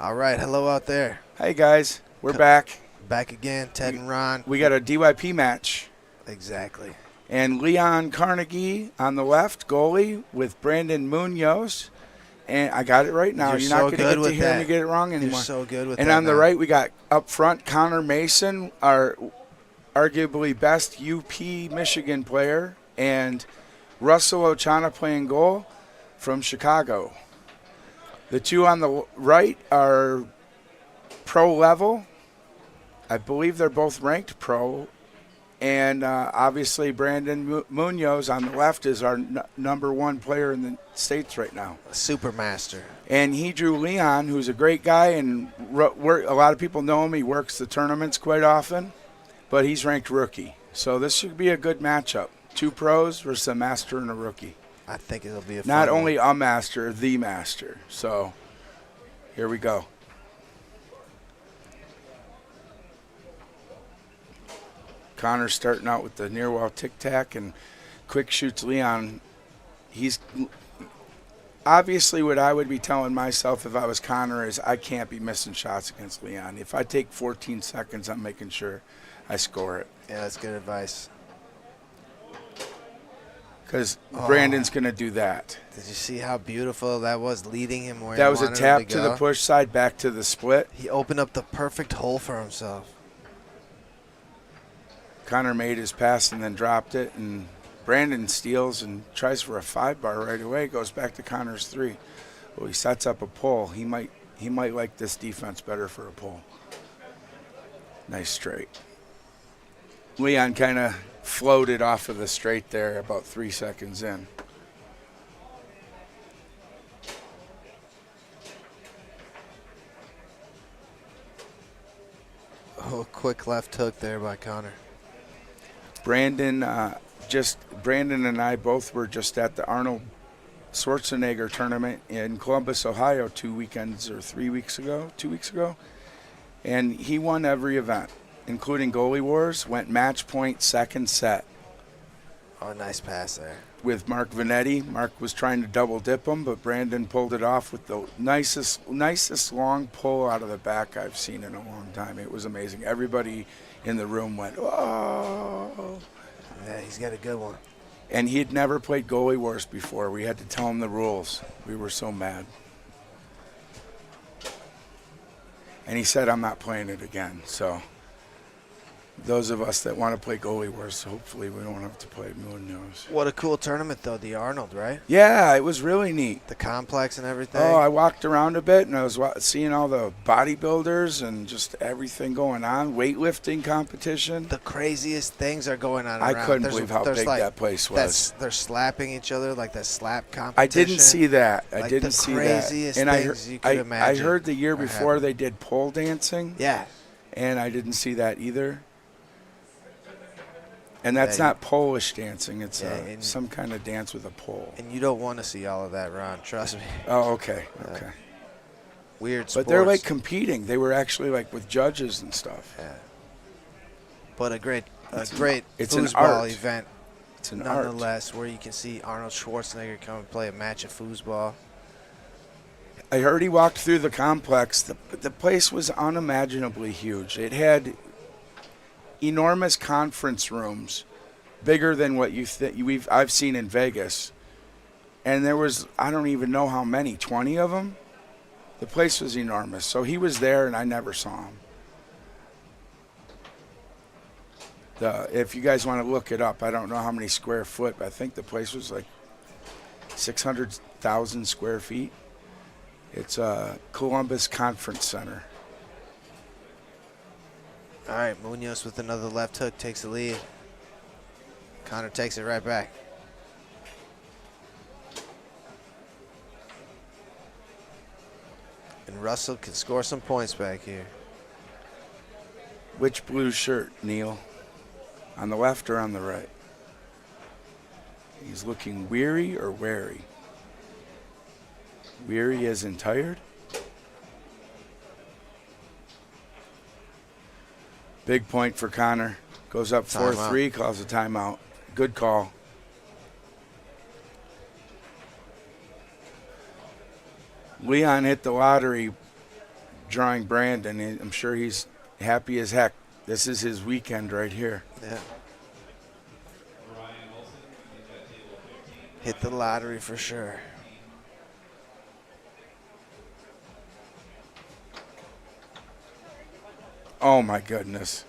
All right, hello out there. Hey guys, we're back. Back again, Ted and Ron. We got a DYP match. Exactly. And Leon Carnegie on the left, goalie, with Brandon Munoz. And I got it right now. You're not going to get to hear me get it wrong anymore. You're so good with and that. And on the right, we got up front Connor Mason, our arguably best UP Michigan player, and Russell Ochana playing goal from Chicago. The two on the right are pro level. I believe they're both ranked pro. And obviously Brandon Munoz on the left is our number one player in the States right now. A super master. And he drew Leon, who's a great guy, and a lot of people know him. He works the tournaments quite often, but he's ranked rookie. So this should be a good matchup. Two pros versus a master and a rookie. I think it'll be a fun Not one. only a master, the master. So here we go. Connor's starting out with the near wall tic-tac and quick shoots Leon. He's obviously what I would be telling myself if I was Connor is I can't be missing shots against Leon. If I take 14 seconds, I'm making sure I score it. Yeah, that's good advice. Because Brandon's going to do that. Did you see how beautiful that was, leading him where that he was a wanted tap him to go? the push side, back to the split. He opened up the perfect hole for himself. Connor made his pass and then dropped it, and Brandon steals and tries for a 5-bar right away. Goes back to Connor's 3. Well, he sets up a pull. He might like this defense better for a pull. Nice straight. Leon kind of floated off of the straight there about 3 seconds in. Oh, quick left hook there by Connor. Brandon and I both were just at the Arnold Schwarzenegger tournament in Columbus, Ohio 2 weeks ago. And he won every event, including Goalie Wars, went match point second set. Oh, nice pass there. With Mark Vanetti. Mark was trying to double dip him, but Brandon pulled it off with the nicest long pull out of the back I've seen in a long time. It was amazing. Everybody in the room went, oh. Yeah, he's got a good one. And he had never played Goalie Wars before. We had to tell him the rules. We were so mad. And he said, I'm not playing it again. So those of us that want to play Goalie Wars, hopefully we don't have to play Munoz. What a cool tournament, though, the Arnold, right? Yeah, it was really neat. The complex and everything. Oh, I walked around a bit, and I was seeing all the bodybuilders and just everything going on, weightlifting competition. The craziest things are going on I around. couldn't believe how big that place was. They're slapping each other, like that slap competition. I didn't see that. Like I didn't see that. the craziest things you could imagine. I heard the year before they did pole dancing. Yeah. And I didn't see that either. And that's not Polish dancing. It's some kind of dance with a pole. And you don't want to see all of that, Ron. Trust me. Oh, okay. Okay. Weird sports. But they're like competing. They were actually like with judges and stuff. Yeah. But a great it's an foosball art. event. It's an nonetheless, art. where you can see Arnold Schwarzenegger come and play a match of foosball. I heard he walked through the complex. The place was unimaginably huge. It had enormous conference rooms, bigger than what I've seen in Vegas. And there was, I don't even know how many, 20 of them? The place was enormous. So he was there and I never saw him. If you guys want to look it up, I don't know how many square foot, but I think the place was like 600,000 square feet. It's a Columbus Conference Center. All right, Munoz with another left hook takes the lead. Connor takes it right back. And Russell can score some points back here. Which blue shirt, Neil? On the left or on the right? He's looking weary or wary? Weary as in tired? Big point for Connor. Goes up 4-3, calls a timeout. Good call. Leon hit the lottery drawing Brandon. I'm sure he's happy as heck. This is his weekend right here. Yeah. Hit the lottery for sure. Oh, my goodness.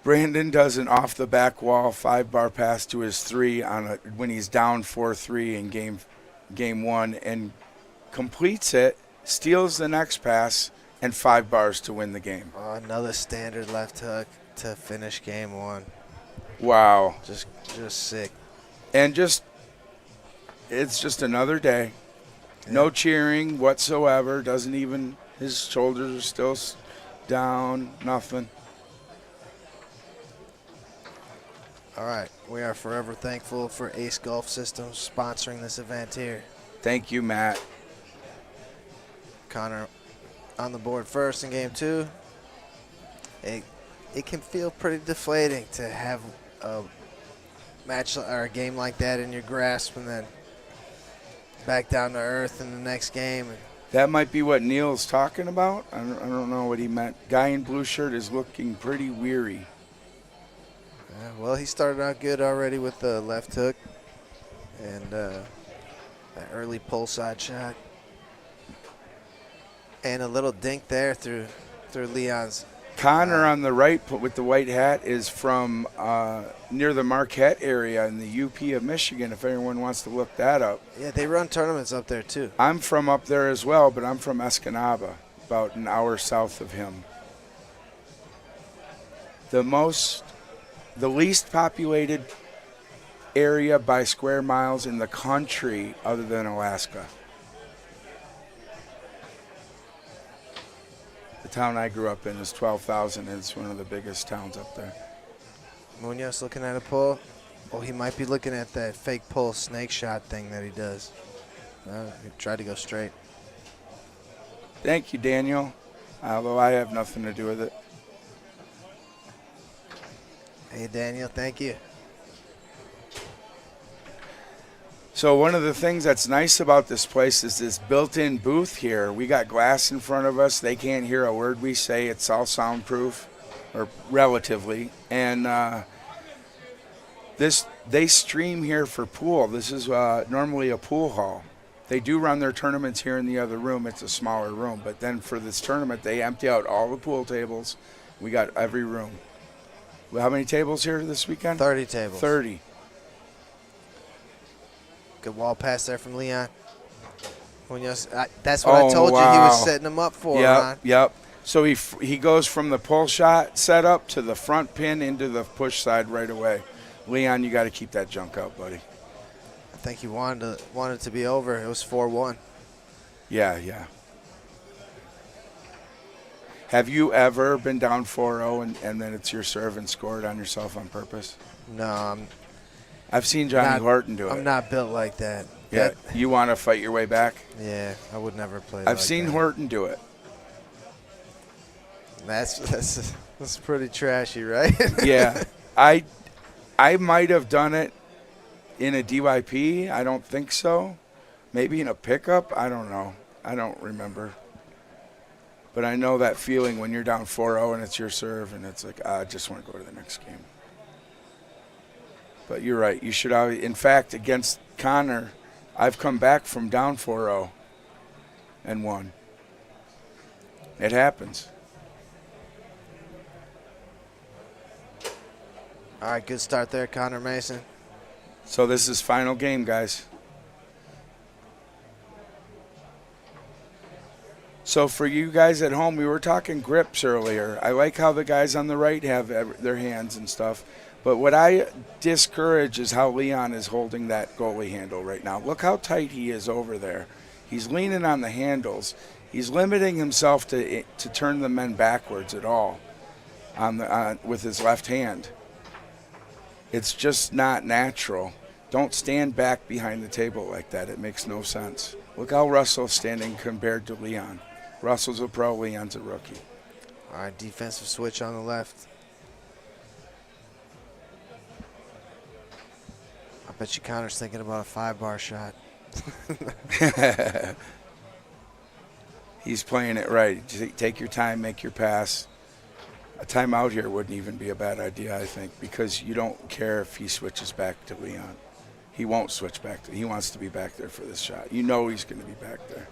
Brandon does an off-the-back wall 5-bar pass to his 3 when he's down 4-3 in game 1 and completes it, steals the next pass, and 5 bars to win the game. Oh, another standard left hook to finish game 1. Wow. Just sick. And it's just another day. Yeah. No cheering whatsoever. His shoulders are still down, nothing. All right, we are forever thankful for Ace Golf Systems sponsoring this event here. Thank you, Matt. Connor on the board first in game 2. It can feel pretty deflating to have a match or a game like that in your grasp and then back down to earth in the next game. That might be what Neil's talking about. I don't know what he meant. Guy in blue shirt is looking pretty weary. Yeah, well, he started out good already with the left hook and that early pull side shot. And a little dink there through Leon's. Connor on the right with the white hat is from near the Marquette area in the UP of Michigan, if anyone wants to look that up. Yeah, they run tournaments up there too. I'm from up there as well, but I'm from Escanaba, about an hour south of him. The least populated area by square miles in the country other than Alaska. The town I grew up in is 12,000, and it's one of the biggest towns up there. Munoz looking at a pull. Oh, he might be looking at that fake pull snake shot thing that he does. He tried to go straight. Thank you, Daniel, although I have nothing to do with it. Hey, Daniel, thank you. So one of the things that's nice about this place is this built-in booth here. We got glass in front of us. They can't hear a word we say. It's all soundproof, or relatively. And they stream here for pool. This is normally a pool hall. They do run their tournaments here in the other room. It's a smaller room. But then for this tournament, they empty out all the pool tables. We got every room. Well, how many tables here this weekend? 30 tables. 30. Good wall pass there from Leon. Munoz, that's what I told you he was setting him up for, Ron. Yep. So he goes from the pull shot setup to the front pin into the push side right away. Leon, you got to keep that junk out, buddy. I think he wanted it to be over. It was 4-1. Yeah. Have you ever been down 4-0 and then it's your serve and scored on yourself on purpose? No, I've seen Johnny Horton do it. I'm not built like that. Yeah, you want to fight your way back? Yeah, I would never play I've seen Horton do it. That's pretty trashy, right? Yeah. I might have done it in a DYP. I don't think so. Maybe in a pickup. I don't know. I don't remember. But I know that feeling when you're down 4-0 and it's your serve and it's like, I just want to go to the next game. But you're right. You should always, in fact, against Connor, I've come back from down 4-0 and won. It happens. All right, good start there, Connor Mason. So this is final game, guys. So for you guys at home, we were talking grips earlier. I like how the guys on the right have their hands and stuff. But what I discourage is how Leon is holding that goalie handle right now. Look how tight he is over there. He's leaning on the handles. He's limiting himself to turn the men backwards at all with his left hand. It's just not natural. Don't stand back behind the table like that. It makes no sense. Look how Russell's standing compared to Leon. Russell's a pro, Leon's a rookie. All right, defensive switch on the left. I bet you Connor's thinking about a 5-bar shot. He's playing it right. Just take your time, make your pass. A timeout here wouldn't even be a bad idea, I think, because you don't care if he switches back to Leon. He won't switch back. He wants to be back there for this shot. You know he's going to be back there.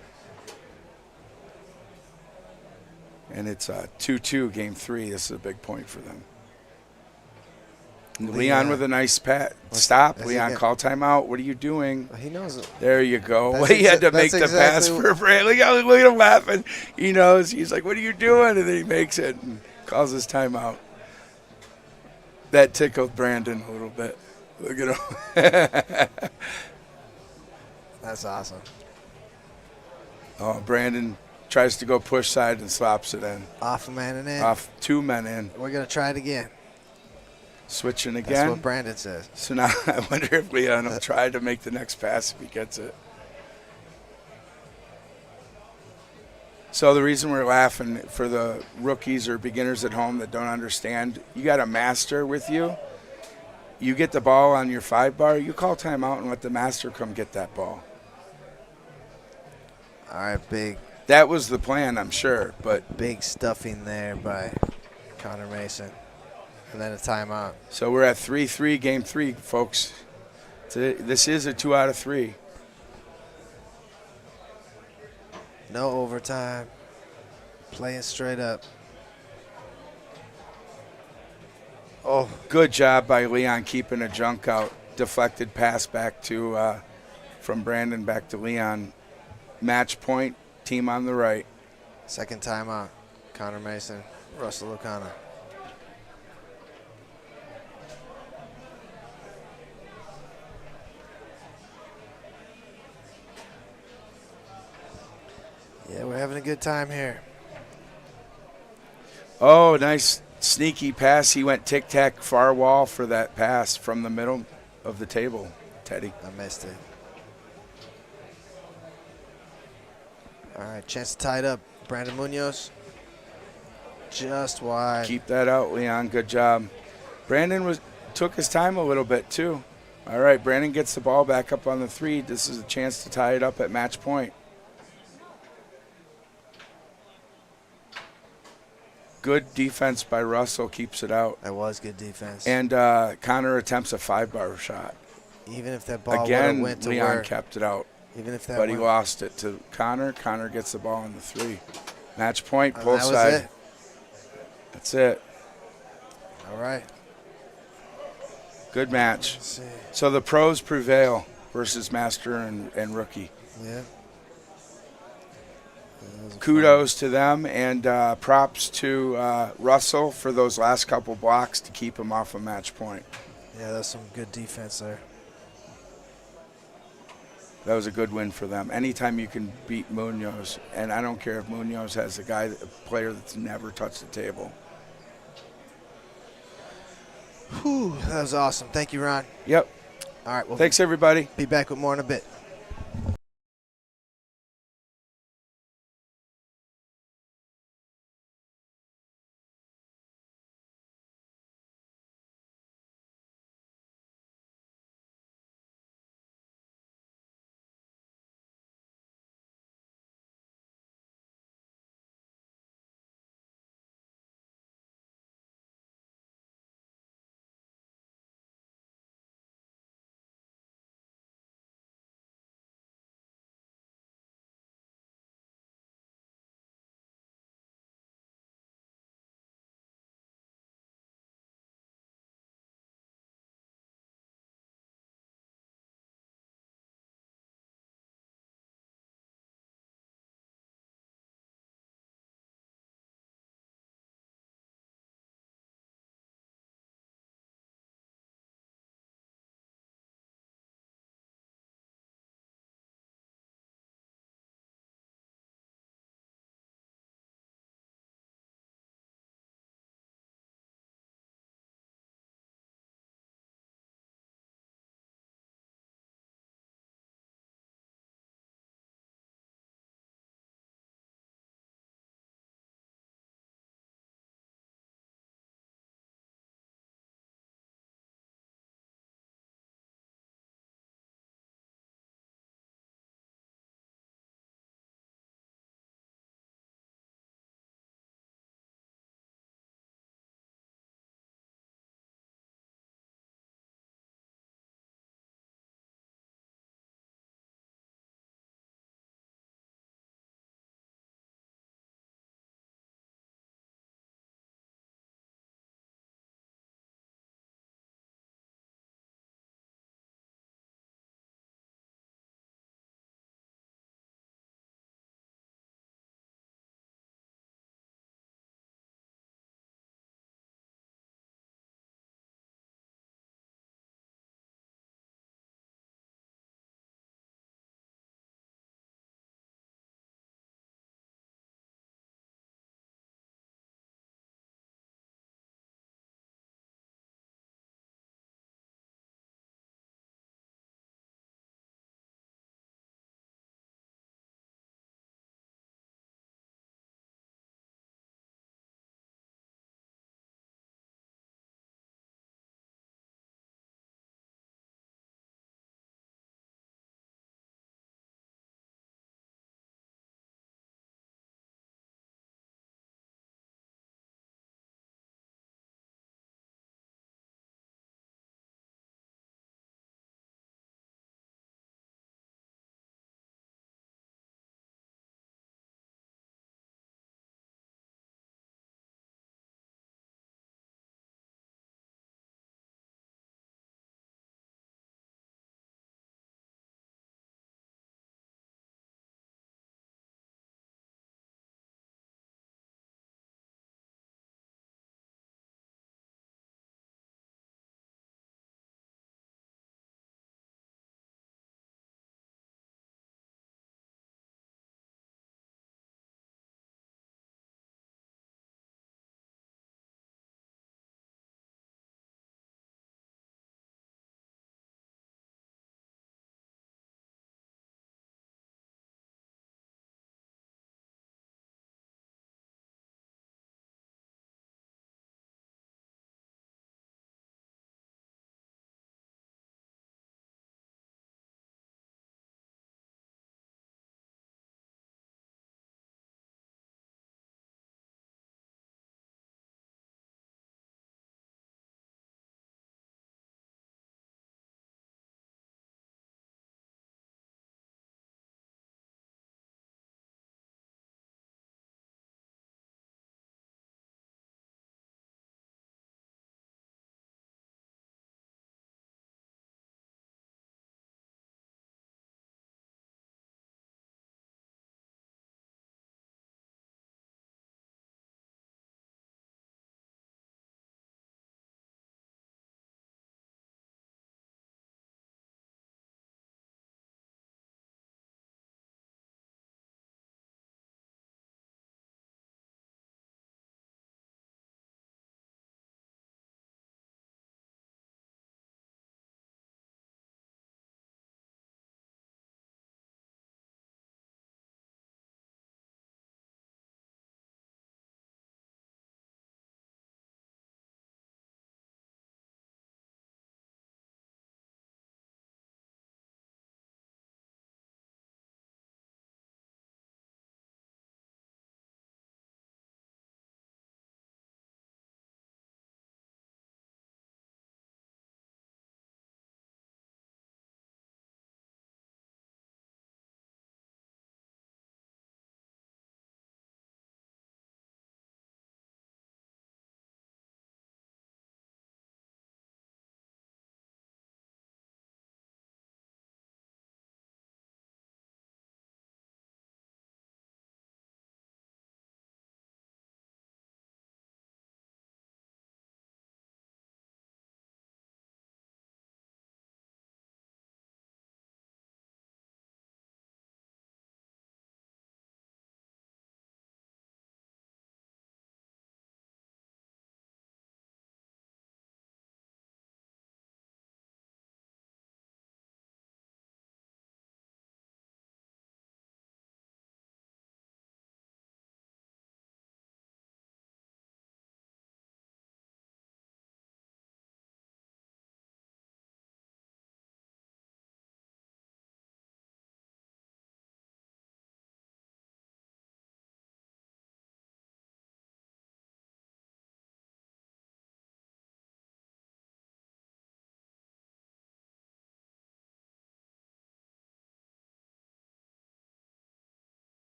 And it's 2-2, game 3. This is a big point for them. Leon with a nice pat. Stop, Leon. Call timeout. What are you doing? He knows it. There you go. He had to make the pass for Brandon. Look at him laughing. He knows. He's like, what are you doing? And then he makes it and calls his timeout. That tickled Brandon a little bit. Look at him. That's awesome. Oh, Brandon tries to go push side and slaps it in. Off a man and in. Off 2 men in. We're going to try it again. Switching again. That's what Brandon says. So now I wonder if Leon will try to make the next pass if he gets it. So the reason we're laughing, for the rookies or beginners at home that don't understand, you got a master with you. You get the ball on your 5-bar, you call timeout and let the master come get that ball. All right, big. That was the plan, I'm sure. But big stuffing there by Connor Mason. And then a timeout. So we're at 3-3, game 3, folks. This is a 2 out of 3. No overtime. Playing straight up. Oh, good job by Leon keeping a junk out. Deflected pass back to from Brandon back to Leon. Match point, team on the right. Second timeout. Connor Mason, Russell O'Connor. Yeah, we're having a good time here. Oh, nice sneaky pass. He went tic-tac far wall for that pass from the middle of the table, Teddy. I missed it. All right, chance to tie it up. Brandon Munoz. Just wide. Keep that out, Leon. Good job. Brandon took his time a little bit, too. All right, Brandon gets the ball back up on the 3. This is a chance to tie it up at match point. Good defense by Russell, keeps it out. That was good defense. And Connor attempts a 5-bar shot. Even if that ball again, went to Leon where, kept it out. Even if that but he lost it to Connor. Connor gets the ball on the 3. Match point, pull that side. Was it. That's it. All right. Good match. So the pros prevail versus master and rookie. Yeah. Kudos to them, and props to Russell for those last couple blocks to keep him off a match point. Yeah, that's some good defense there. That was a good win for them. Anytime you can beat Munoz, and I don't care if Munoz has a player that's never touched the table. Whew, that was awesome. Thank you, Ron. Yep. All right. Well, thanks, everybody. Be back with more in a bit.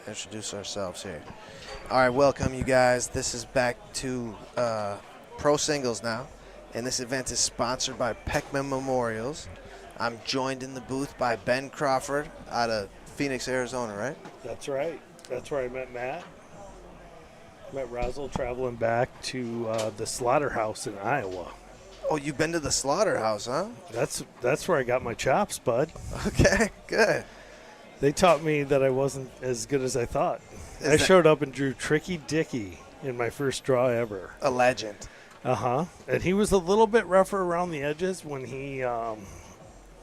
introduce ourselves here. All right, welcome you guys. This is back to Pro Singles now, and this event is sponsored by Peckman Memorials. I'm joined in the booth by Ben Crawford out of Phoenix, Arizona, right? That's right. That's where I met Matt. Met Razzle traveling back to the slaughterhouse in Iowa. Oh, you've been to the slaughterhouse, huh? That's where I got my chops, bud. Okay, good. They taught me that I wasn't as good as I thought. I showed up and drew Tricky Dicky in my first draw ever. A legend. Uh-huh. And he was a little bit rougher around the edges when he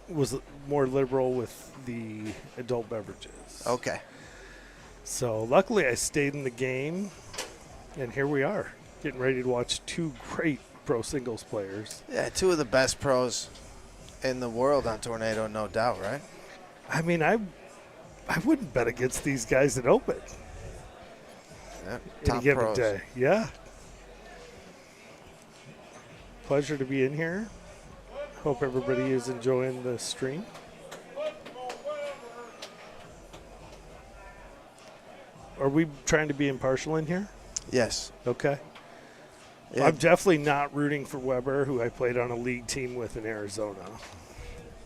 was more liberal with the adult beverages. Okay. So luckily I stayed in the game, and here we are, getting ready to watch two great pro singles players. Yeah, two of the best pros in the world on Tornado, no doubt, right? I mean, I wouldn't bet against these guys at Open. Yeah, Any top given pros. day. Yeah. Pleasure to be in here. Hope everybody is enjoying the stream. Are we trying to be impartial in here? Yes. Okay. Yeah. I'm definitely not rooting for Weber, who I played on a league team with in Arizona.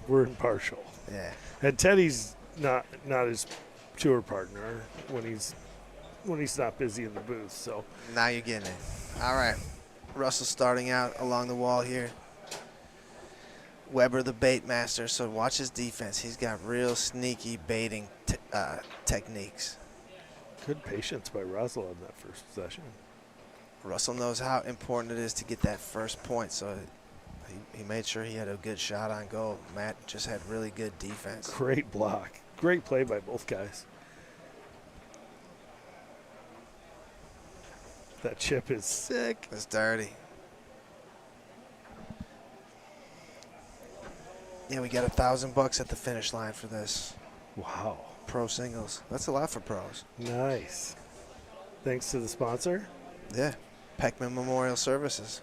We're impartial. Yeah. And Teddy's not his tour partner when he's not busy in the booth. So Now you're getting it. All right. Russell starting out along the wall here. Weber the bait master, so watch his defense. He's got real sneaky baiting techniques. good patience by Razzle on that first possession. Russell knows how important it is to get that first point, so he made sure he had a good shot on goal. Matt just had really good defense. Great block. Great play by both guys. That chip is sick. It's dirty. Yeah, we got $1,000 at the finish line for this. Wow. Pro singles. That's a lot for pros. Nice. Thanks to the sponsor. Yeah. Peckman Memorial Services.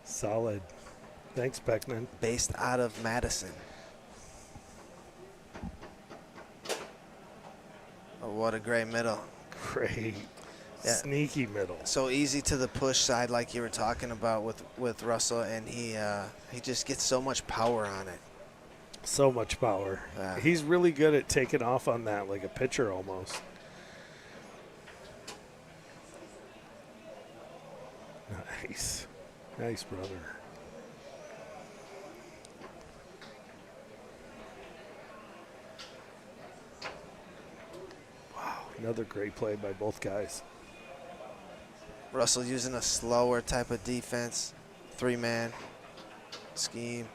Solid. Thanks, Beckman. Based out of Madison. Oh, what a great middle. Great. Yeah. Sneaky middle. So easy to the push side like you were talking about with Russell, and he just gets so much power on it. So much power. Yeah. He's really good at taking off on that like a pitcher almost. Nice. Nice, brother. Wow. Another great play by both guys. Russell using a slower type of defense, 3-man scheme.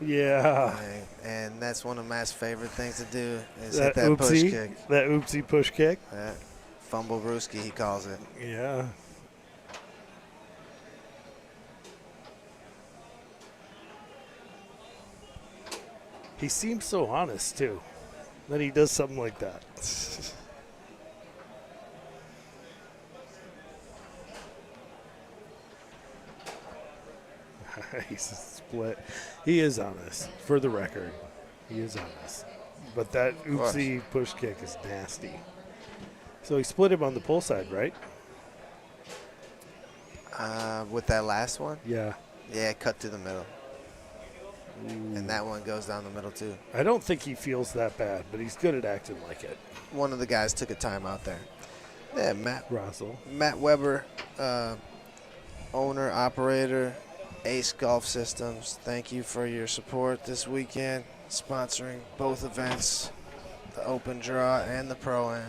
Yeah. And that's one of Matt's favorite things to do is That hit that push oopsie, kick. that oopsie push kick. That fumble brewski, he calls it. Yeah. He seems so honest, too, that he does something like that. He's split. He is honest, for the record. He is honest. But that oopsie push kick is nasty. So he split him on the pull side, right? With that last one? Yeah. Yeah, cut through the middle. Ooh. And that one goes down the middle, too. I don't think he feels that bad, but he's good at acting like it. One of the guys took a time out there. Yeah, Matt Weber, owner, operator, Ace Golf Systems. Thank you for your support this weekend, sponsoring both events, the Open Draw and the Pro-Am.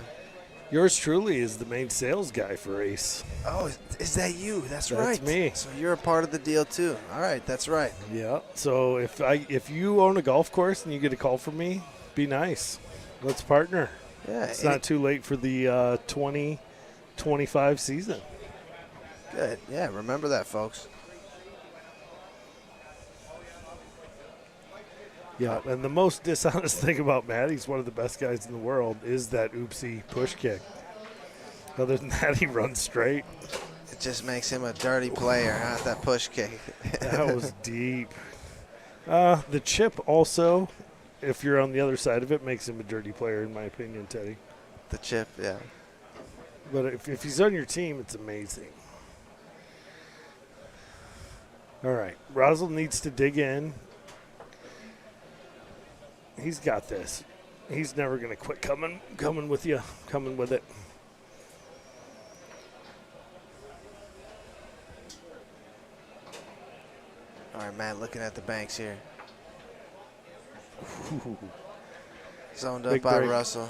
Yours truly is the main sales guy for Ace. Oh, is that you? That's right. That's me. So you're a part of the deal, too. All right, that's right. Yeah. So if you own a golf course and you get a call from me, be nice. Let's partner. Yeah. It's not too late for the 2025 season. Good. Yeah, remember that, folks. Yeah, and the most dishonest thing about Matt, he's one of the best guys in the world, is that oopsie push kick. Other than that, he runs straight. It just makes him a dirty player, huh? That push kick. That was deep. The chip also if you're on the other side of it, makes him a dirty player, in my opinion, Teddy. The chip, yeah. But if he's on your team, it's amazing. All right. Rosal needs to dig in. He's got this. He's never going to quit coming with you, coming with it. All right, Matt, looking at the banks here. Zoned up Big by break. Russell.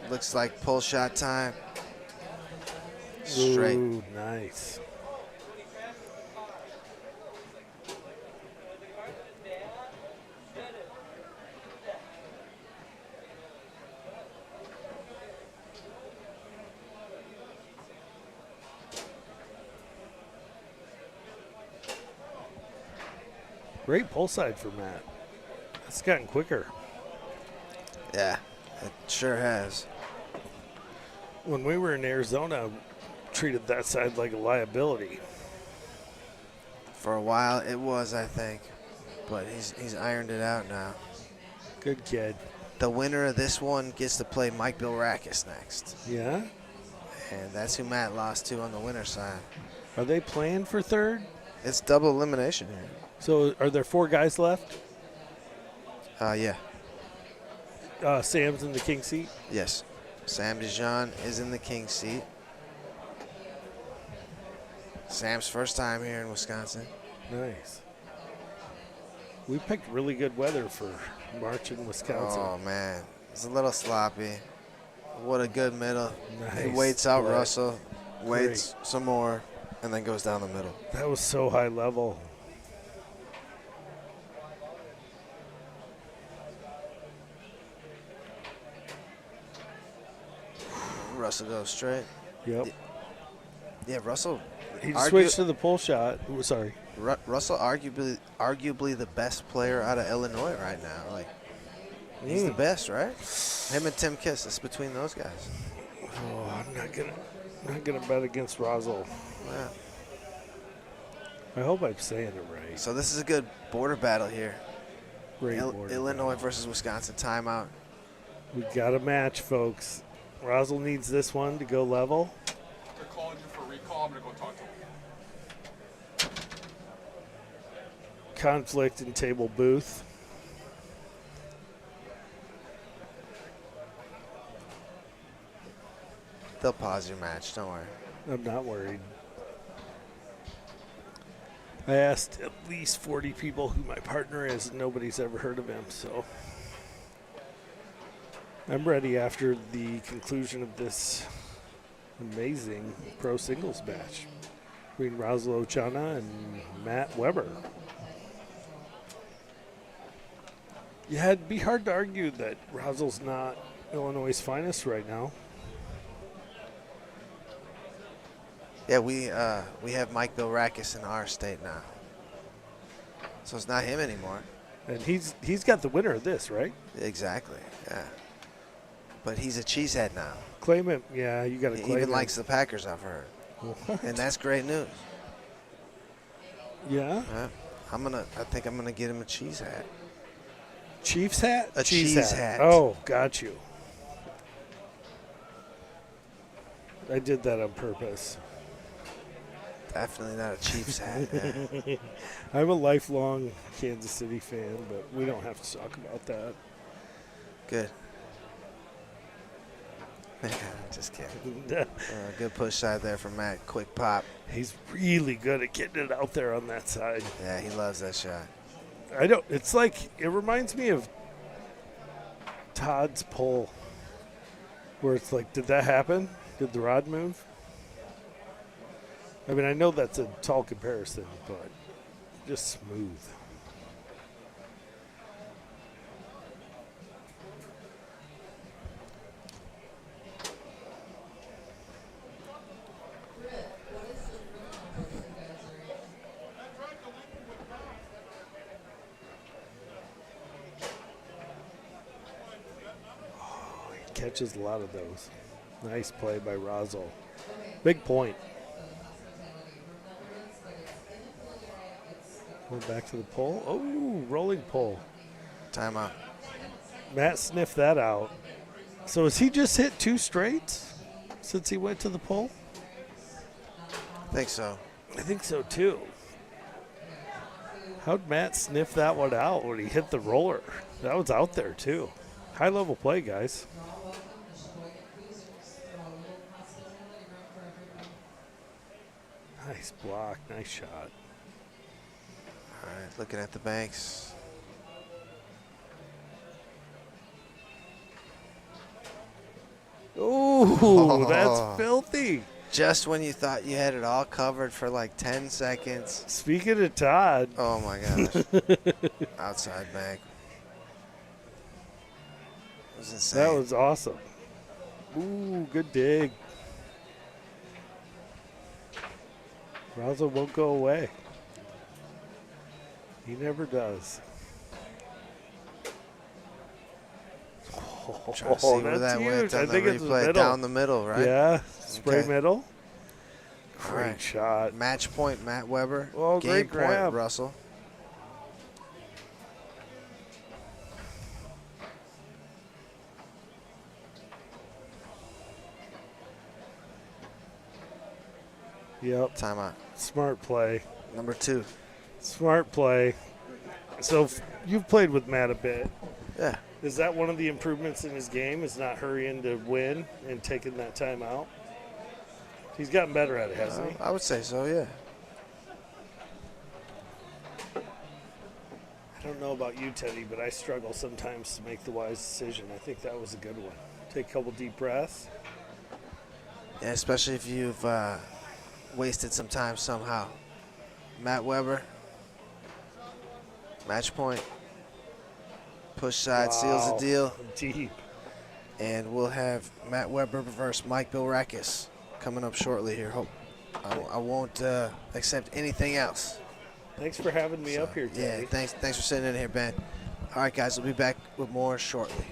Looks like pull shot time. Straight. Ooh, nice. Great pull side for Matt. It's gotten quicker. Yeah, it sure has. When we were in Arizona, treated that side like a liability. For a while, it was, I think. But he's ironed it out now. Good kid. The winner of this one gets to play Mike Bilrakis next. Yeah? And that's who Matt lost to on the winner's side. Are they playing for third? It's double elimination here. So are there 4 guys left? Yeah. Sam's in the king seat? Yes. Sam Dijon is in the king seat. Sam's first time here in Wisconsin. Nice. We picked really good weather for March in Wisconsin. Oh, man. It's a little sloppy. What a good middle. Nice. He waits out play. Russell, waits some more, and then goes down the middle. That was so high level. Russell goes straight. Yep. Yeah, Russell. He switched to the pull shot. Sorry. Russell, arguably the best player out of Illinois right now. Like, he's the best, right? Him and Tim Kiss. It's between those guys. Oh, I'm not gonna bet against Rosal. Yeah. I hope I'm saying it right. So this is a good border battle here. Great border Illinois battle. versus Wisconsin. Timeout. We got a match, folks. Rosal needs this one to go level. They're calling you for recall. I'm going to go talk to them. Conflict in table booth. They'll pause your match. Don't worry. I'm not worried. I asked at least 40 people who my partner is, and nobody's ever heard of him, so I'm ready after the conclusion of this amazing pro singles match between Rosal Ochana and Matt Weber. Yeah, it'd be hard to argue that Rosal's not Illinois' finest right now. Yeah, we have Mike Bilrakis in our state now. So it's not him anymore. And he's got the winner of this, right? Exactly, yeah. But he's a cheesehead now. Claim him. Yeah, you got to He claim even him. likes the Packers, I've heard. What? And that's great news. Yeah. Yeah. I think I'm gonna get him a cheese hat. Chiefs hat? A cheese hat. Oh, got you. I did that on purpose. Definitely not a Chiefs hat. Yeah. I'm a lifelong Kansas City fan, but we don't have to talk about that. Good. Just kidding. Good push side there from Matt. Quick pop. He's really good at getting it out there on that side. Yeah, he loves that shot. It's like, it reminds me of Todd's pull, where it's like, did that happen? Did the rod move? I mean, I know that's a tall comparison, but just smooth. Oh, he catches a lot of those. Nice play by Rosal. Big point. Go back to the pole. Oh, rolling pole. Timeout. Matt sniffed that out. So has he just hit 2 straights since he went to the pole? I think so. I think so too. How'd Matt sniff that one out when he hit the roller? That was out there too. High level play, guys. Nice block, nice shot. All right, looking at the banks. Ooh, that's filthy. Just when you thought you had it all covered for like 10 seconds. Speaking of Todd, Oh my gosh. Outside bank. It was insane. that was awesome. Ooh, good dig. Razo won't go away. He never does. Trying to see where that's that went huge. on I the think it's the replay. middle. Down the middle, right? Yeah, spray Okay. middle. All Great right. shot. Match point, Matt Weber. Oh, Game great grab. point, Russell. Yep, Timeout. smart play. Number 2. Smart play. So you've played with Matt a bit. Yeah. Is that one of the improvements in his game, is not hurrying to win and taking that time out? He's gotten better at it, hasn't he? I would say so, yeah. I don't know about you, Teddy, but I struggle sometimes to make the wise decision. I think that was a good one. Take a couple deep breaths. Yeah, especially if you've wasted some time somehow. Matt Weber. Match point. Push side seals Wow. the deal. Deep. And we'll have Matt Weber versus Mike Bilrakis coming up shortly here. Hope I won't accept anything else. Thanks for having me up here, Yeah, Teddy. thanks for sitting in here, Ben. All right, guys, we'll be back with more shortly.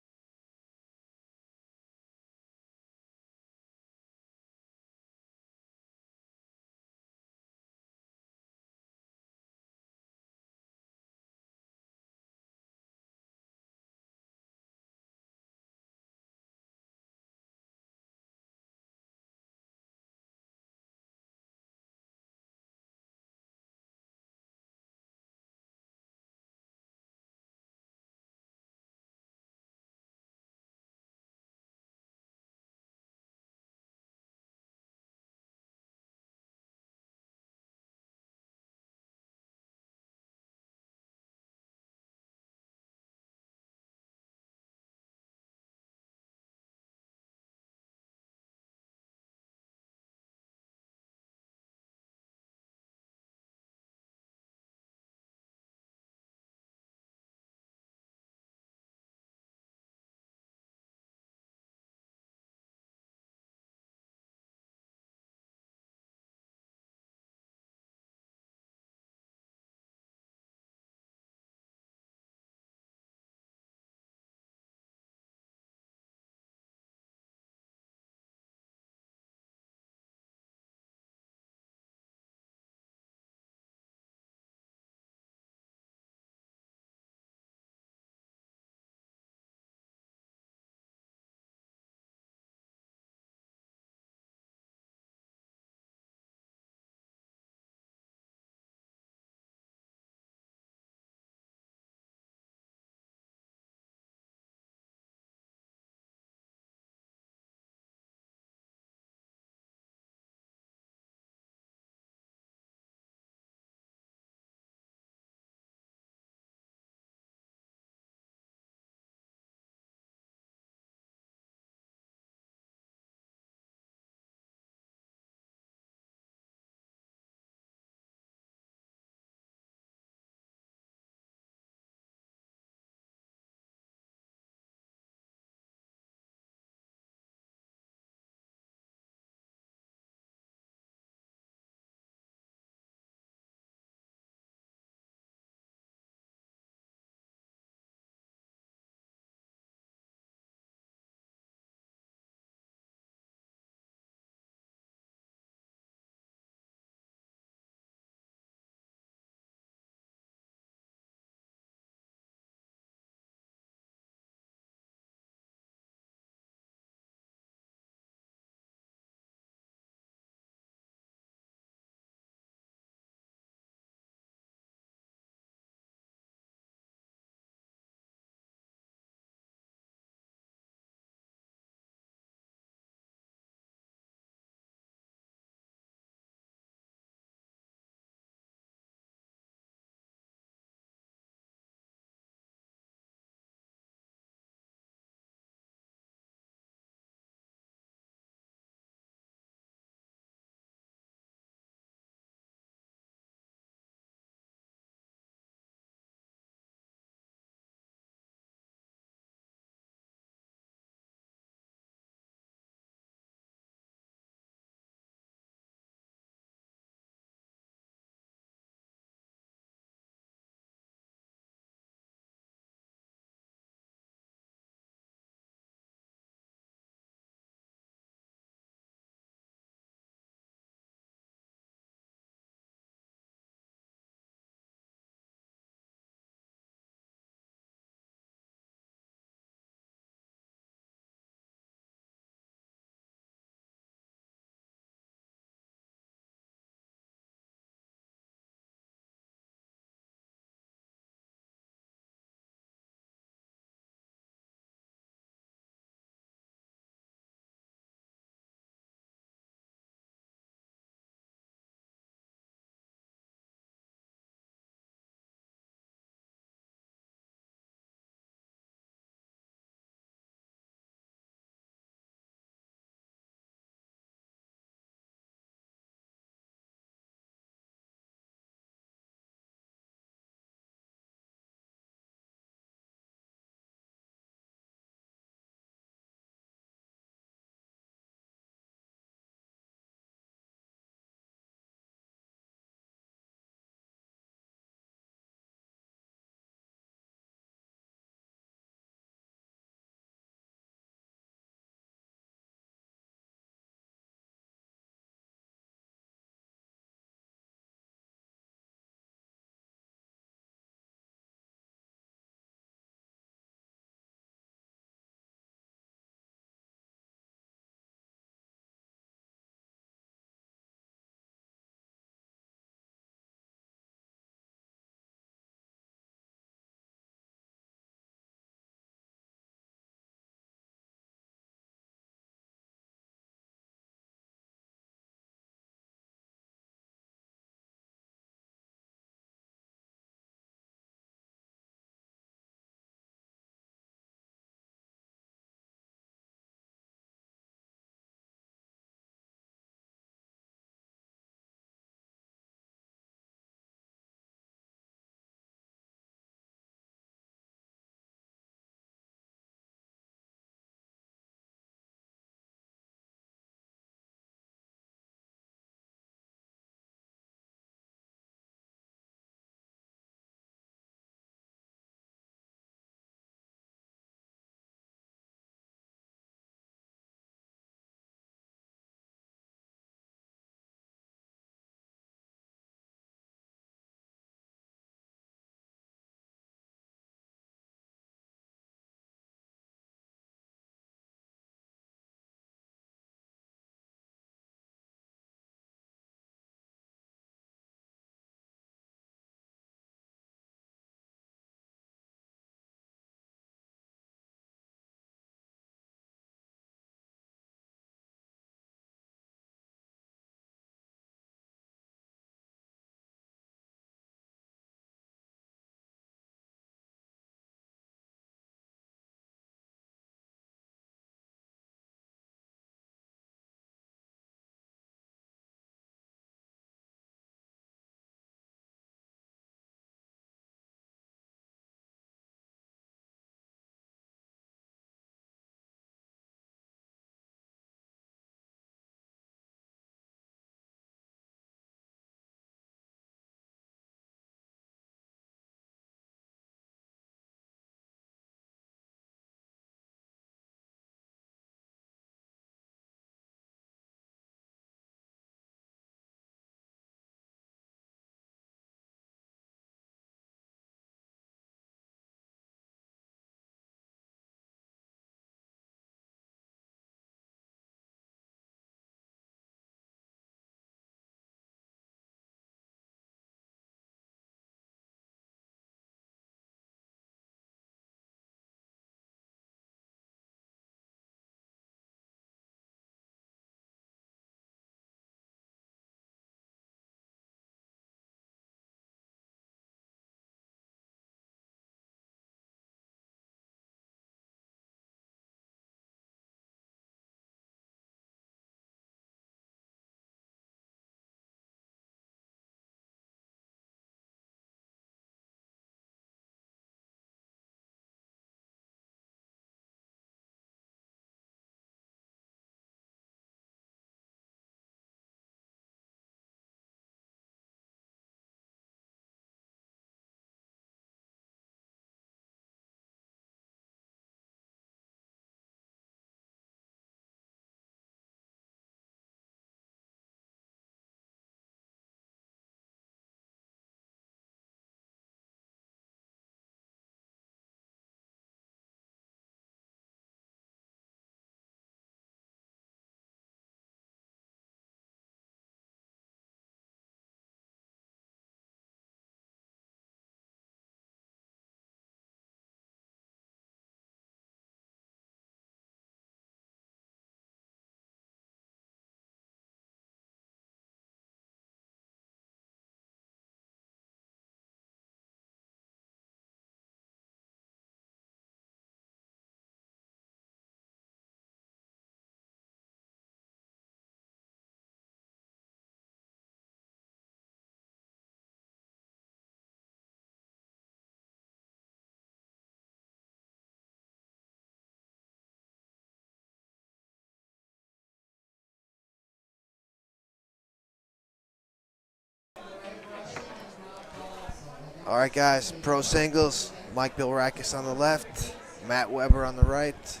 All right, guys, pro singles. Mike Bilrakis on the left, Matt Weber on the right.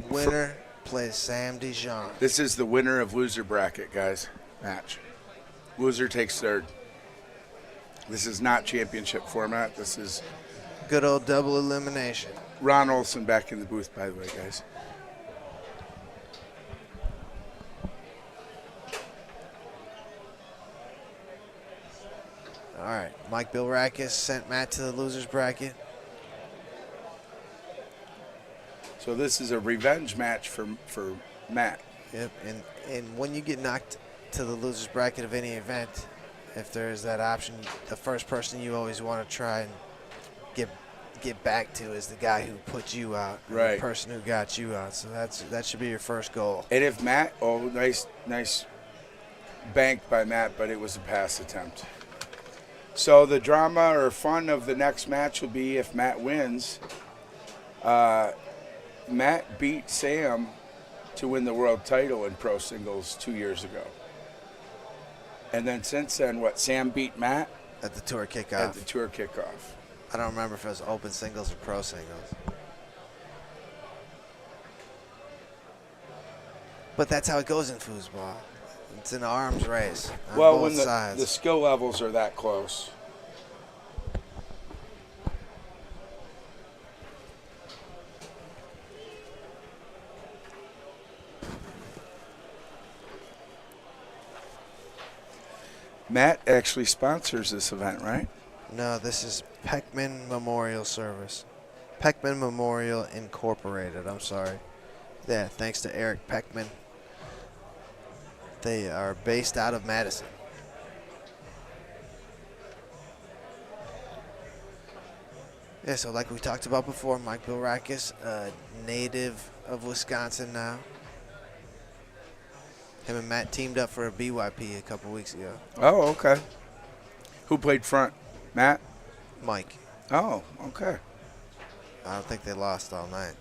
Winner plays Sam Dijon. This is the winner of loser bracket, guys. Match. Loser takes third. This is not championship format. This is Good old double elimination. Ron Olson back in the booth, by the way, guys. All right, Mike Bilrakis sent Matt to the losers bracket. So this is a revenge match for Matt. Yep, and when you get knocked to the losers bracket of any event, if there is that option, the first person you always want to try and get back to is the guy who put you out, right? The person who got you out. So that should be your first goal. And if Matt, nice bank by Matt, but it was a pass attempt. So the drama or fun of the next match will be if Matt wins. Matt beat Sam to win the world title in pro singles 2 years ago. And then since then, Sam beat Matt? At the tour kickoff. At the tour kickoff. I don't remember if it was open singles or pro singles. But that's how it goes in foosball. It's an arms race on both when sides. the skill levels are that close. Matt actually sponsors this event, right? No, this is Peckman Memorial Service. Peckman Memorial Incorporated, I'm sorry. Yeah, thanks to Eric Peckman. They are based out of Madison. Yeah, so like we talked about before, Mike Bilrakis, a native of Wisconsin now. Him and Matt teamed up for a BYP a couple weeks ago. Oh, okay. Who played front? Matt? Mike. Oh, okay. I don't think they lost all night.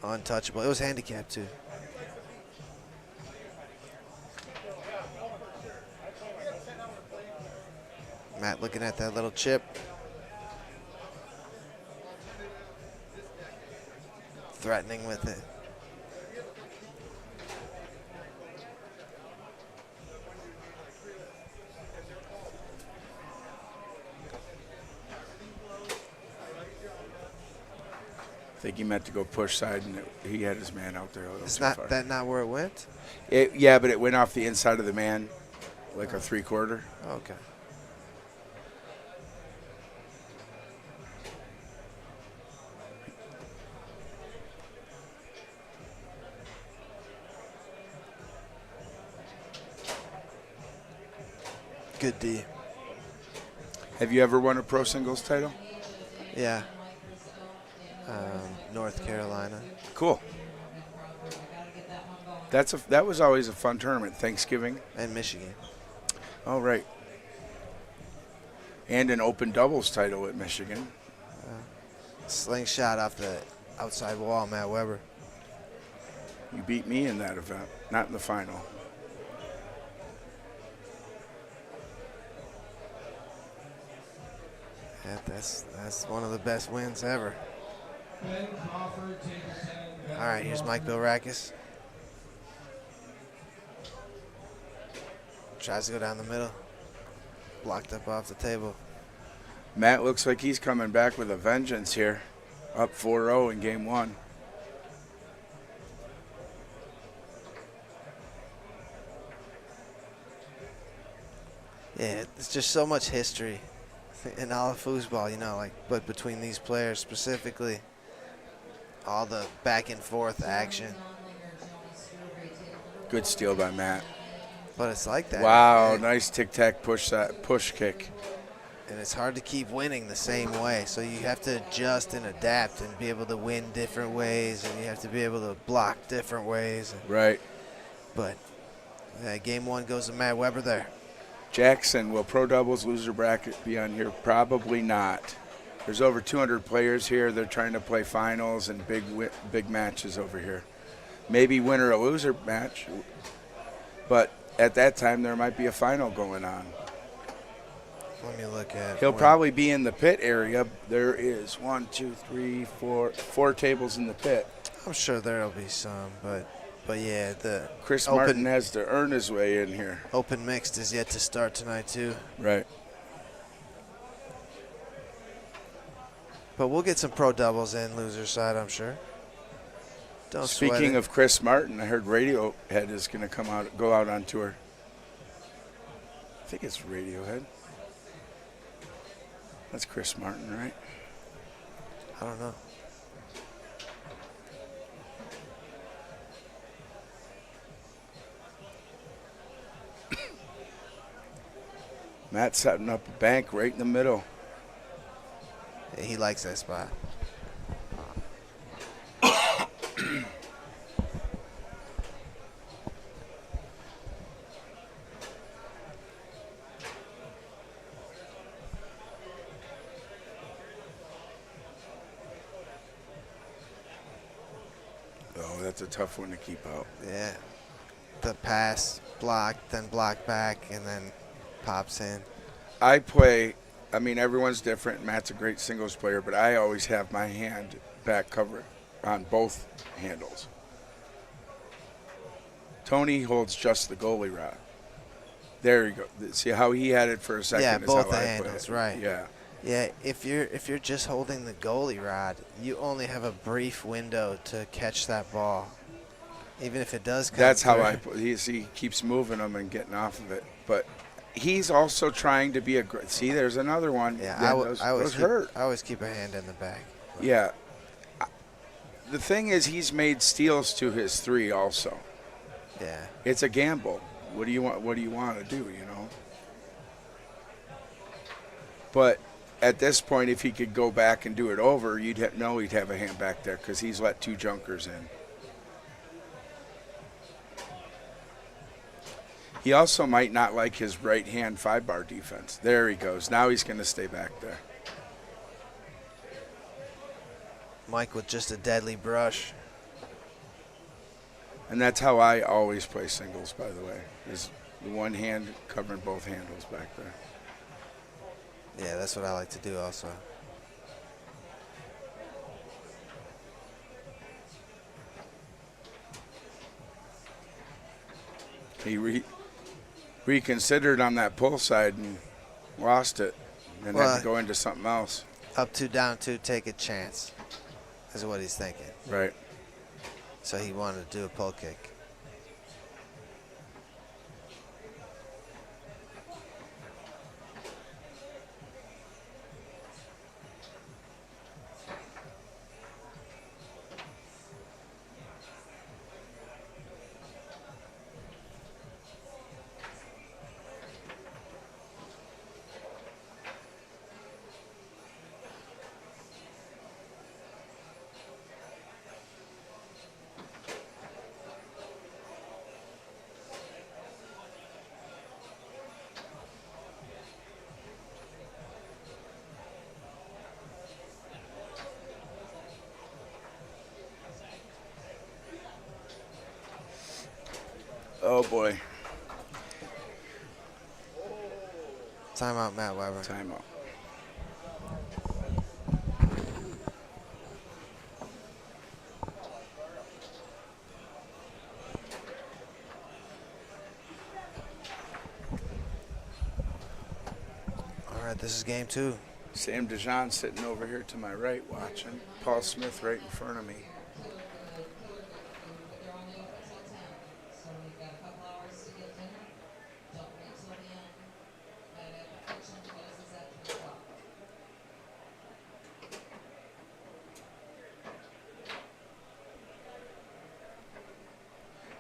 Untouchable. It was handicapped, too. Matt looking at that little chip. Threatening with it. I think he meant to go push side, and he had his man out there a little Is too far. that not where it went? Yeah, but it went off the inside of the man, like a three-quarter. Okay. Good D. Have you ever won a pro singles title? Yeah. North Carolina. Cool. That was always a fun tournament. Thanksgiving. And Michigan. Oh, right. And an open doubles title at Michigan. Slingshot off the outside wall, Matt Weber. You beat me in that event, not in the final. Yeah, that's one of the best wins ever. All right, here's Mike Bilrakis. Tries to go down the middle. Blocked up off the table. Matt looks like he's coming back with a vengeance here. Up 4-0 in game one. Yeah, it's just so much history in all of foosball, you know, but between these players specifically, all the back and forth action. Good steal by Matt. But it's like that. Wow, man. nice tic-tac push kick. And it's hard to keep winning the same way. So you have to adjust and adapt and be able to win different ways, and you have to be able to block different ways. Right. But game one goes to Matt Weber there. Jackson, will pro doubles loser bracket be on here? Probably not. There's over 200 players here. They're trying to play finals and big matches over here. Maybe winner or loser match, but at that time there might be a final going on. Let me look at. He'll when- probably be in the pit area. There is 4 tables in the pit. I'm sure there'll be some, but yeah, the Chris open Martin has to earn his way in here. open mixed is yet to start tonight too. Right. But we'll get some pro doubles in loser side, I'm sure. Don't sweat Speaking it. of Chris Martin, I heard Radiohead is going to go out on tour. I think it's Radiohead. That's Chris Martin, right? I don't know. Matt's setting up a bank right in the middle. Yeah, he likes that spot. Oh, that's a tough one to keep out. Yeah. The pass, block, then block back, and then pops in. I play, I mean, everyone's different. Matt's a great singles player, but I always have my hand back covered on both handles. Tony holds just the goalie rod. There you go. See how he had it for a second? Yeah, is both how the I play handles, it. right. Yeah. Yeah, if you're just holding the goalie rod, you only have a brief window to catch that ball. Even if it does come That's how through. I play. He keeps moving them and getting off of it. But he's also trying to be a – see, there's another one. Yeah, Those hurt. I always keep a hand in the bag. Yeah. The thing is, he's made steals to his 3 also. Yeah. It's a gamble. What do you want to do, you know? But at this point, if he could go back and do it over, you'd know he'd have a hand back there because he's let 2 junkers in. He also might not like his right-hand 5-bar defense. There he goes. Now he's going to stay back there. Mike with just a deadly brush. And that's how I always play singles, by the way, is the one hand covering both handles back there. Yeah, that's what I like to do also. He reconsidered on that pull side and lost it and had to go into something else. Up 2, down 2, take a chance is what he's thinking. Right. So he wanted to do a pull kick. Oh, boy. Timeout, Matt Weber. Timeout. All right, this is game 2. Sam DeJean sitting over here to my right watching. Paul Smith right in front of me.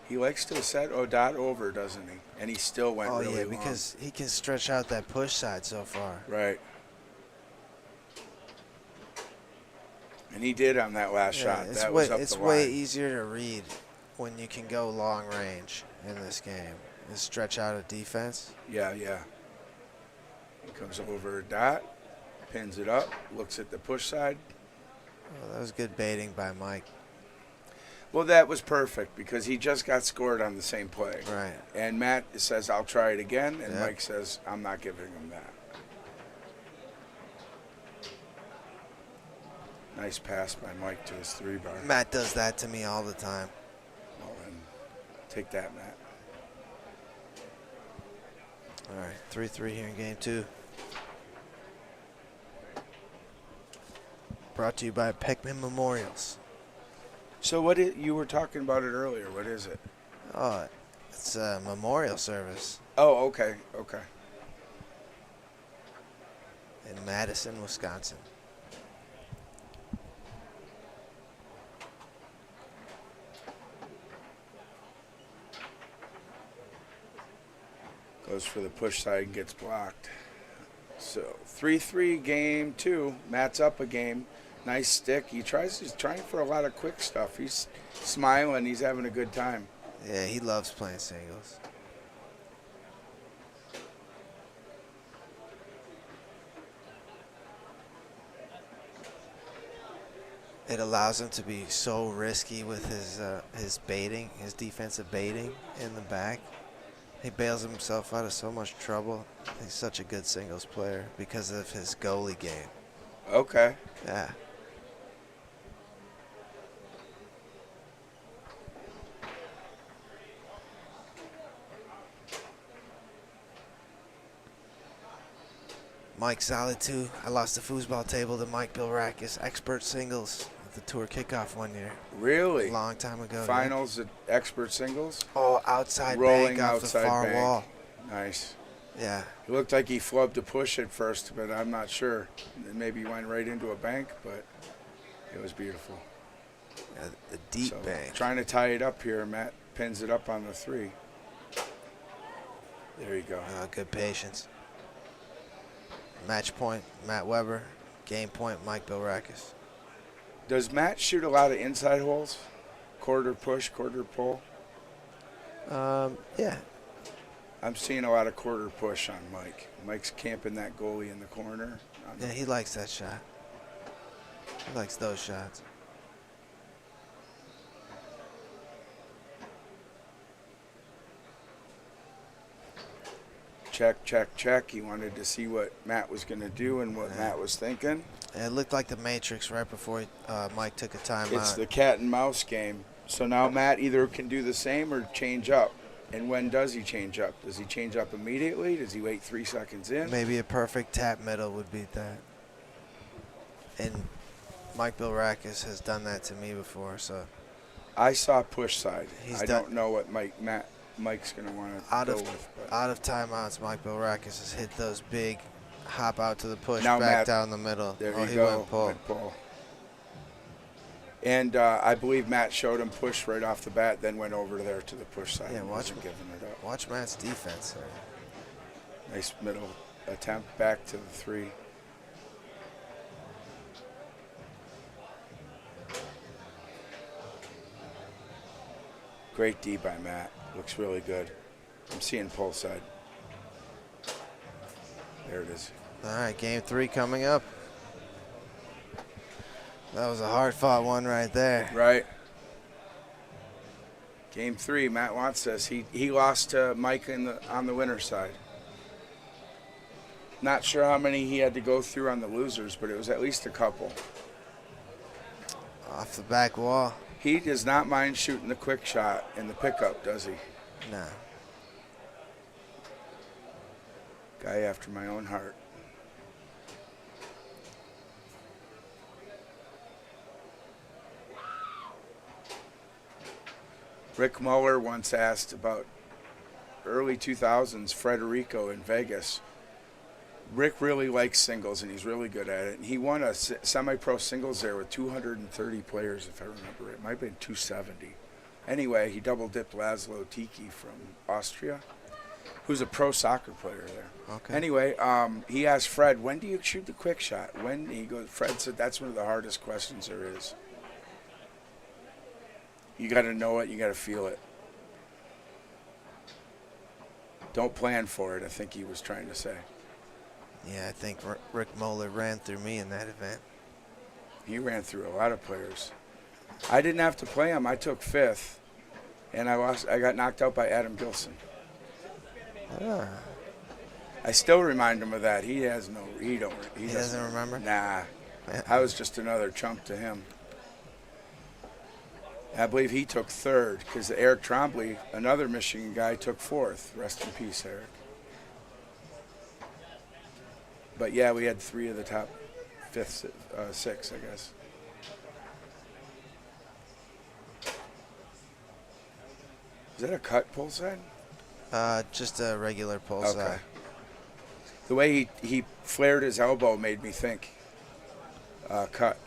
He likes to set O'Dot over, doesn't he? And he still went Oh, really yeah, long. because he can stretch out that push side so far. Right. And he did on that last shot. It's That way, was up it's the way line. easier to read when you can go long range in this game and stretch out a defense. Yeah, yeah. He comes over Dot, pins it up, looks at the push side. Oh, that was good baiting by Mike. Well, that was perfect because he just got scored on the same play. Right. And Matt says, I'll try it again. And Yep. Mike says, I'm not giving him that. Nice pass by Mike to his 3-bar. Matt does that to me all the time. Oh, and take that, Matt. All right, 3-3 here in game 2. Brought to you by Peckman Memorials. So you were talking about it earlier. What is it? Oh, it's a memorial service Oh, okay. in Madison, Wisconsin. Goes for the push side and gets blocked. So 3-3 game 2. Matt's up a game. Nice stick. He's trying for a lot of quick stuff. He's smiling. He's having a good time. Yeah, he loves playing singles. It allows him to be so risky with his baiting, his defensive baiting in the back. He bails himself out of so much trouble. He's such a good singles player because of his goalie game. Okay. Yeah. Mike solid too. I lost the foosball table to Mike Bilrakis, expert singles at the tour kickoff one year. Really? A long time ago. Finals at expert singles? Oh, outside Rolling bank off outside the far bank. wall. Nice. Yeah. It looked like he flubbed a push at first, but I'm not sure. Maybe he went right into a bank, but it was beautiful. Yeah, the deep So, bank. trying to tie it up here. Matt pins it up on the 3. There you go. Good patience. Match point, Matt Weber. Game point, Mike Bilrakis. Does Matt shoot a lot of inside holes? Quarter push, quarter pull? Yeah. I'm seeing a lot of quarter push on Mike. Mike's camping that goalie in the corner. Yeah, he likes that shot. He likes those shots. Check, check, check. He wanted to see what Matt was going to do and what Matt was thinking. It looked like the Matrix right before Mike took a timeout. It's the cat and mouse game. So now Matt either can do the same or change up. And when does he change up? Does he change up immediately? Does he wait 3 seconds in? Maybe a perfect tap middle would beat that. And Mike Bilrakis has done that to me before, so. I saw push side. He's I done- don't know what Mike's going to want to Out go of with. But out of timeouts, Mike Bilrakis has hit those big hop out to the push, Now back Matt- down the middle. there Oh, you he go. went pull. Went pull. And I believe Matt showed him push right off the bat, then went over there to the push side. Yeah, and watch wasn't giving it up. Watch Matt's defense there. Nice middle attempt back to the 3. Great D by Matt. Looks really good. I'm seeing pull side. There it is. All right, game 3 coming up. That was a hard-fought one right there. Right. Game 3, Matt wants this. He lost to Mike on the winner's side. Not sure how many he had to go through on the losers, but it was at least a couple. Off the back wall. He does not mind shooting the quick shot in the pickup, does he? No. Guy after my own heart. Rick Muller once asked about early 2000s Federico in Vegas. Rick really likes singles, and he's really good at it. And he won a semi-pro singles there with 230 players, if I remember. It might have been 270. Anyway, he double-dipped Laszlo Tiki from Austria, who's a pro soccer player there. Okay. Anyway, he asked Fred, when do you shoot the quick shot? When? He goes, Fred said, that's one of the hardest questions there is. You got to know it. You got to feel it. Don't plan for it, I think he was trying to say. Yeah, I think Rick Moeller ran through me in that event. He ran through a lot of players. I didn't have to play him. I took 5th, and I lost. I got knocked out by Adam Gilson. Ah, I still remind him of that. He has no. He he doesn't remember? Nah. I was just another chump to him. I believe he took third because Eric Trombley, another Michigan guy, took fourth. Rest in peace, Eric. But yeah, we had 3 of the top 6, I guess. Is that a cut pull side? Just a regular pull Okay. side. The way he flared his elbow made me think cut.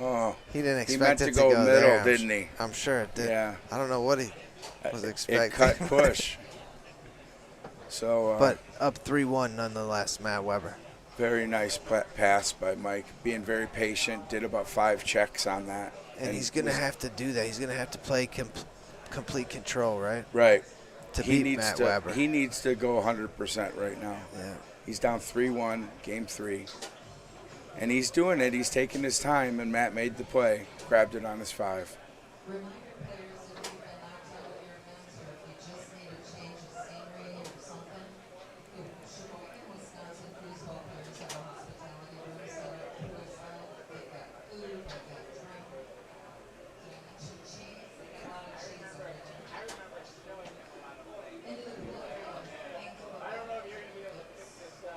Oh, He didn't he expect meant it to go middle, there, didn't he? I'm sure it did. Yeah. I don't know what he was expecting. It cut push. So, But up 3-1 nonetheless, Matt Weber. very nice pass by Mike. Being very patient, did about 5 checks on that. And he's going to have to do that. He's going to have to play complete control, right? Right. To He beat needs Matt to, Weber. He needs to go 100% right now. Yeah. He's down 3-1, game 3. And he's doing it. He's taking his time, and Matt made the play, grabbed it on his 5. Remind players if you've been knocked out of your events or if you just need a change of scenery or something, Sheboygan, Wisconsin Foosball players have a hospitality room set up poolside. They've got food, they've got drink. Did I mention cheese? They got a lot of cheese over there. Into the pool area, ankle up. It's one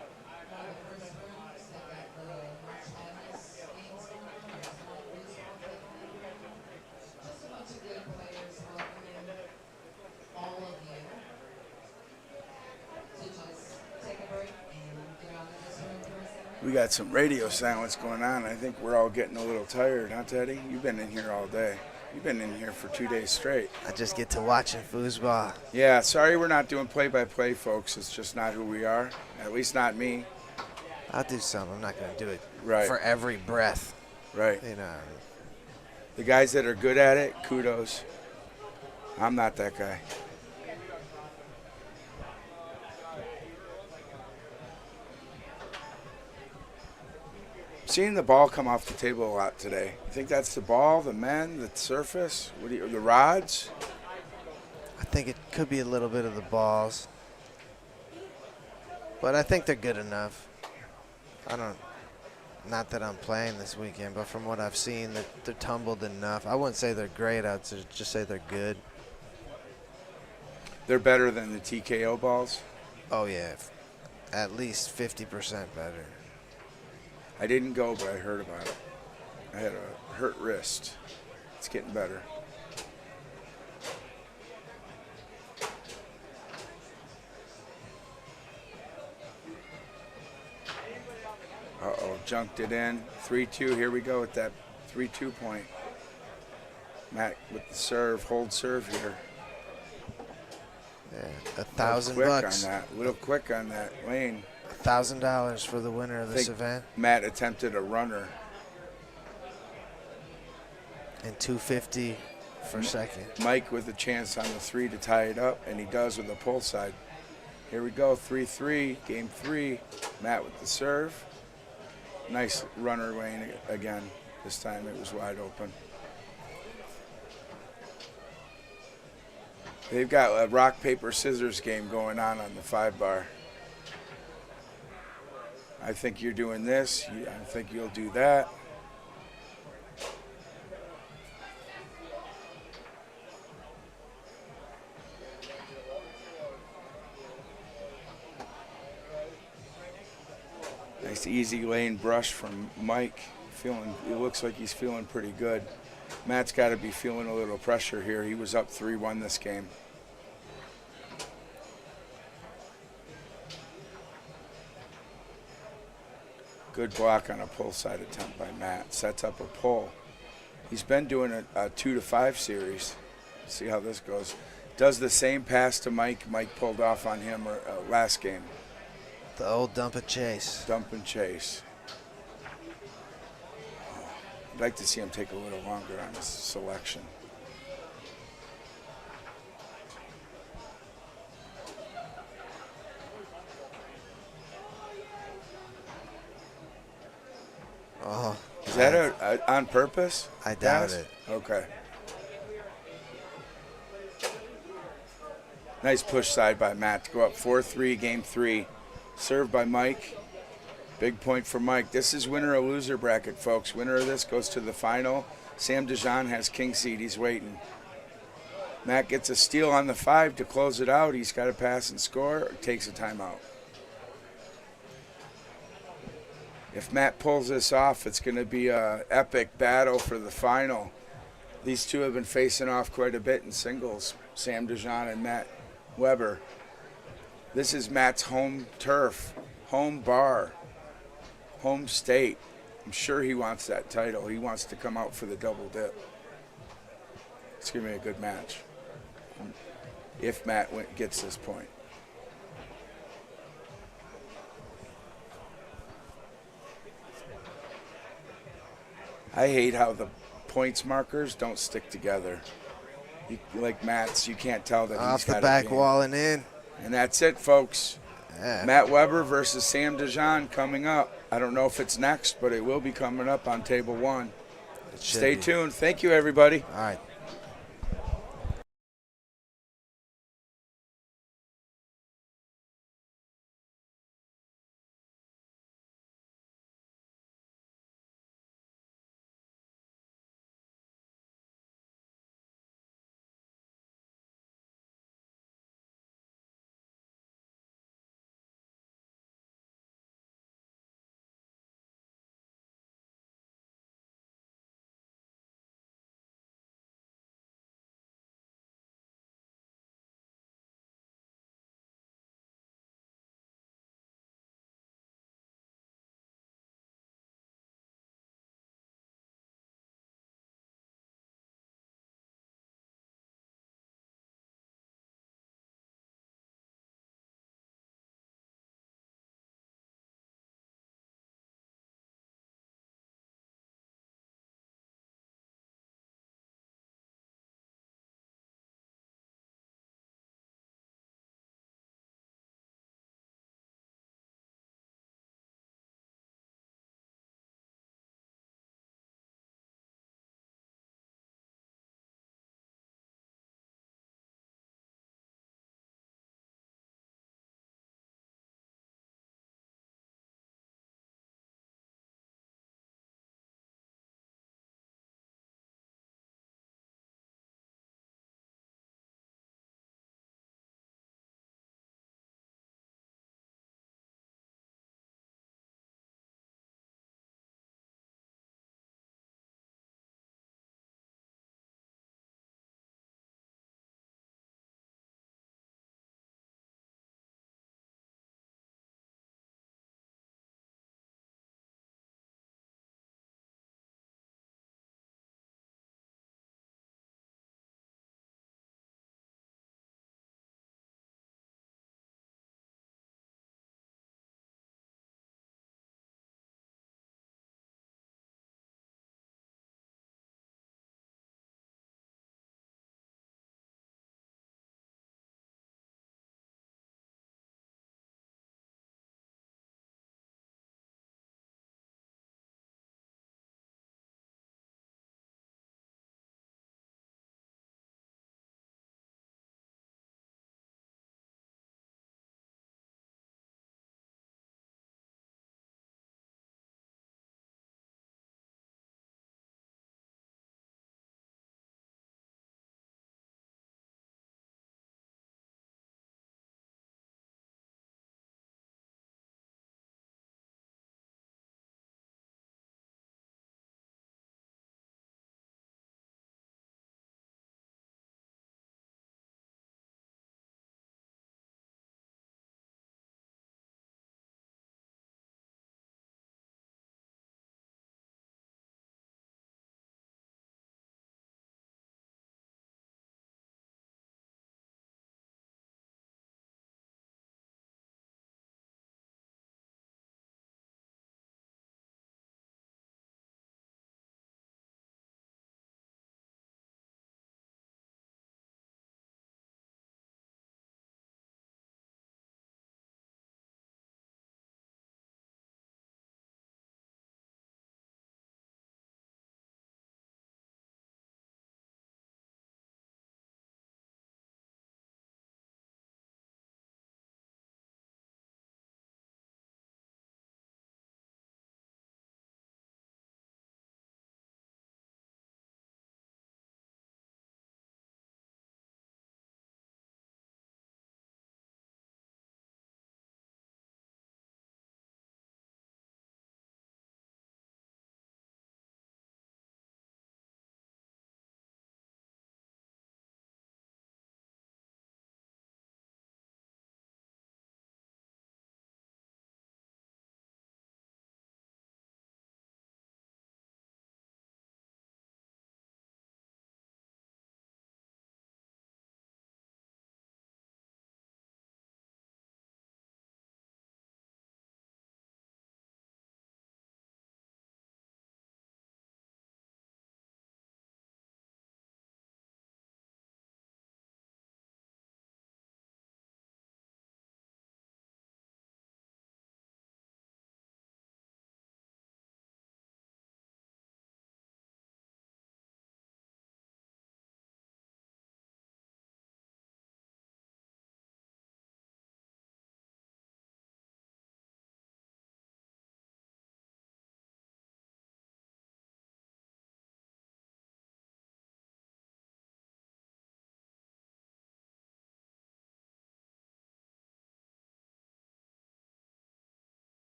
of the first rooms. They've got the March Madness games going on. There's one foosball tournament. Just a bunch of good players welcoming all of you to just take a break and get out of this room for a second. We got some radio silence going on. I think we're all getting a little tired, huh, Teddy? You've been in here all day. You've been in here for 2 days straight. I just get to watching foosball. Yeah, sorry we're not doing play-by-play, folks. It's just not who we are. At least not me. I'll do something. I'm not going to do it Right. for every breath. Right. You know. The guys that are good at it, kudos. I'm not that guy. Seeing the ball come off the table a lot today. You think that's the ball, the men, the surface, the rods? I think it could be a little bit of the balls. But I think they're good enough. Not that I'm playing this weekend, but from what I've seen, they're tumbled enough. I wouldn't say they're great. I'd just say they're good. They're better than the TKO balls. Oh, yeah. At least 50% better. I didn't go, but I heard about it. I had a hurt wrist. It's getting better. Uh-oh, junked it in. 3-2, here we go with that 3-2 point. Matt with the serve, hold serve here. Yeah, $1,000 bucks. A little quick on that, Lane. $1,000 for the winner of this event, Matt attempted a runner. and $250 for second. Mike with a chance on the 3 to tie it up, and he does with the pull side. Here we go, 3-3, game 3. Matt with the serve. Nice runner lane again. This time it was wide open. They've got a rock, paper, scissors game going on the 5-bar. I think you're doing this. I think you'll do that. Nice easy lane brush from Mike. It looks like he's feeling pretty good. Matt's got to be feeling a little pressure here. He was up 3-1 this game. Good block on a pull side attempt by Matt. Sets up a pull. He's been doing a 2 to 5 series. See how this goes. Does the same pass to Mike. Mike pulled off on him last game. The old dump and chase. Dump and chase. I'd like to see him take a little longer on his selection. Oh, Is that on purpose? I doubt pass? it. Okay. Nice push side by Matt to go up 4-3, game 3. Served by Mike. Big point for Mike. This is winner or loser bracket, folks. Winner of this goes to the final. Sam DeJean has king seed. He's waiting. Matt gets a steal on the 5 to close it out. He's got to pass and score or takes a timeout. If Matt pulls this off, it's going to be an epic battle for the final. These two have been facing off quite a bit in singles, Sam DeJean and Matt Weber. This is Matt's home turf, home bar, home state. I'm sure he wants that title. He wants to come out for the double dip. It's going to be a good match if Matt gets this point. I hate how the points markers don't stick together. Like Matt's, you can't tell that Off he's the got back a game. wall and in. And that's it, folks. Yeah. Matt Weber versus Sam DeJean coming up. I don't know if it's next, but it will be coming up on table 1. It should Stay be. tuned. Thank you, everybody. All right.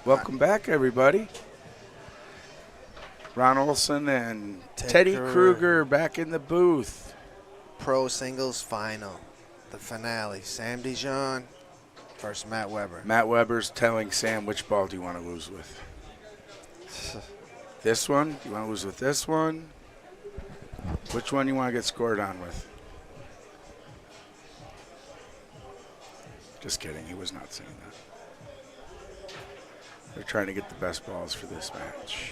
Welcome back, everybody. Ron Olson and Teddy Kruger back in the booth. Pro singles final, the finale. Sam Dijon versus Matt Weber. Matt Weber's telling Sam, which ball do you want to lose with? This one? Do you want to lose with this one? Which one you want to get scored on with? Just kidding. He was not saying that. They're trying to get the best balls for this match.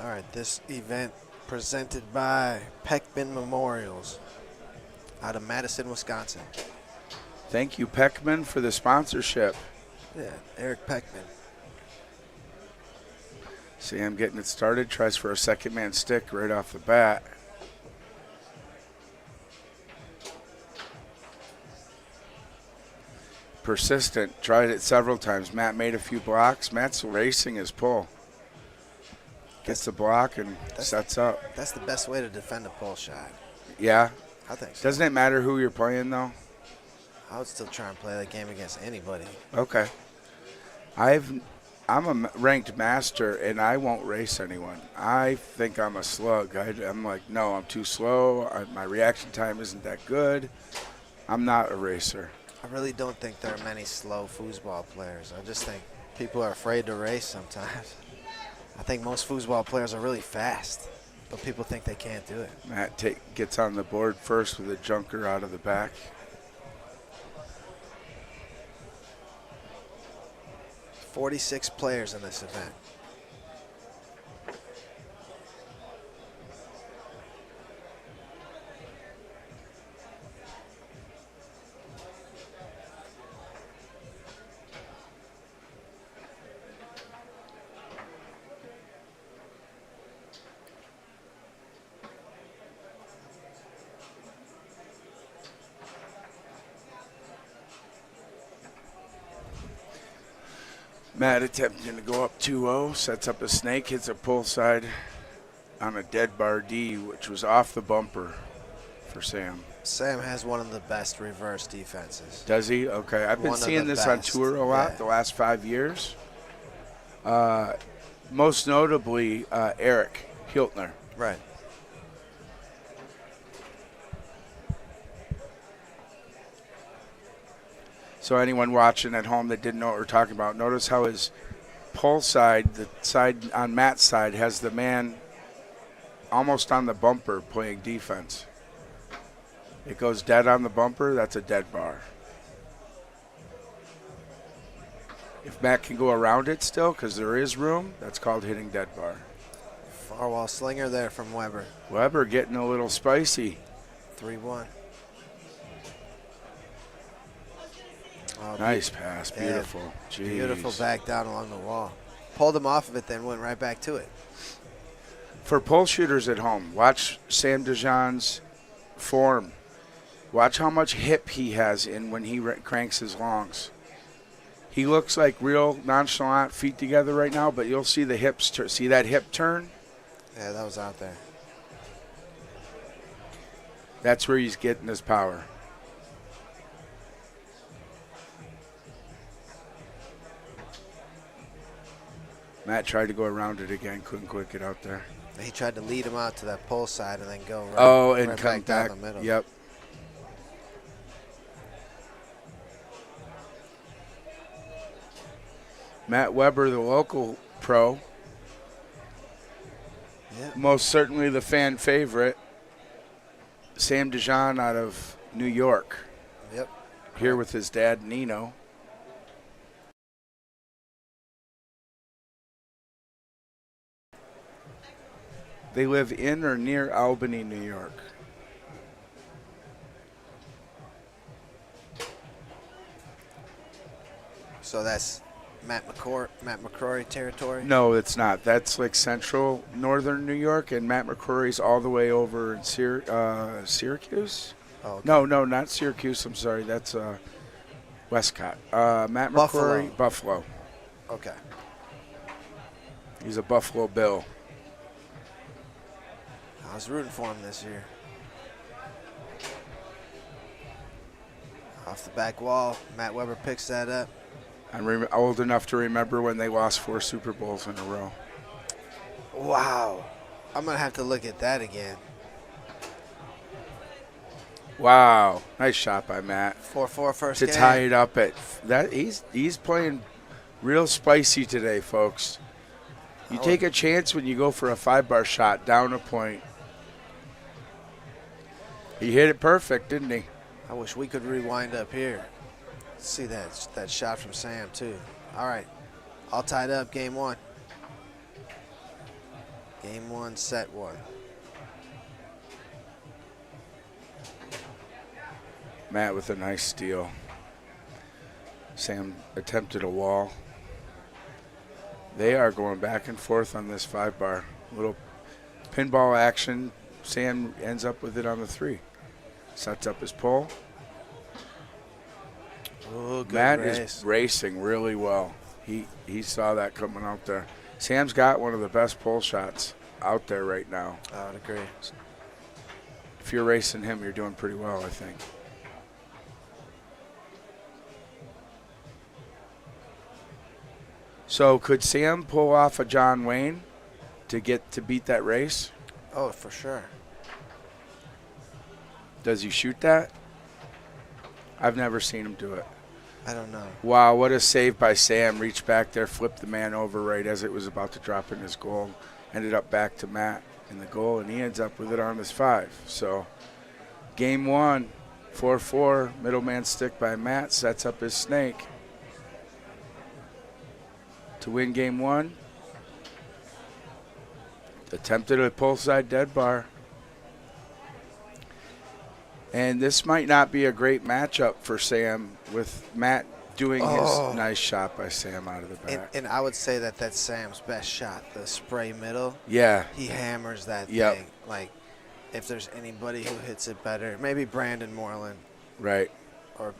All right, this event presented by Peckman Memorials out of Madison, Wisconsin. Thank you, Peckman, for the sponsorship. Yeah, Eric Peckman. Sam getting it started, tries for a second man stick right off the bat. Persistent, tried it several times. Matt made a few blocks. Matt's racing his pull. Gets the block and sets up. That's the best way to defend a pull shot. Yeah. I think so. Doesn't it matter who you're playing, though? I would still try and play that game against anybody. Okay. I'm a ranked master, and I won't race anyone. I think I'm a slug. I'm like, no, I'm too slow. My reaction time isn't that good. I'm not a racer. I really don't think there are many slow foosball players. I just think people are afraid to race sometimes. I think most foosball players are really fast, but people think they can't do it. Matt gets on the board first with a junker out of the back. "46 players in this event. Matt attempting to go up 2-0, sets up a snake, hits a pull side on a dead bar D, which was off the bumper for Sam. Sam has one of the best reverse defenses. Does he? Okay. I've been One of seeing the this on best. tour a lot Yeah. the last 5 years. Most notably, Eric Hiltner. Right. So anyone watching at home that didn't know what we're talking about, notice how his pull side, the side on Matt's side, has the man almost on the bumper playing defense. It goes dead on the bumper, that's a dead bar. If Matt can go around it still, because there is room, that's called hitting dead bar. Far wall slinger there from Weber. Weber getting a little spicy. 3-1. Oh, Nice pass, yeah, beautiful. Jeez. beautiful back down along the wall. Pulled him off of it, then went right back to it. For pull shooters at home, watch Sam Dijon's form. Watch how much hip he has in when he cranks his longs. He looks like real nonchalant, feet together right now, but you'll see the hips turn. See that hip turn? Yeah, that was out there. That's where he's getting his power. Matt tried to go around it again, couldn't quite get out there. He tried to lead him out to that pull side and then go right, And right come back back. down the middle. Yep. Matt Weber, the local pro, Yeah. most certainly the fan favorite. Sam Dijon out of New York, Yep. here with his dad, Nino. They live in or near Albany, New York. So that's Matt McCrory territory. No, it's not. That's like central northern New York, and Matt McCrory's all the way over in Syracuse? Oh, okay. No, not Syracuse. I'm sorry. That's Westcott. Matt McCrory, Buffalo. Okay. He's a Buffalo Bill. I was rooting for him this year. Off the back wall, Matt Weber picks that up. I'm old enough to remember when they lost 4 Super Bowls in a row. Wow. I'm going to have to look at that again. Wow, nice shot by Matt 4-4 first to game. tie it up at that. He's playing real spicy today, folks. You take a chance when you go for a 5-bar shot down a point. He hit it perfect, didn't he? I wish we could rewind up here. See that shot from Sam, too. All right. All tied up, game 1. Game 1, set 1. Matt with a nice steal. Sam attempted a wall. They are going back and forth on this 5-bar. Little pinball action. Sam ends up with it on the 3. Sets up his pole. Oh, good Matt race. is racing really well. He saw that coming out there. Sam's got one of the best pole shots out there right now. I would agree. If you're racing him, you're doing pretty well, I think. So could Sam pull off a John Wayne to beat that race? Oh, for sure. Does he shoot that? I've never seen him do it. I don't know. Wow, what a save by Sam. Reached back there, flipped the man over right as it was about to drop in his goal. Ended up back to Matt in the goal, and he ends up with it on his 5. So game 1, 4-4, middleman stick by Matt, sets up his snake. To win game 1. Attempted a pull side dead bar. And this might not be a great matchup for Sam with Matt doing his nice shot by Sam out of the back. And I would say that that's Sam's best shot, the spray middle. Yeah. He hammers that Yep. thing. Like, if there's anybody who hits it better, maybe Brandon Moreland Right. or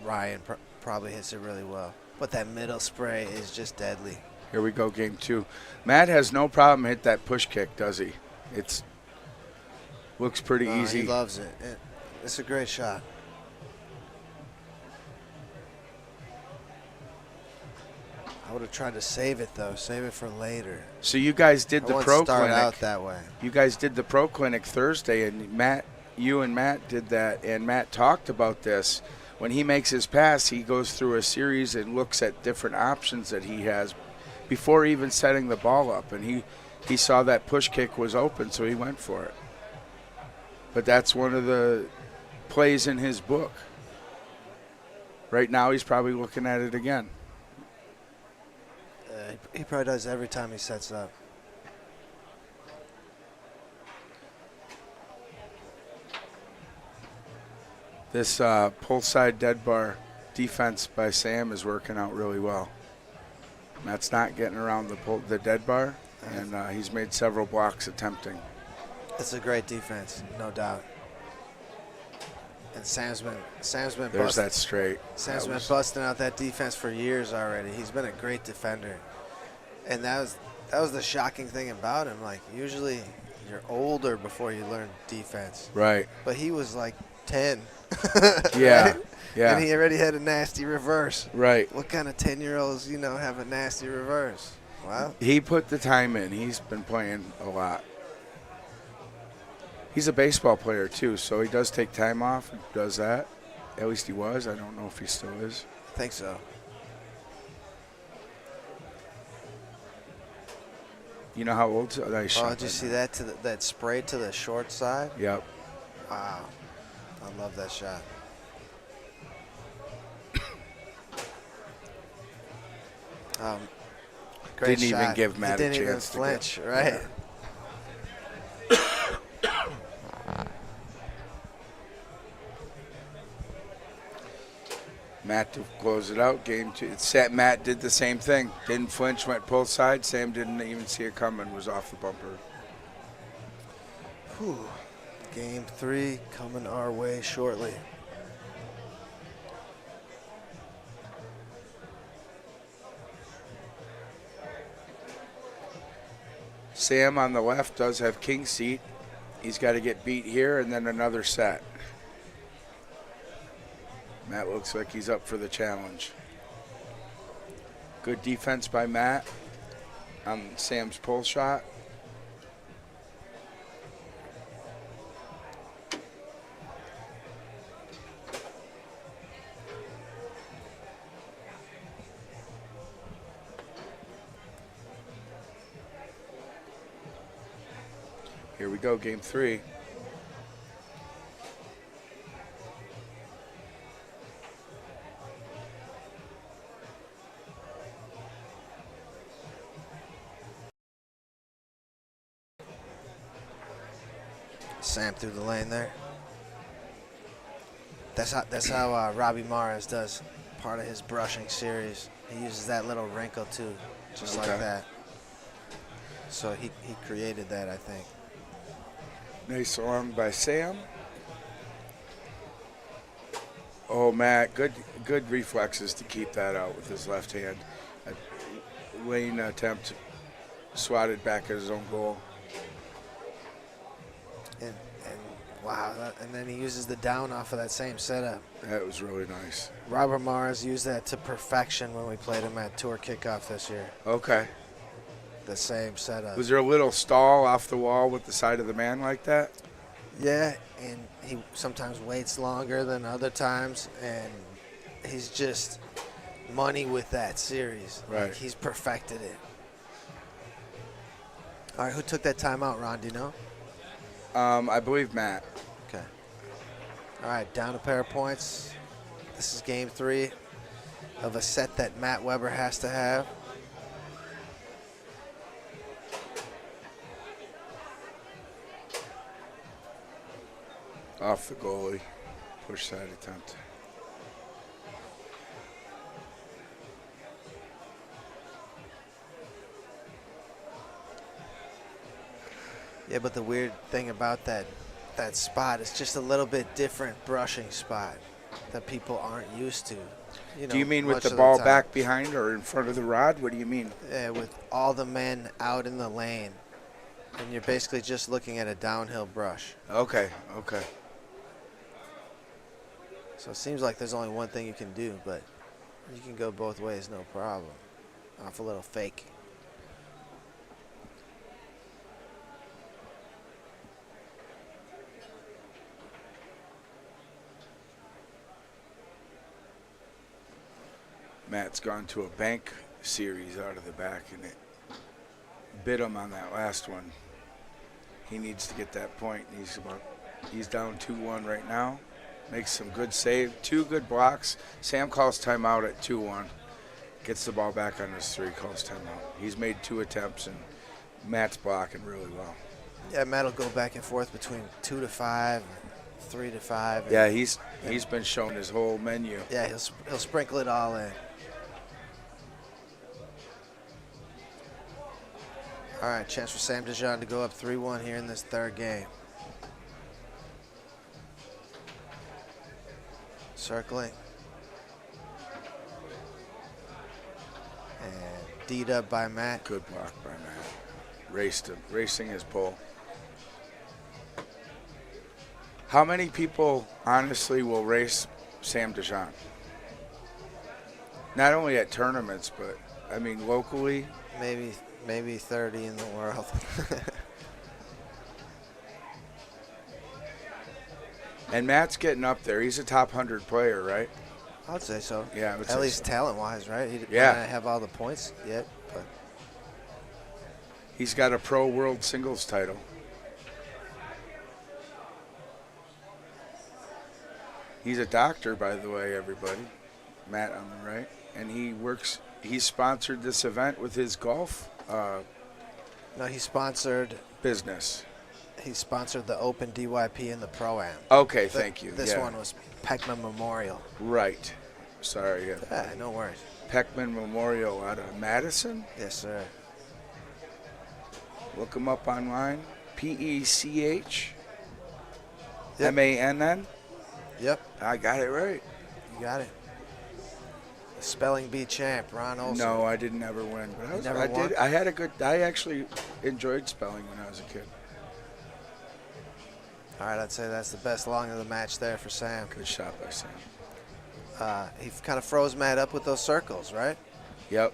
Ryan probably hits it really well. But that middle spray is just deadly. Here we go, game 2. Matt has no problem hit that push kick, does he? It's looks pretty easy. He loves it. It's a great shot. I would have tried to save it, though. Save it for later. So you guys did I the want pro to start clinic. out that way. You guys did the pro clinic Thursday, and you and Matt did that, and Matt talked about this. When he makes his pass, he goes through a series and looks at different options that he has before even setting the ball up, and he saw that push kick was open, so he went for it. But that's one of the plays in his book. Right now, he's probably looking at it again. He probably does every time he sets up. This pull side dead bar defense by Sam is working out really well. Matt's not getting around the dead bar, and he's made several blocks attempting. It's a great defense, no doubt. And Sam's been There's that straight. Sam's been busting out that defense for years already. He's been a great defender, and that was the shocking thing about him. Like, usually you're older before you learn defense, Right. but he was like 10. Yeah. Right? Yeah. And he already had a nasty reverse. Right. What kind of 10-year-olds, have a nasty reverse? Wow. He put the time in. He's been playing a lot. He's a baseball player, too, so he does take time off and does that. At least he was. I don't know if he still is. I think so. You know how old? Nice shot. Did you see that that spray to the short side? Yep. Wow. I love that shot. Great Didn't even shot. give Matt a He didn't chance to even flinch, right? Yeah. Matt to close it out. Game 2. Matt did the same thing. Didn't flinch, went pull side. Sam didn't even see it coming, was off the bumper. Whew. Game 3 coming our way shortly. Sam on the left does have king seat. He's got to get beat here and then another set. Matt looks like he's up for the challenge. Good defense by Matt on Sam's pull shot. Here we go, game 3. Sam through the lane there. That's how Robbie Mares does part of his brushing series. He uses that little wrinkle too, just like that. So he created that, I think. Nice long by Sam. Oh, Matt, good reflexes to keep that out with his left hand. A lane attempt swatted back at his own goal. And wow, and then he uses the down off of that same setup. That was really nice. Robert Mars used that to perfection when we played him at Tour Kickoff this year. Okay. The same setup. Was there a little stall off the wall with the side of the man like that? Yeah, and he sometimes waits longer than other times, and he's just money with that series. Right. Like, he's perfected it. All right, who took that timeout, Ron? Do you know? I believe Matt. Okay. All right, down a pair of points. This is game 3 of a set that Matt Weber has to have. Off the goalie. Push side attempt. Yeah, but the weird thing about that spot is just a little bit different brushing spot that people aren't used to. You know, Do you mean with much the of ball time. back behind or in front of the rod? What do you mean? Yeah, with all the men out in the lane, and you're basically just looking at a downhill brush. Okay, okay. So it seems like there's only one thing you can do, but you can go both ways, no problem. Off a little fake. Matt's gone to a bank series out of the back, and it bit him on that last one. He needs to get that point. He's down 2-1 right now. Makes some good save, 2 good blocks. Sam calls timeout at 2-1. Gets the ball back on his 3, calls timeout. He's made 2 attempts, and Matt's blocking really well. Yeah, Matt will go back and forth between 2 to 5, 3 to 5. Yeah, he's been shown his whole menu. Yeah, he'll sprinkle it all in. All right, chance for Sam Dijon to go up 3-1 here in this third game. Circling. And D'd up by Matt. Good block by Matt. Racing his pull. How many people, honestly, will race Sam Dijon? Not only at tournaments, but, I mean, locally. Maybe 30 in the world. And Matt's getting up there. He's a top 100 player, right? I'd say so. Yeah, I would say At least so. talent-wise, right? He Yeah. might not have all the points yet, but He's got a pro world singles title. He's a doctor, by the way, everybody. Matt on the right. And he's sponsored this event with his golf no, he sponsored business. the Open DYP and the Pro-Am. Okay, thank you. This Yeah. one was Peckman Memorial. Right. Sorry. Yeah, no worries. Peckman Memorial out of Madison. Yes, sir. Look him up online. Pech Yep. Mann. Yep, I got it right. you got it. Spelling bee champ, Ron Olson. No, I didn't ever win, but I won? did. I had a good. I actually enjoyed spelling when I was a kid. All right, I'd say that's the best long of the match there for Sam. Good shot by Sam. He kind of froze Matt up with those circles, right? Yep.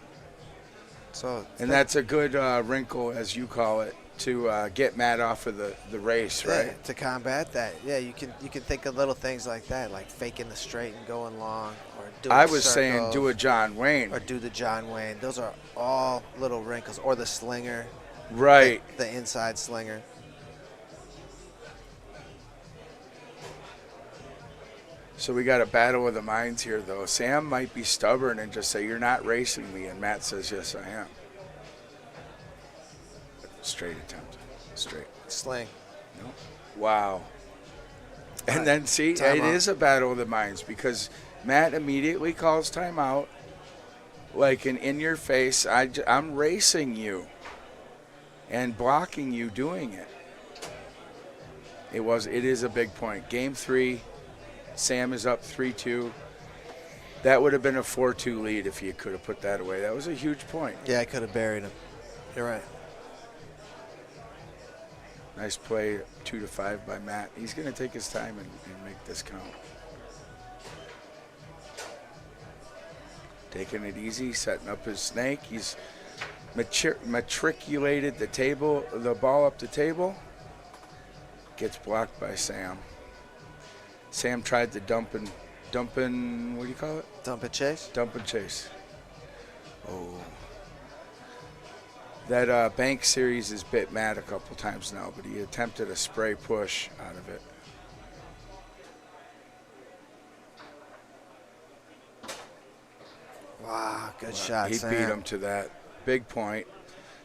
So And that's a good wrinkle, as you call it, to get Matt off of the race, right? yeah, to combat that. Yeah, you can think of little things like that, like faking the straight and going long, or doing I was saying do a circles, John Wayne. or do the John Wayne. Those are all little wrinkles, or the slinger, Right. the inside slinger. So we got a battle of the minds here, though. Sam might be stubborn and just say, "You're not racing me," and Matt says, "Yes, I am." Straight attempt. Straight. Sling. No. Wow. And Right. then, see, Timeout. it is a battle of the minds because Matt immediately calls timeout, like an in your face, I'm racing you and blocking you doing it. It is a big point. Game 3, Sam is up 3-2. That would have been a 4-2 lead if he could have put that away. That was a huge point. Yeah, I could have buried him. You're right. Nice play, 2-5 by Matt. He's going to take his time and make this count. Taking it easy, setting up his snake. He's matriculated the ball up the table. Gets blocked by Sam. Sam tried the dump and, what do you call it? Dump it, Chase. Dump and chase. Oh. That bank series has bit Matt a couple times now, but he attempted a spray push out of it. Wow, good shot, He Sam. beat him to that. Big point.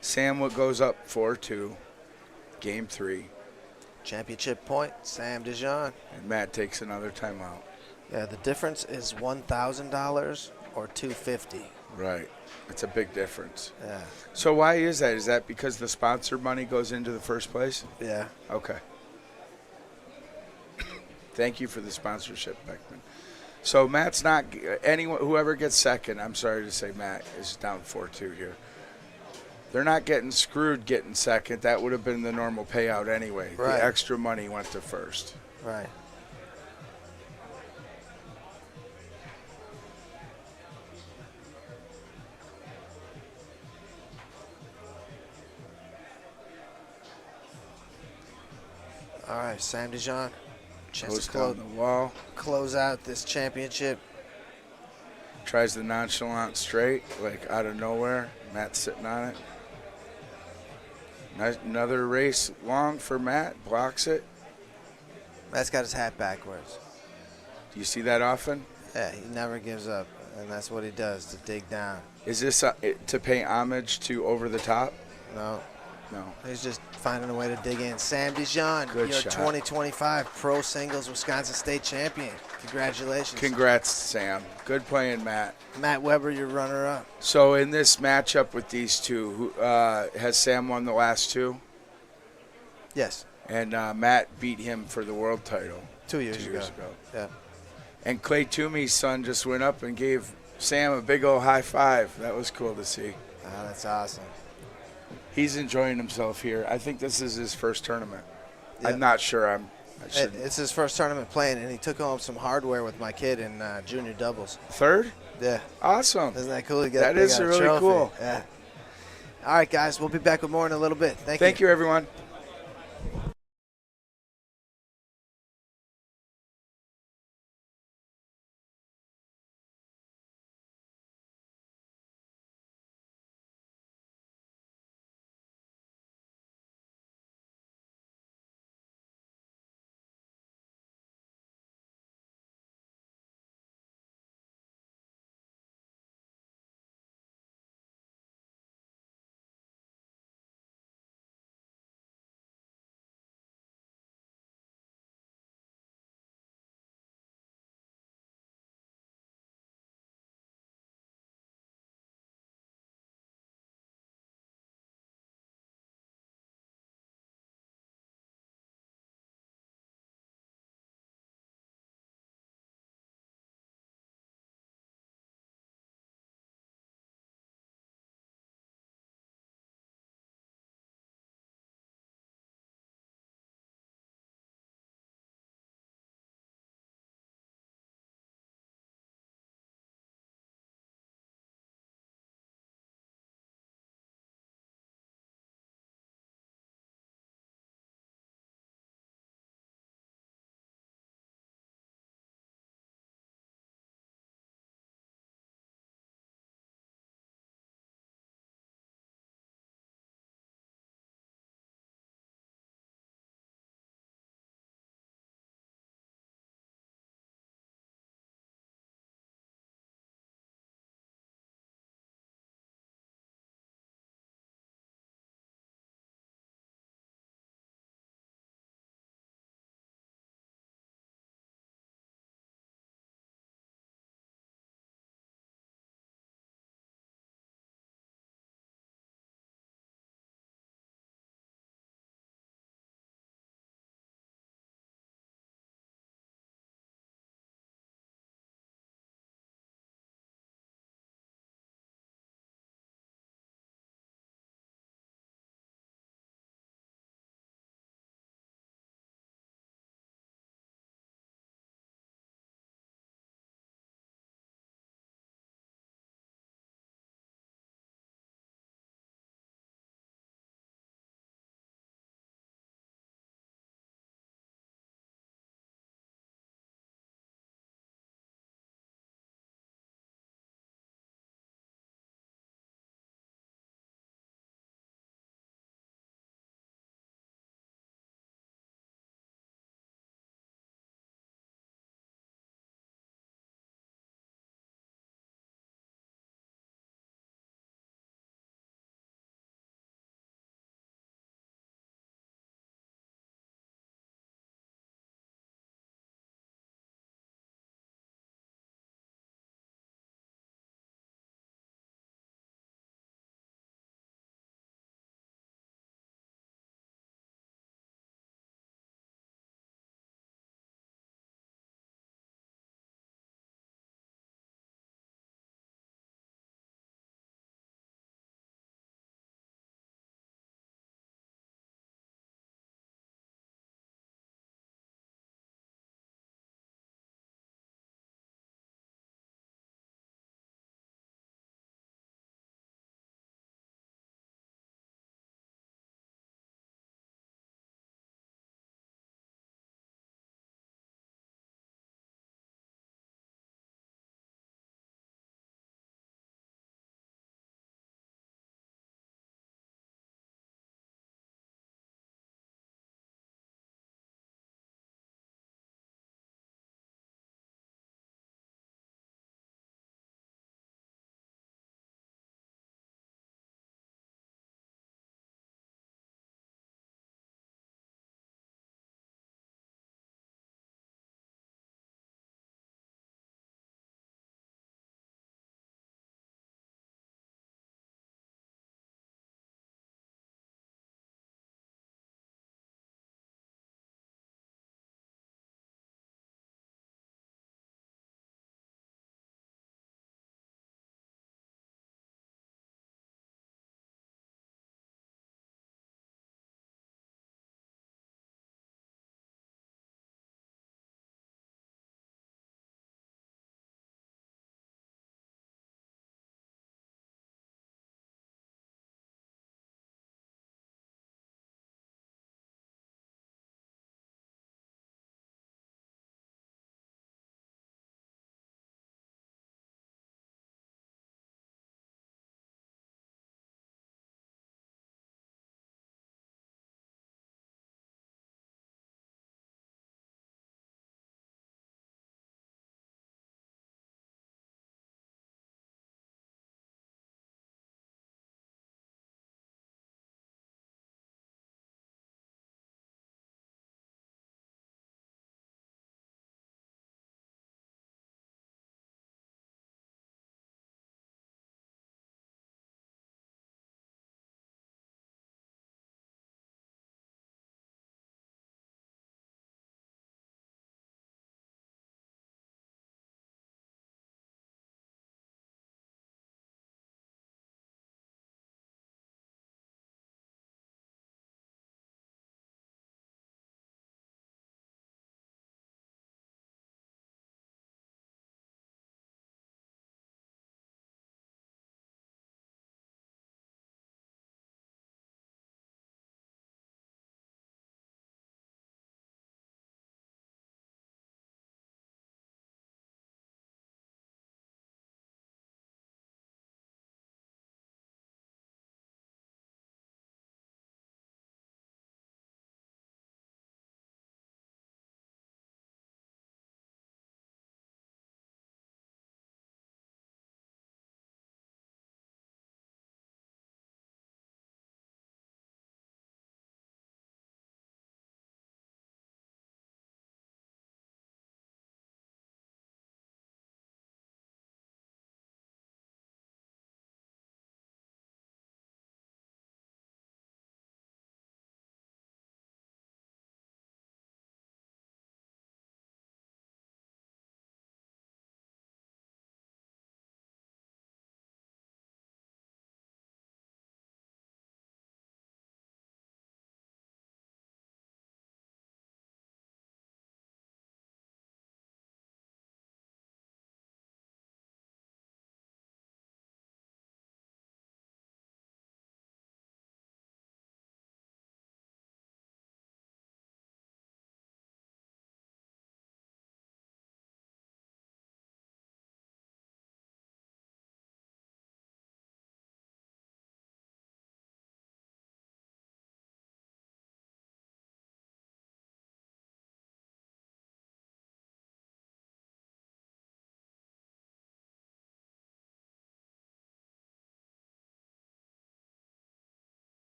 Sam goes up 4-2. Game 3. Championship point, Sam Dijon. And Matt takes another timeout. Yeah, the difference is $1,000 or $250. Right. It's a big difference. Yeah, So why is that? Is that because the sponsor money goes into the first place? yeah. Okay. Thank you for the sponsorship, Beckman. So Matt's not whoever gets second. I'm sorry to say Matt is down 4-2 here. They're not getting screwed getting second. That would have been the normal payout anyway. Right. The extra money went to first. Right. All right, Sam Dijon. Chance Goes to down the wall. close out this championship. Tries the nonchalant straight, like out of nowhere. Matt's sitting on it. Nice, another race long for Matt. Blocks it. Matt's got his hat backwards. Do you see that often? Yeah, he never gives up, and that's what he does, to dig down. Is this to pay homage to Over the Top? No, No. he's just finding a way to dig in. Sam Dijon, Good your shot. 2025 Pro Singles Wisconsin State Champion. Congratulations. Congrats, Sam. Good playing, Matt. Matt Weber, your runner-up. So in this matchup with these two, has Sam won the last two? Yes, And Matt beat him for the world title 2 years, 2 years ago. Yeah. And Clay Toomey's son just went up and gave Sam a big old high five. That was cool to see. Oh, that's awesome. He's enjoying himself here. I think this is his first tournament. Yeah. I'm not sure. I shouldn't. It's his first tournament playing, and he took home some hardware with my kid in junior doubles. Third? Yeah. Awesome. Isn't that cool? He got That a big is old really trophy. cool. Yeah. All right, guys. We'll be back with more in a little bit. Thank you, everyone.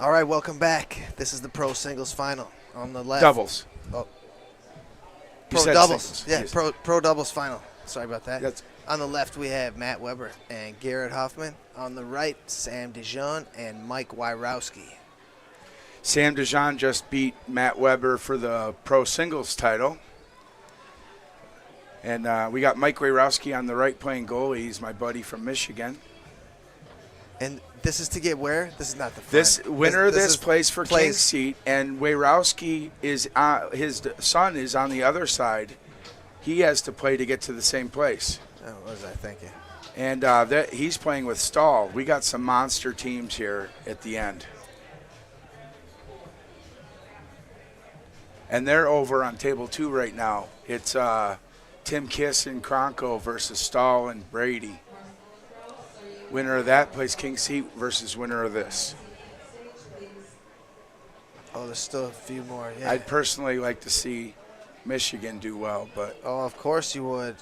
All right, welcome back. This is the pro singles final. On the left. Doubles. Oh. You Pro said doubles. singles. Yeah, Yes. pro doubles final. Sorry about that. That's- On the left, we have Matt Weber and Garrett Hoffman. On the right, Sam Dijon and Mike Wyrowski. Sam Dijon just beat Matt Weber for the pro singles title. And we got Mike Wyrowski on the right playing goalie. He's my buddy from Michigan. And this is to get where? This is not the final. This winner of this is plays for King's Seat, and Wyrowski is his son is on the other side. He has to play to get to the same place. Oh, what was I thinking? And he's playing with Stahl. We got some monster teams here at the end. And they're over on table 2 right now. It's Tim Kiss and Kronko versus Stahl and Brady. Winner of that plays King's Seat versus winner of this. Oh, there's still a few more. Yeah. I'd personally like to see Michigan do well, but Oh, of course you would.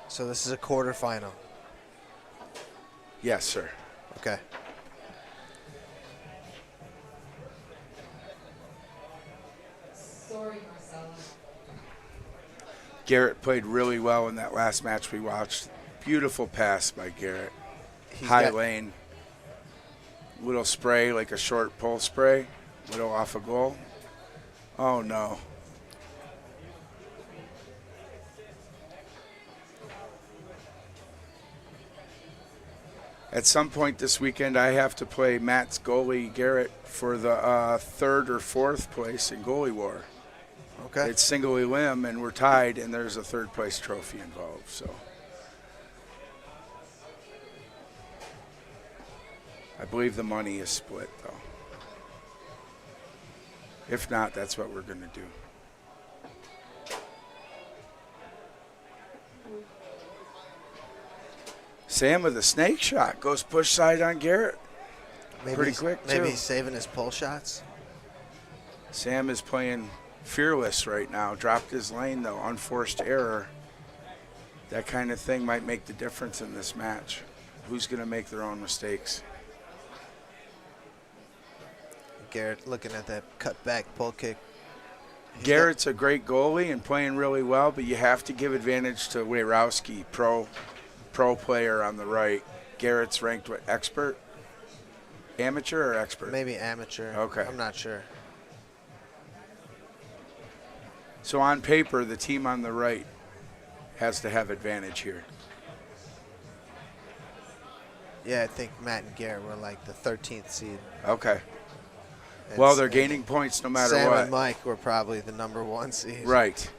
So this is a quarterfinal. yes, sir. Okay. Sorry, Marcella. Garrett played really well in that last match we watched. Beautiful pass by Garrett. He's High got- lane. Little spray, like a short pull spray. Little off a goal. Oh, no. At some point this weekend, I have to play Matt's goalie, Garrett, for the third or fourth place in goalie war. Okay. It's single elim, and we're tied, and there's a third place trophy involved. So I believe the money is split, though. If not, that's what we're going to do. Sam with a snake shot goes push side on Garrett. maybe pretty he's- quick, Maybe too. he's saving his pull shots. Sam is playing fearless right now. Dropped his lane, though. Unforced error. That kind of thing might make the difference in this match. Who's going to make their own mistakes? Garrett looking at that cut back pull kick. He's Garrett's a great goalie and playing really well, but you have to give advantage to Wyrowski, pro player on the right. Garrett's ranked what, expert? Amateur or expert? got maybe amateur. Okay. I'm not sure. So on paper, the team on the right has to have advantage here. Yeah, I think Matt and Garrett were like the 13th seed. Okay. And Well, they're Sam- gaining points no matter Sam what. and Mike were probably the number 1 seed. Right.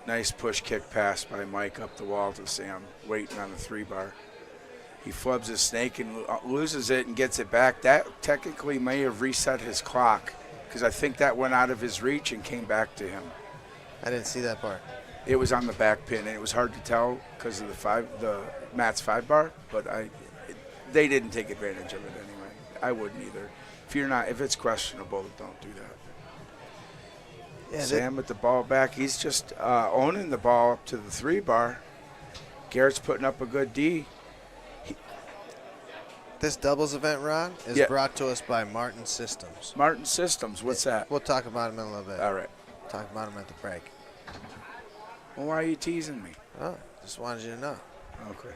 Nice push kick pass by Mike up the wall to Sam, waiting on the 3-bar. He flubs his snake and loses it and gets it back. That technically may have reset his clock because I think that went out of his reach and came back to him. I didn't see that part. It was on the back pin, and it was hard to tell because of the Matt's 5-bar, but they didn't take advantage of it anyway. I wouldn't either. If it's questionable, don't do that. Yeah, Sam with the ball back. He's just owning the ball up to the 3-bar. Garrett's putting up a good D. this doubles event, Ron, is Yeah. brought to us by Martin Systems. Martin Systems, what's that? We'll talk about him in a little bit. All right. Talk about him at the break. Well, why are you teasing me? Oh, just wanted you to know. Okay.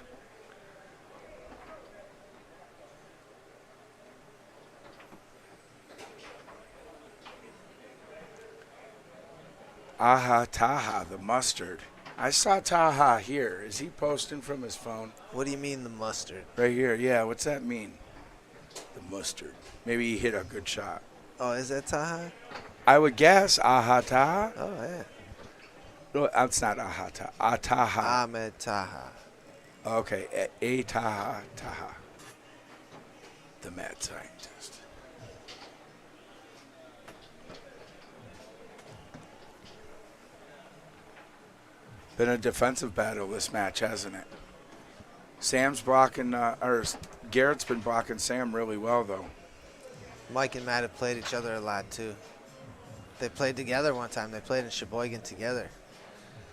Aha Taha, the mustard. I saw Taha here. Is he posting from his phone? What do you mean the mustard? Right here. Yeah, what's that mean? The mustard. Maybe he hit a good shot. Oh, is that Taha? I would guess Aha Taha. Oh, yeah. No, that's not Aha Taha. Ataha. Ahmed Taha. Okay, A Taha Taha. The mad scientist. Been a defensive battle this match, hasn't it? Sam's blocking, or Garrett's been blocking Sam really well, though. Mike and Matt have played each other a lot, too. They played together one time. They played in Sheboygan together.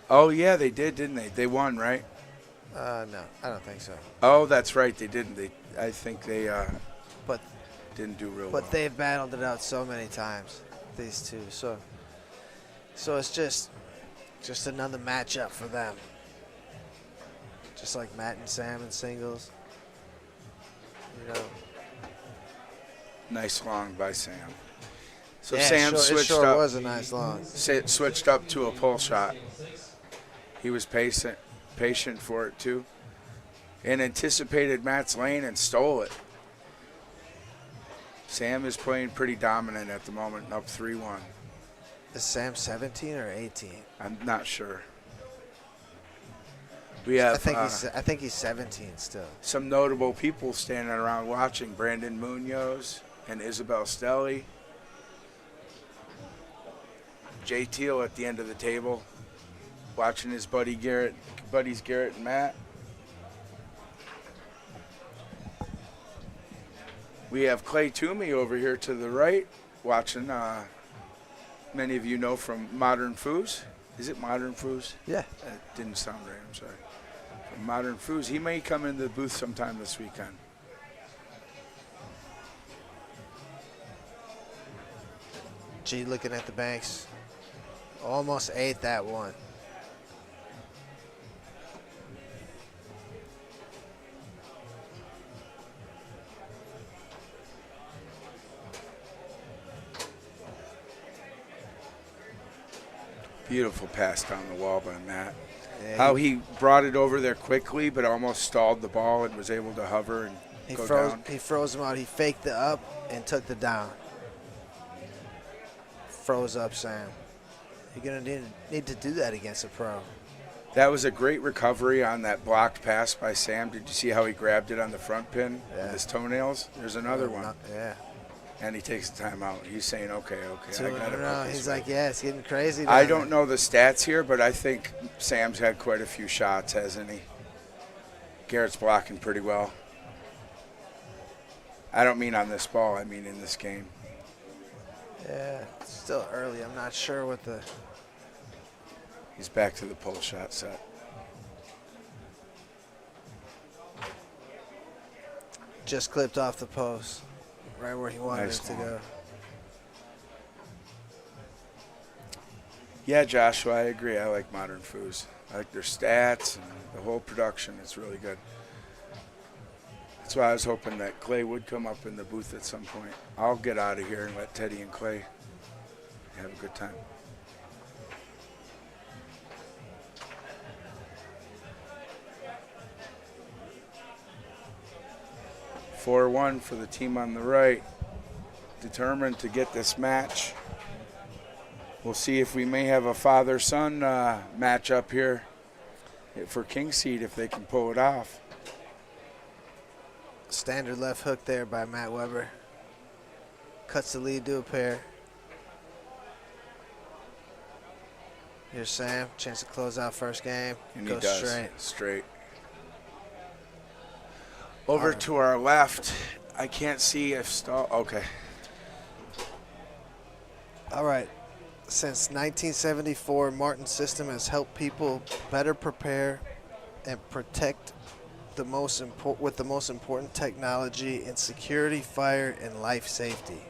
Oh, yeah, they did, didn't they? They won, right? No, I don't think so. Oh, that's right, they didn't. I think they but Didn't do real well. but they've battled it out so many times, these two. So it's just another matchup for them. Just like Matt and Sam in singles. You know. Nice long by Sam. So Yeah, Sam it switched sure up. was a nice long. Switched up to a pull shot. He was patient for it too, and anticipated Matt's lane and stole it. Sam is playing pretty dominant at the moment, up 3-1. Is Sam 17 or 18? I'm not sure. We have I think he's 17 still. some notable people standing around watching. Brandon Munoz and Isabel Stelly. Jay Teal at the end of the table, watching his buddies Garrett and Matt. We have Clay Toomey over here to the right, watching. Many of you know from Modern Foos. Is it Modern Foos? Yeah. That didn't sound right, I'm sorry. From Modern Foos. He may come into the booth sometime this weekend. G looking at the banks. Almost ate that one. Beautiful pass down the wall by Matt. Yeah, How he brought it over there quickly, but almost stalled the ball and was able to hover and go down. He froze him out. He faked the up and took the down. Froze up Sam. You're gonna need to do that against a pro. That was a great recovery on that blocked pass by Sam. Did you see how he grabbed it on the front pin with his toenails? There's another one. Yeah. And he takes the timeout. He's saying, okay, I got it. He's like, yeah, it's getting crazy. I don't know the stats here, but I think Sam's had quite a few shots, hasn't he? Garrett's blocking pretty well. I don't mean on this ball. I mean in this game. Yeah, it's still early. I'm not sure what the. He's back to the pull shot set. Just clipped off the post, right where he wanted Nice it to long. go. Yeah, Joshua, I agree. I like Modern Foos. I like their stats and the whole production. It's really good. That's why I was hoping that Clay would come up in the booth at some point. I'll get out of here and let Teddy and Clay have a good time. (4-1) for the team on the right. Determined to get this match. We'll see if we may have a father-son match up here for King Seed if they can pull it off. Standard left hook there by Matt Weber. Cuts the lead to a pair. Here's Sam. Chance to close out first game. And Goes he does. straight. Over to our left. I can't see if Stahl. Okay. All right. Since 1974, Martin's system has helped people better prepare and protect with the most important technology in security, fire, and life safety.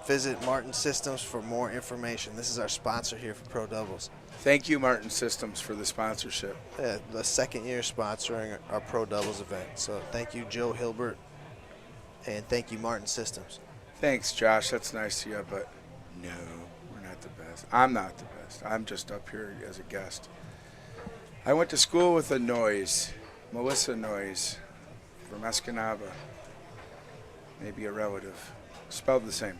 Visit Martin Systems for more information. This is our sponsor here for Pro Doubles. Thank you, Martin Systems, for the sponsorship. Yeah, the second year sponsoring our Pro Doubles event. So thank you, Joe Hilbert, and thank you, Martin Systems. Thanks, Josh. That's nice of you, but no, we're not the best. I'm not the best. I'm just up here as a guest. I went to school with a Noyes, Melissa Noyes, from Escanaba. Maybe a relative. Spelled the same.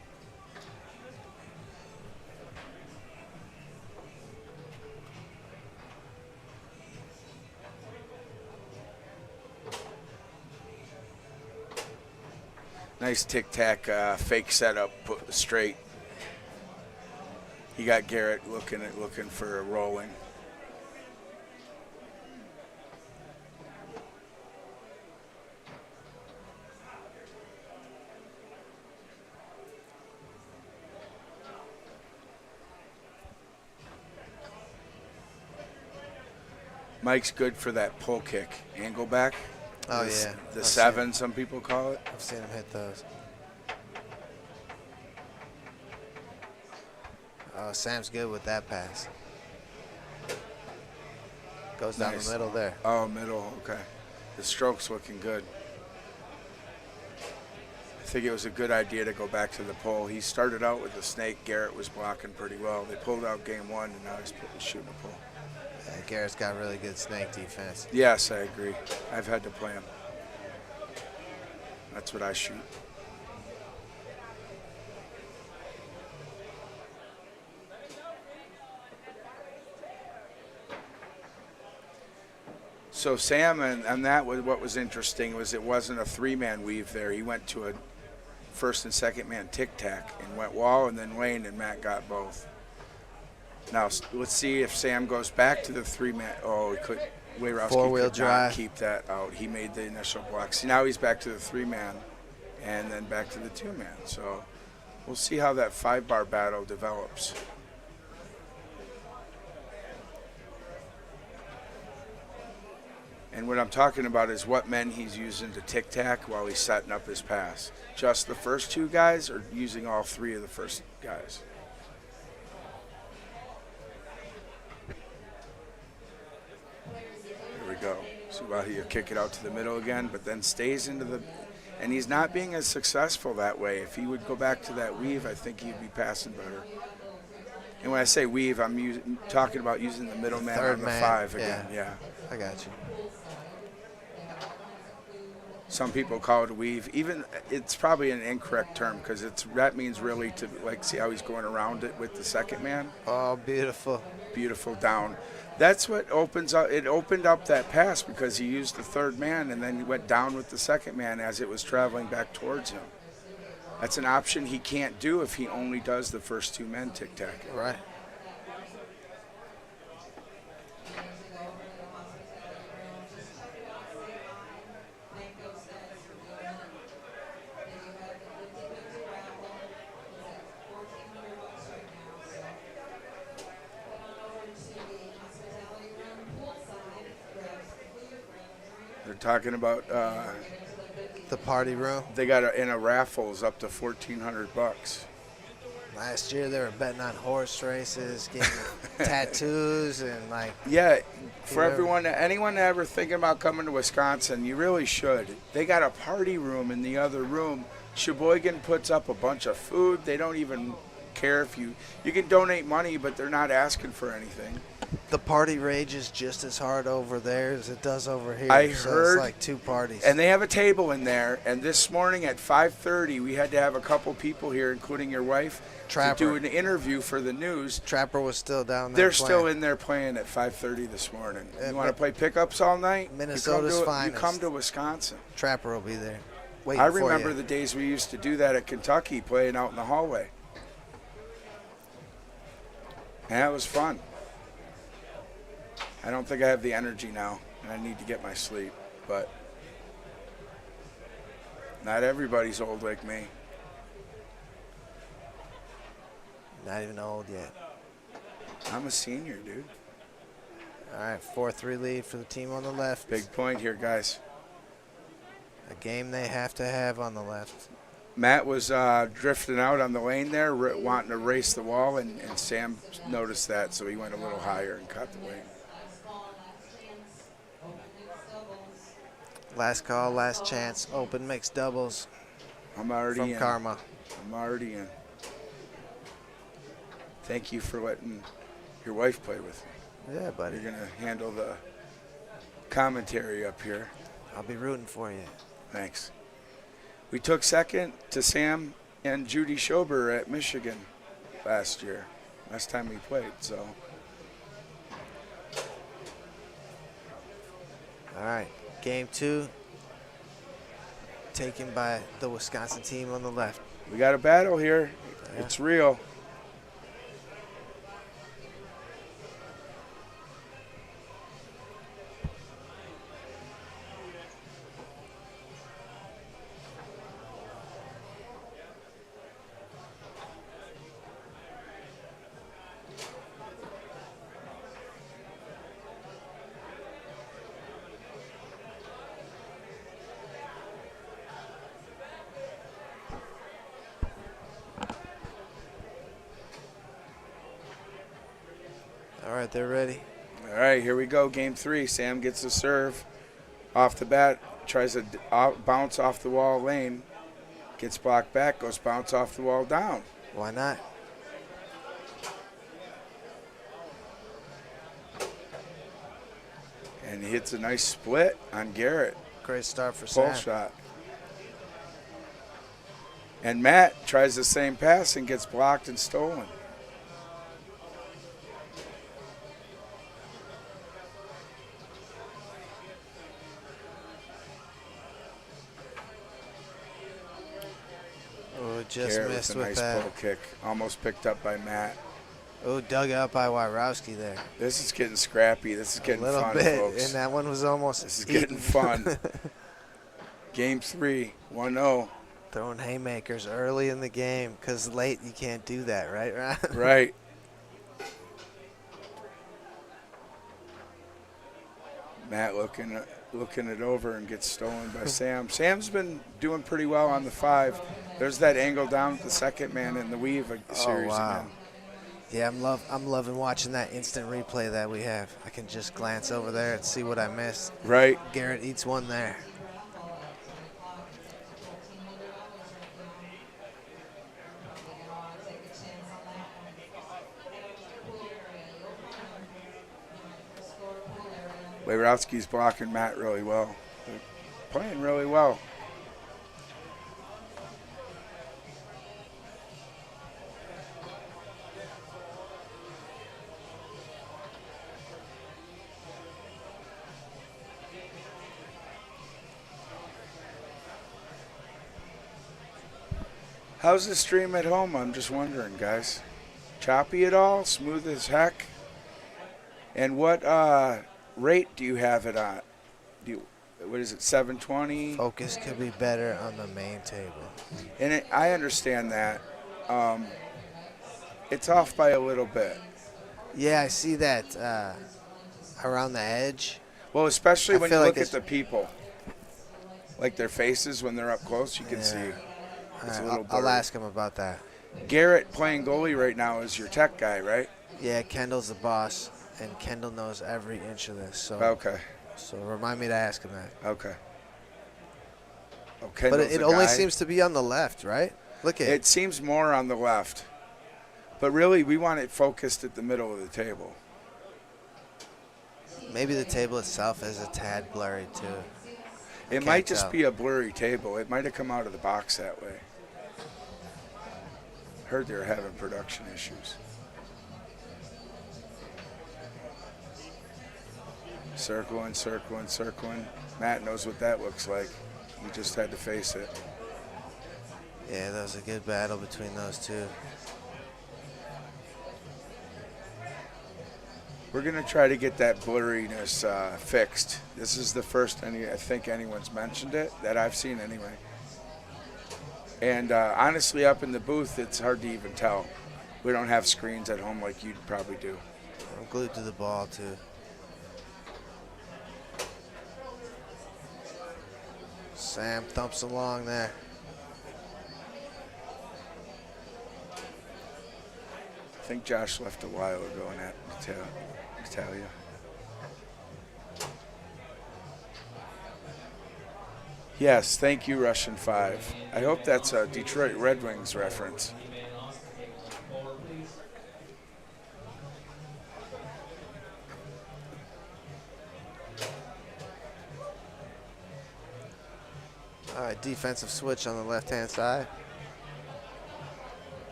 Nice tic-tac fake setup, put straight. He got Garrett looking for a rolling. Mike's good for that pull kick. Angle back. Oh, yeah. The I've 7, some people call it. I've seen him hit those. Oh, Sam's good with that pass. Goes down Nice. the middle there. Oh, middle, okay. The stroke's looking good. I think it was a good idea to go back to the pole. He started out with the snake. Garrett was blocking pretty well. They pulled out game 1, and now he's shooting the pole. Yeah, Garrett's got really good snake defense. Yes, I agree. I've had to play him. That's what I shoot. So Sam, and that was what was interesting, was it wasn't a 3-man weave there. He went to a first and second man tic-tac and went wall and then lane, and Matt got both. Now let's see if Sam goes back to the 3-man. Oh, he could. Wayrowski Four-wheel could drive. not keep that out. He made the initial block. See, now he's back to the 3-man and then back to the 2-man. So we'll see how that 5-bar battle develops. And what I'm talking about is what men he's using to tic-tac while he's setting up his pass. Just the first 2 guys, or using all 3 of the first guys? There we go. See, while he'll kick it out to the middle again, but then stays into the... And he's not being as successful that way. If he would go back to that weave, I think he'd be passing better. And when I say weave, I'm talking about using the middle man Third on the man, 5 again. yeah. I got you. Some people call it a weave. Even it's probably an incorrect term because that means really to see how he's going around it with the second man. Oh, beautiful. Beautiful down. That's what opens up. It opened up that pass because he used the third man and then he went down with the second man as it was traveling back towards him. That's an option he can't do if he only does the first 2 men tic-tac. Right. They're talking about The party room. they got in a raffles up to $1,400. Last year they were betting on horse races, getting tattoos, and like. Yeah, for Yeah. anyone ever thinking about coming to Wisconsin, you really should. They got a party room in the other room. Sheboygan puts up a bunch of food. They don't even care if you can donate money, but they're not asking for anything. The party rages just as hard over there as it does over here. I so heard- it's like 2 parties. And they have a table in there. And this morning at 5:30, we had to have a couple people here, including your wife, Trapper. to do an interview for the news. Trapper was still down there. They're still playing. in there playing at 5:30 this morning. Yeah, You want to but play pickups all night? Minnesota's you finest. come to Wisconsin. Trapper will be there. Waiting I for remember you. the days we used to do that at Kentucky, playing out in the hallway. And that was fun. I don't think I have the energy now, and I need to get my sleep. But not everybody's old like me. Not even old yet. I'm a senior, dude. All right, 4-3 lead for the team on the left. Big point here, guys. A game they have to have on the left. Matt was drifting out on the lane there, wanting to race the wall, and Sam noticed that, so he went a little higher and cut the lane. Last call, last chance. Open mixed doubles I'm already from in. Karma. I'm already in. Thank you for letting your wife play with me. Yeah, buddy. You're going to handle the commentary up here. I'll be rooting for you. Thanks. We took second to Sam and Judy Schober at Michigan last time we played. So, All right, game 2 taken by the Wisconsin team on the left. we got a battle here. Yeah. It's real. right, they're ready. All right, here we go. Game 3. Sam gets the serve off the bat, tries to bounce off the wall lane, gets blocked back, goes bounce off the wall down. Why not? And he hits a nice split on Garrett. Great start for Pull Sam. shot. And Matt tries the same pass and gets blocked and stolen. Oh, just Garrett missed with a with nice that. pull kick. Almost picked up by Matt. Oh, dug out by Wyrowski there. This is getting scrappy. This is getting A little fun, bit, folks. and that one was almost This is eaten. getting fun. Game 3, 1-0. Throwing haymakers early in the game, because late you can't do that, right, Ron? Right. Matt looking it over and gets stolen by Sam. Sam's been doing pretty well on the 5. There's that angle down with the second man in the weave series wow. again. Yeah, I'm loving watching that instant replay that we have. I can just glance over there and see what I missed. Right. Garrett eats one there. Wyrowski's blocking Matt really well. They're playing really well. How's the stream at home? I'm just wondering, guys. Choppy at all? Smooth as heck? And what rate do you have it on? What is it, 720? Focus could be better on the main table. And I understand that. It's off by a little bit. Yeah, I see that around the edge. Well, especially I when you feel like look at it's- the people. Like their faces when they're up close, you can Yeah. see. All It's a right, little I'll blurry. ask him about that. Garrett playing goalie right now is your tech guy, right? Yeah, Kendall's the boss, and Kendall knows every inch of this. So, Okay. so remind me to ask him that. Okay. But it only seems to be on the left, right? Look at It seems more on the left. But really, we want it focused at the middle of the table. Maybe the table itself is a tad blurry too. It might can't just tell. be a blurry table. It might have come out of the box that way. Heard they were having production issues. Circling, circling, circling. Matt knows what that looks like. We just had to face it. Yeah, that was a good battle between those two. We're going to try to get that blurriness fixed. This is the first I think anyone's mentioned it, that I've seen anyway. And honestly, up in the booth, it's hard to even tell. We don't have screens at home like you'd probably do. I'm glued to the ball too. Sam thumps along there. I think Josh left a while ago in that Natalia. Yes, thank you, Russian 5. I hope that's a Detroit Red Wings reference. All right, defensive switch on the left-hand side.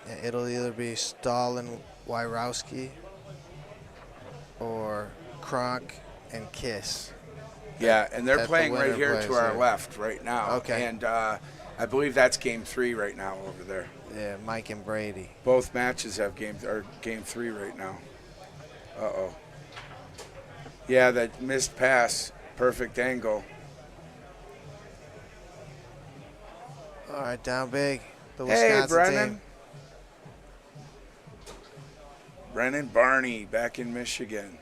Yeah, it'll either be Stahl and Wyrowski or Kronk and Kiss. Yeah, and they're That the playing right winner here plays to our here. left right now. Okay. And I believe that's game 3 right now over there. Yeah, Mike and Brady. Both matches have game 3 right now. Uh-oh. Yeah, that missed pass, perfect angle. All right, down big. The Hey, Wisconsin Brennan. team. Brennan Barney back in Michigan.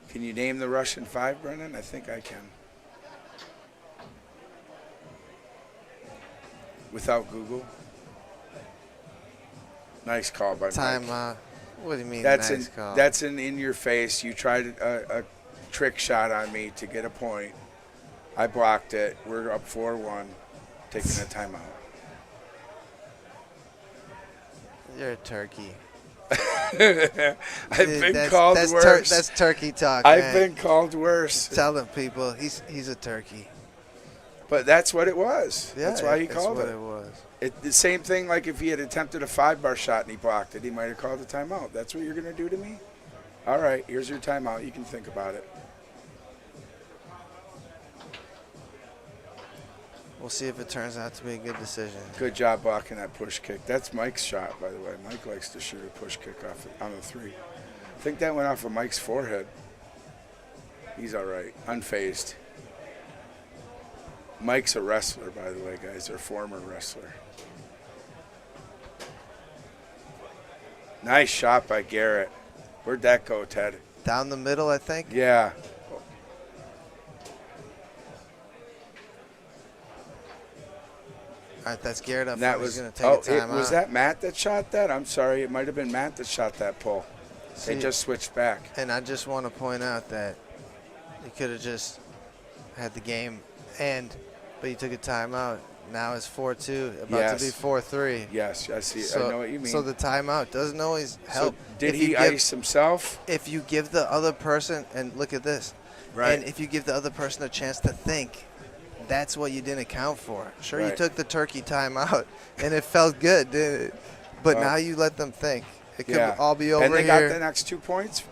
Can you name the Russian 5, Brennan? I think I can. Without Google. Nice call by Mike. Timeout. What do you mean That's nice call? That's in your face. You tried a trick shot on me to get a point. I blocked it. We're up 4-1, taking a timeout. You're a turkey. I've been called worse. That's turkey talk, I've man. been called worse. Tell them people he's a turkey. But that's what it was. Yeah, that's why he called that's it. what it was. The same thing like if he had attempted a 5-bar shot and he blocked it, he might have called a timeout. That's what you're going to do to me? All right, here's your timeout. You can think about it. We'll see if it turns out to be a good decision. Good job blocking that push kick. That's Mike's shot, by the way. Mike likes to shoot a push kick off on the 3. I think that went off of Mike's forehead. He's all right. Unfazed. Mike's a wrestler, by the way, guys. Or former wrestler. Nice shot by Garrett. Where'd that go, Ted? Down the middle, I think. Yeah. All right, that's Garrett up. That front. He's was going to take a timeout. was that Matt that shot that? I'm sorry, it might have been Matt that shot that pull. They See, just switched back. And I just want to point out that you could have just had the game end, but you took a timeout. Now it's 4-2, about to be 4-3. Yes, I see. So, I know what you mean. So the timeout doesn't always help. So did If he you ice himself? If you give the other person, and look at this, Right. and if you give the other person a chance to think, that's what you didn't account for. Sure, you Right. took the turkey timeout, and it felt good, didn't it? But Well, now you let them think. It could Yeah. all be over and they here. got the next 2 points,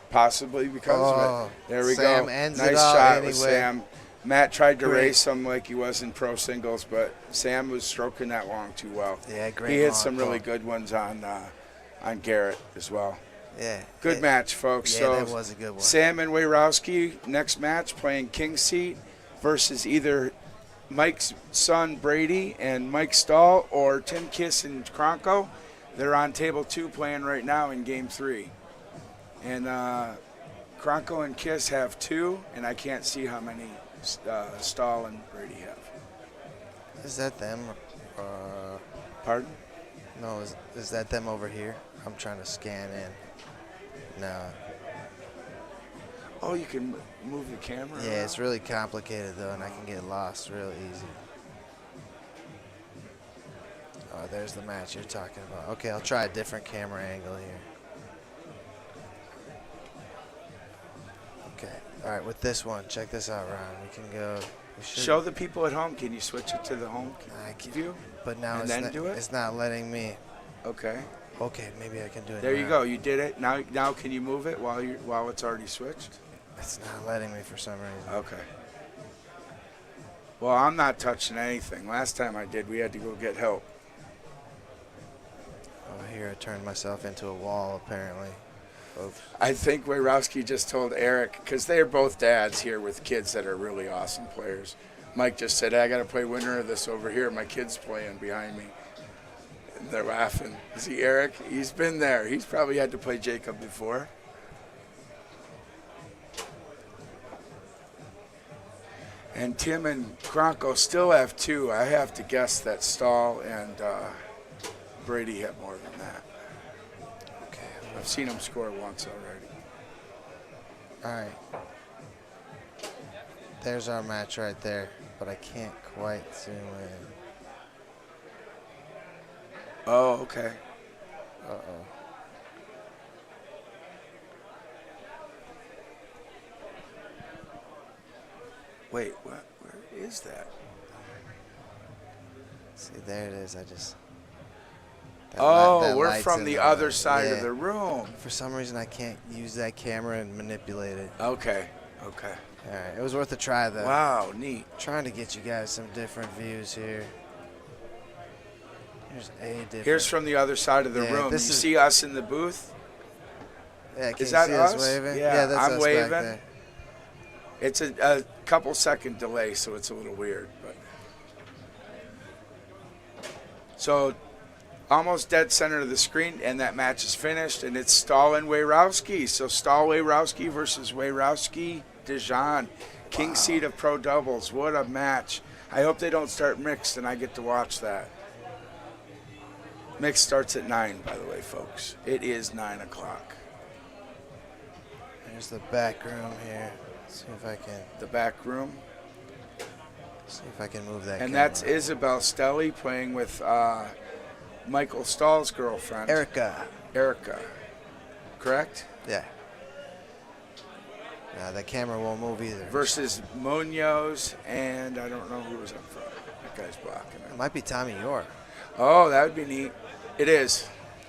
possibly because of Oh, it. There we Sam go. ends Nice it out shot anyway. with Sam. Matt tried to Great. race him like he was in pro singles, but Sam was stroking that long too well. Yeah, great. He hit long some really call. good ones on Garrett as well. Yeah. Good Yeah. match, folks. Yeah, so that was a good one. Sam and Wayrowski, next match, playing King Seat versus either Mike's son Brady and Mike Stahl or Tim Kiss and Kronko. They're on table 2 playing right now in game 3. And Kronko and Kiss have 2, and I can't see how many Stahl and Brady have. Is that them? Pardon? No, is that them over here? I'm trying to scan in. No. Oh, you can move the camera Yeah, around? it's really complicated though, and I can get lost real easy. Oh, there's the match you're talking about. Okay, I'll try a different camera angle here. Okay. All right, with this one, check this out, Ron. We can go. We should, Show the people at home. Can you switch it to the home I can, view? but now and it's then not, do it? it's not letting me. Okay. Okay, maybe I can do it. There you now. go. You did it. Now can you move it while it's already switched? It's not letting me for some reason. Okay. Well, I'm not touching anything. Last time I did, we had to go get help. Oh, here I turned myself into a wall apparently. Oops. I think Wayrowski just told Eric, because they are both dads here with kids that are really awesome players. Mike just said, hey, I got to play winner of this over here. My kid's playing behind me. And they're laughing. See, Eric, he's been there. He's probably had to play Jacob before. And Tim and Kronko still have 2. I have to guess that Stahl and Brady have more than that. Okay. I've seen them score once already. All right. There's our match right there, but I can't quite zoom in. Oh, okay. Uh-oh. Wait, what? Where is that? See, there it is. I just. that Oh, we're light's from in the other way. side Yeah. of the room. For some reason, I can't use that camera and manipulate it. Okay, okay. All right, it was worth a try though. Wow, neat. Trying to get you guys some different views here. Here's a different. Here's from the other side of the Yeah, room. You this is- see us in the booth? Yeah, can is you that see us us? waving? Yeah, that's I'm us waving. back there. It's a couple second delay, so it's a little weird. But so almost dead center of the screen, and that match is finished, and it's Stahl and Wayrowski. So Stahl Wayrowski versus Wayrowski Dijon, king seed of pro doubles. What a match. I hope they don't start mixed and I get to watch that. Mixed starts at 9, by the way, folks. It is 9 o'clock. There's the back room here. See if I can The back room. move that. And camera. that's Isabel Stelly playing with Michael Stahl's girlfriend. Erica. Correct? Yeah. That camera won't move either. Versus Munoz, and I don't know who was up front. That guy's blocking It it. might be Tommy York. Oh, that would be neat. It is.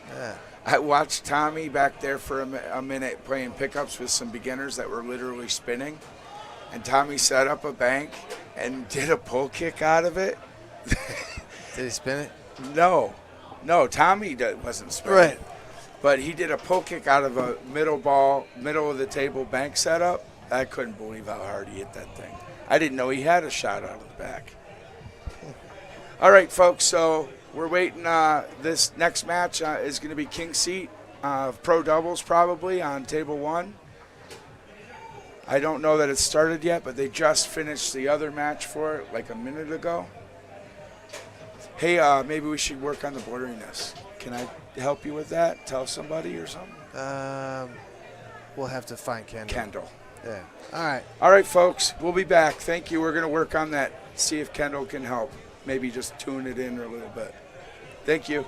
Yeah. I watched Tommy back there for a minute playing pickups with some beginners that were literally spinning. And Tommy set up a bank and did a pull kick out of it. Did he spin it? No, Tommy wasn't spinning. Right. But he did a pull kick out of a middle of the table bank setup. I couldn't believe how hard he hit that thing. I didn't know he had a shot out of the back. All right, folks, so we're waiting. This next match is going to be king seat pro doubles probably on table 1. I don't know that it's started yet, but they just finished the other match for it like a minute ago. Hey, maybe we should work on the blurriness. Can I help you with that? Tell somebody or something? We'll have to find Kendall. Yeah. All right. All right, folks, we'll be back. Thank you. We're going to work on that, see if Kendall can help. Maybe just tune it in a little bit. Thank you.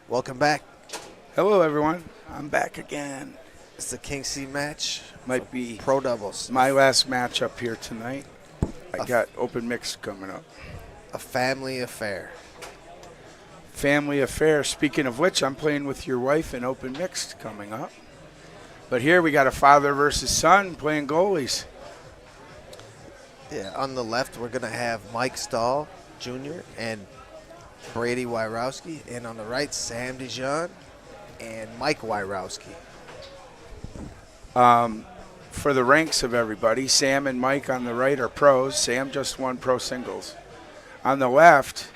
Welcome back. Hello, everyone. I'm back again. It's the King C match. Might be Pro doubles. my last match up here tonight. I got open mixed coming up. A family affair. Family affair. Speaking of which, I'm playing with your wife in open mixed coming up. But here we got a father versus son playing goalies. Yeah, on the left, we're going to have Mike Stahl Jr. and Brady Wyrowski. And on the right, Sam Dijon and Mike Wyrowski. For the ranks of everybody, Sam and Mike on the right are pros. Sam just won pro singles. On the left,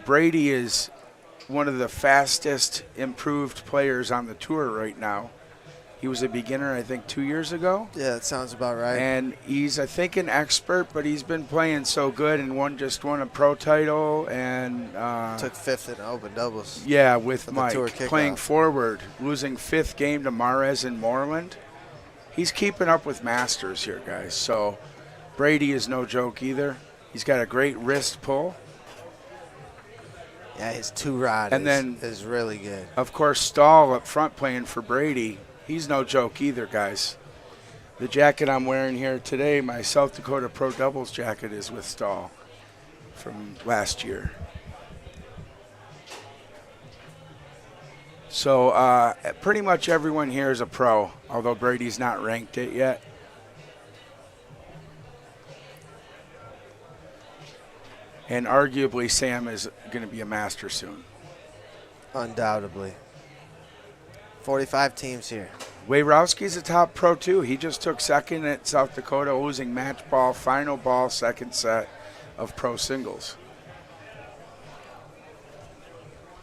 Brady is one of the fastest improved players on the tour right now. He was a beginner, I think, 2 years ago. Yeah, that sounds about right. And he's, I think, an expert, but he's been playing so good and just won a pro title and took fifth in open doubles. yeah, with the tour Mike kickoff. playing forward, losing fifth game to Mares in Moreland. He's keeping up with Masters here, guys. So Brady is no joke either. He's got a great wrist pull. Yeah, his two-rod is really good. Of course, Stahl up front playing for Brady. He's no joke either, guys. The jacket I'm wearing here today, my South Dakota Pro Doubles jacket, is with Stahl from last year. So pretty much everyone here is a pro, although Brady's not ranked it yet. And arguably Sam is going to be a master soon. Undoubtedly. 45 teams here. Wyrowski's a top pro too. He just took second at South Dakota, losing match ball, final ball, second set of pro singles.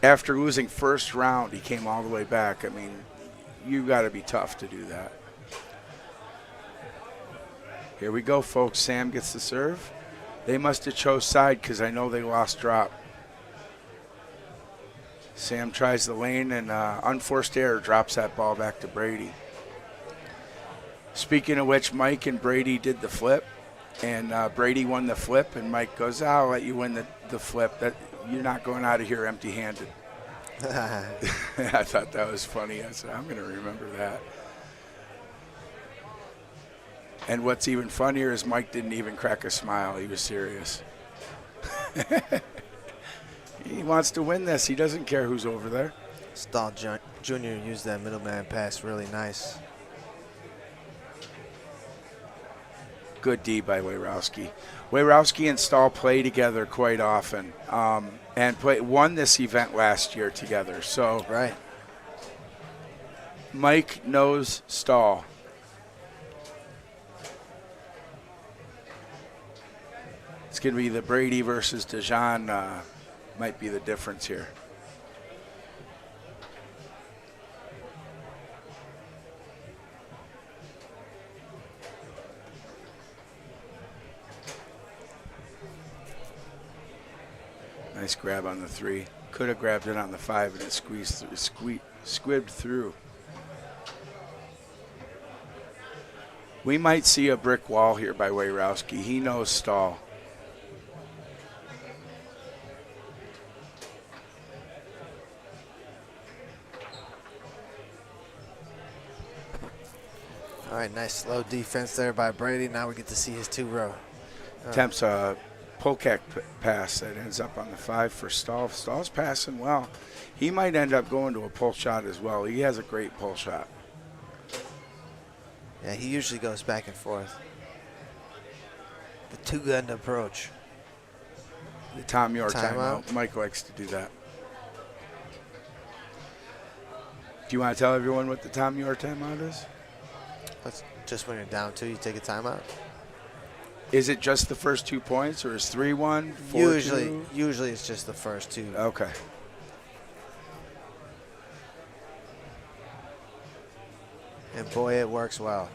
After losing first round, he came all the way back. I mean, you got to be tough to do that. Here we go, folks. Sam gets the serve. They must have chose side because I know they lost drop. Sam tries the lane and unforced error drops that ball back to Brady. Speaking of which, Mike and Brady did the flip, and Brady won the flip, and Mike goes, I'll let you win the flip. That you're not going out of here empty-handed. I thought that was funny. I said, I'm going to remember that. And what's even funnier is Mike didn't even crack a smile. He was serious. He wants to win this. He doesn't care who's over there. Stahl Jr. used that middleman pass really nice. Good D by Wayrowski. Wayrowski and Stahl play together quite often, and won this event last year together. So Right. Mike knows Stahl. It's going to be the Brady versus DeJean, might be the difference here. Nice grab on the 3. Could have grabbed it on the 5, and it squibbed through. We might see a brick wall here by Wayrowski. He knows Stahl. All right, nice slow defense there by Brady. Now we get to see his 2-row. Attempts a polecat pass that ends up on the 5 for Stahl. Stahl's passing well. He might end up going to a pull shot as well. He has a great pull shot. Yeah, he usually goes back and forth. The two-gun approach. The Tom York Timeout. timeout. Mike likes to do that. Do you want to tell everyone what the Tom York timeout is? That's just when you're down 2, you take a timeout. Is it just the first 2 points, or is 3-1, 4-2? Usually it's just the first 2. Okay. And boy, it works well.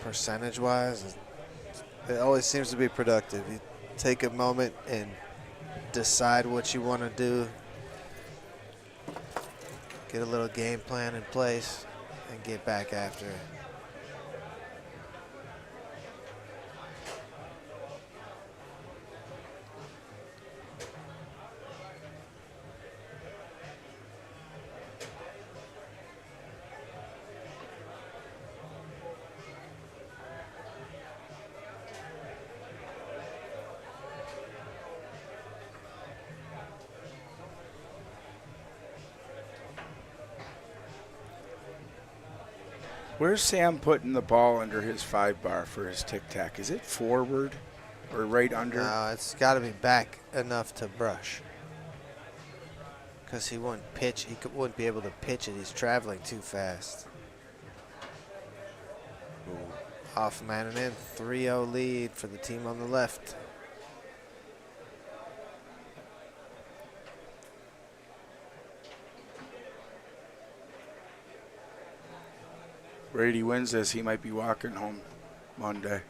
Percentage-wise, it always seems to be productive. You take a moment and decide what you want to do. Get a little game plan in place and get back after it. Where's Sam putting the ball under his 5 bar for his tic-tac? Is it forward or right under? No, it's got to be back enough to brush. Because he wouldn't pitch. He wouldn't be able to pitch it. He's traveling too fast. Ooh. Off man and in. 3-0 lead for the team on the left. Brady wins this, he might be walking home Monday.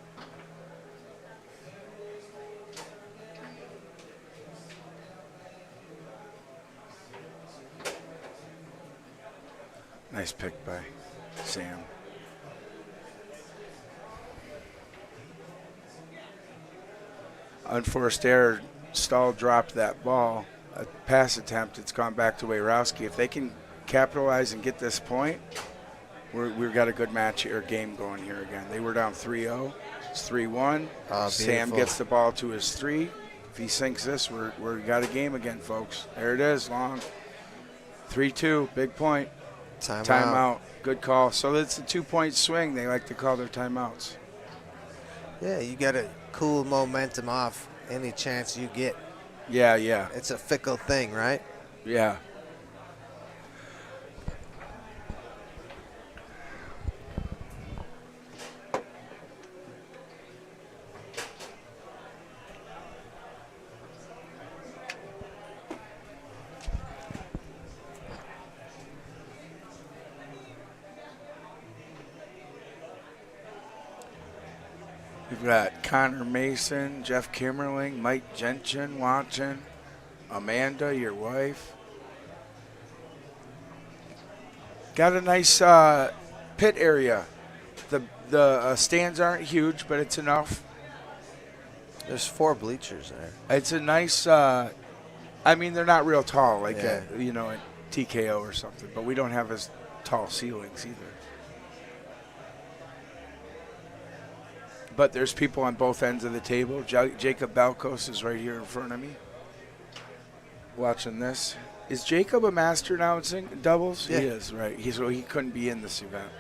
Nice pick by Sam. Unforced error, Stahl dropped that ball. A pass attempt, it's gone back to Wayrowski. If they can capitalize and get this point, we've got a good match or game going here again. They were down 3-0. It's 3-1. Sam gets the ball to his 3. If he sinks this, we got a game again, folks. There it is, long. 3-2, big point. Timeout. Good call. So it's a 2-point swing. They like to call their timeouts. Yeah, you got to cool momentum off any chance you get. Yeah, yeah. It's a fickle thing, right? Yeah. We've got Connor Mason, Jeff Kimmerling, Mike Gentian watching, Amanda, your wife. Got a nice pit area. The stands aren't huge, but it's enough. There's 4 bleachers there. It's a nice. I mean, they're not real tall, like Yeah. at TKO or something. But we don't have as tall ceilings either. But there's people on both ends of the table. Jacob Balkos is right here in front of me, watching this. Is Jacob a master now in doubles? Yeah. He is, right. He couldn't be in this event.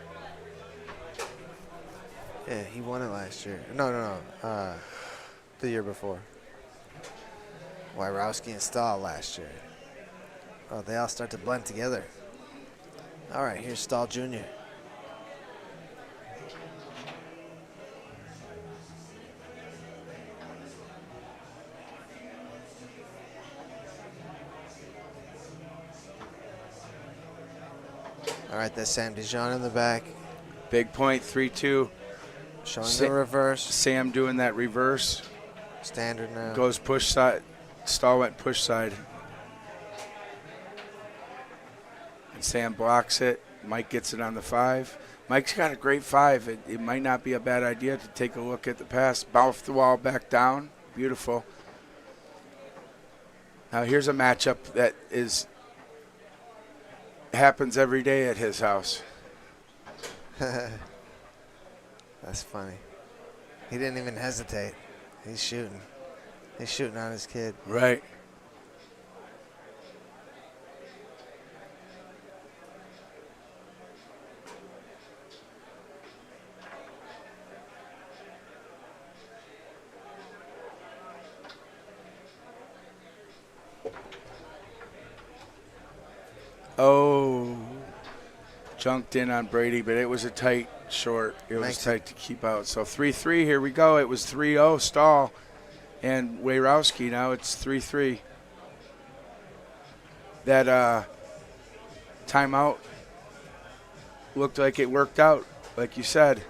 Yeah, he won it last year. No. The year before. Wyrowski and Stahl last year. Oh, they all start to blend together. All right, here's Stahl Jr. All right, that's Sam Dijon in the back, Big point, 3-2. showing the reverse. Sam doing that reverse. Standard now. Goes push side. Stahl went push side. And Sam blocks it. Mike gets it on the 5. Mike's got a great 5. It might not be a bad idea to take a look at the pass. Bounce the wall back down. Beautiful. Now here's a matchup that happens every day at his house. That's funny. He didn't even hesitate. He's shooting. He's shooting on his kid. Right. Oh, junked in on Brady, but it was a tight short. It was tight to keep out. So 3-3, here we go. It was 3-0 Stahl and Wyrowski. Now it's 3-3. That timeout looked like it worked out, like you said.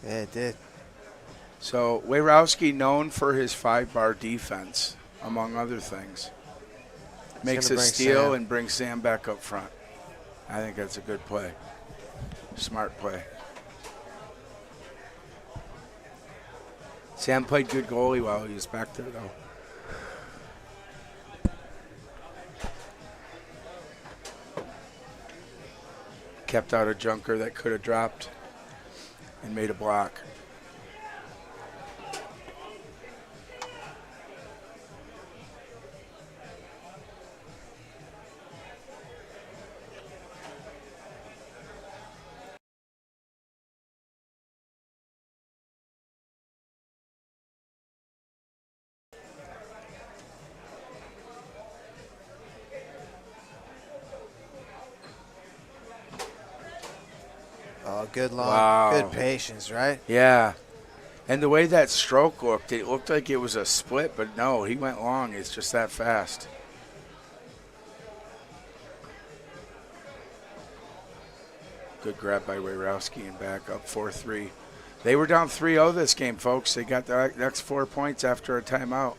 Yeah, it did. So Wyrowski, known for his 5-bar defense, among other things. Makes a steal Sam. and brings Sam back up front. I think that's a good play. Smart play. Sam played good goalie while he was back there, though. Kept out a junker that could have dropped and made a block. Oh, good long, Wow. good patience, right? Yeah. And the way that stroke looked, it looked like it was a split, but no, he went long. It's just that fast. Good grab by Wyrowski and back up 4-3. They were down 3-0 this game, folks. They got the next 4 points after a timeout.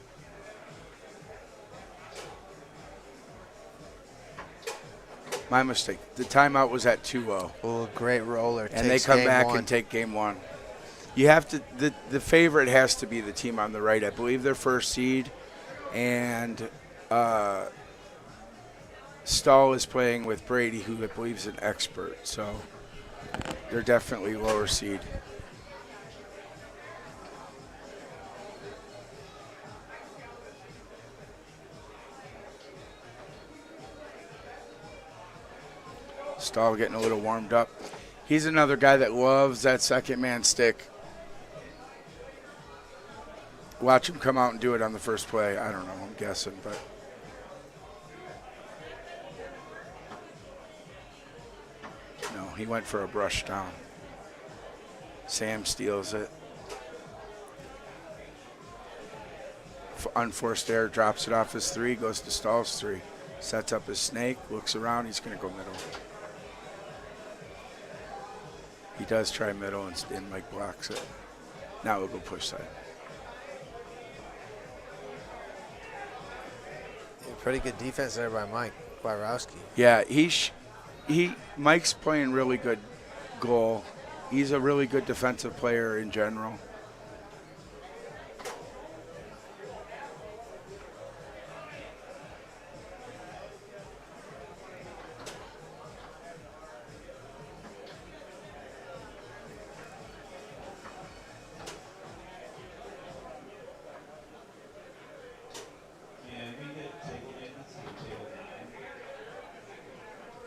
My mistake. The timeout was at 2-0. Oh, great roller. And they Takes come game back 1. and take game 1. You have to. The favorite has to be the team on the right. I believe they're first seed, and Stahl is playing with Brady, who I believe is an expert. So they're definitely lower seed. Stahl getting a little warmed up. He's another guy that loves that second man stick. Watch him come out and do it on the first play. I don't know, I'm guessing, but. No, he went for a brush down. Sam steals it. Unforced error, drops it off his 3, goes to Stahl's 3. Sets up his snake, looks around, he's going to go middle. He does try middle, and Mike blocks it. Now we'll go push side. Yeah, pretty good defense there by Mike Wyrowski. Yeah, Mike's playing really good goal, He's a really good defensive player in general.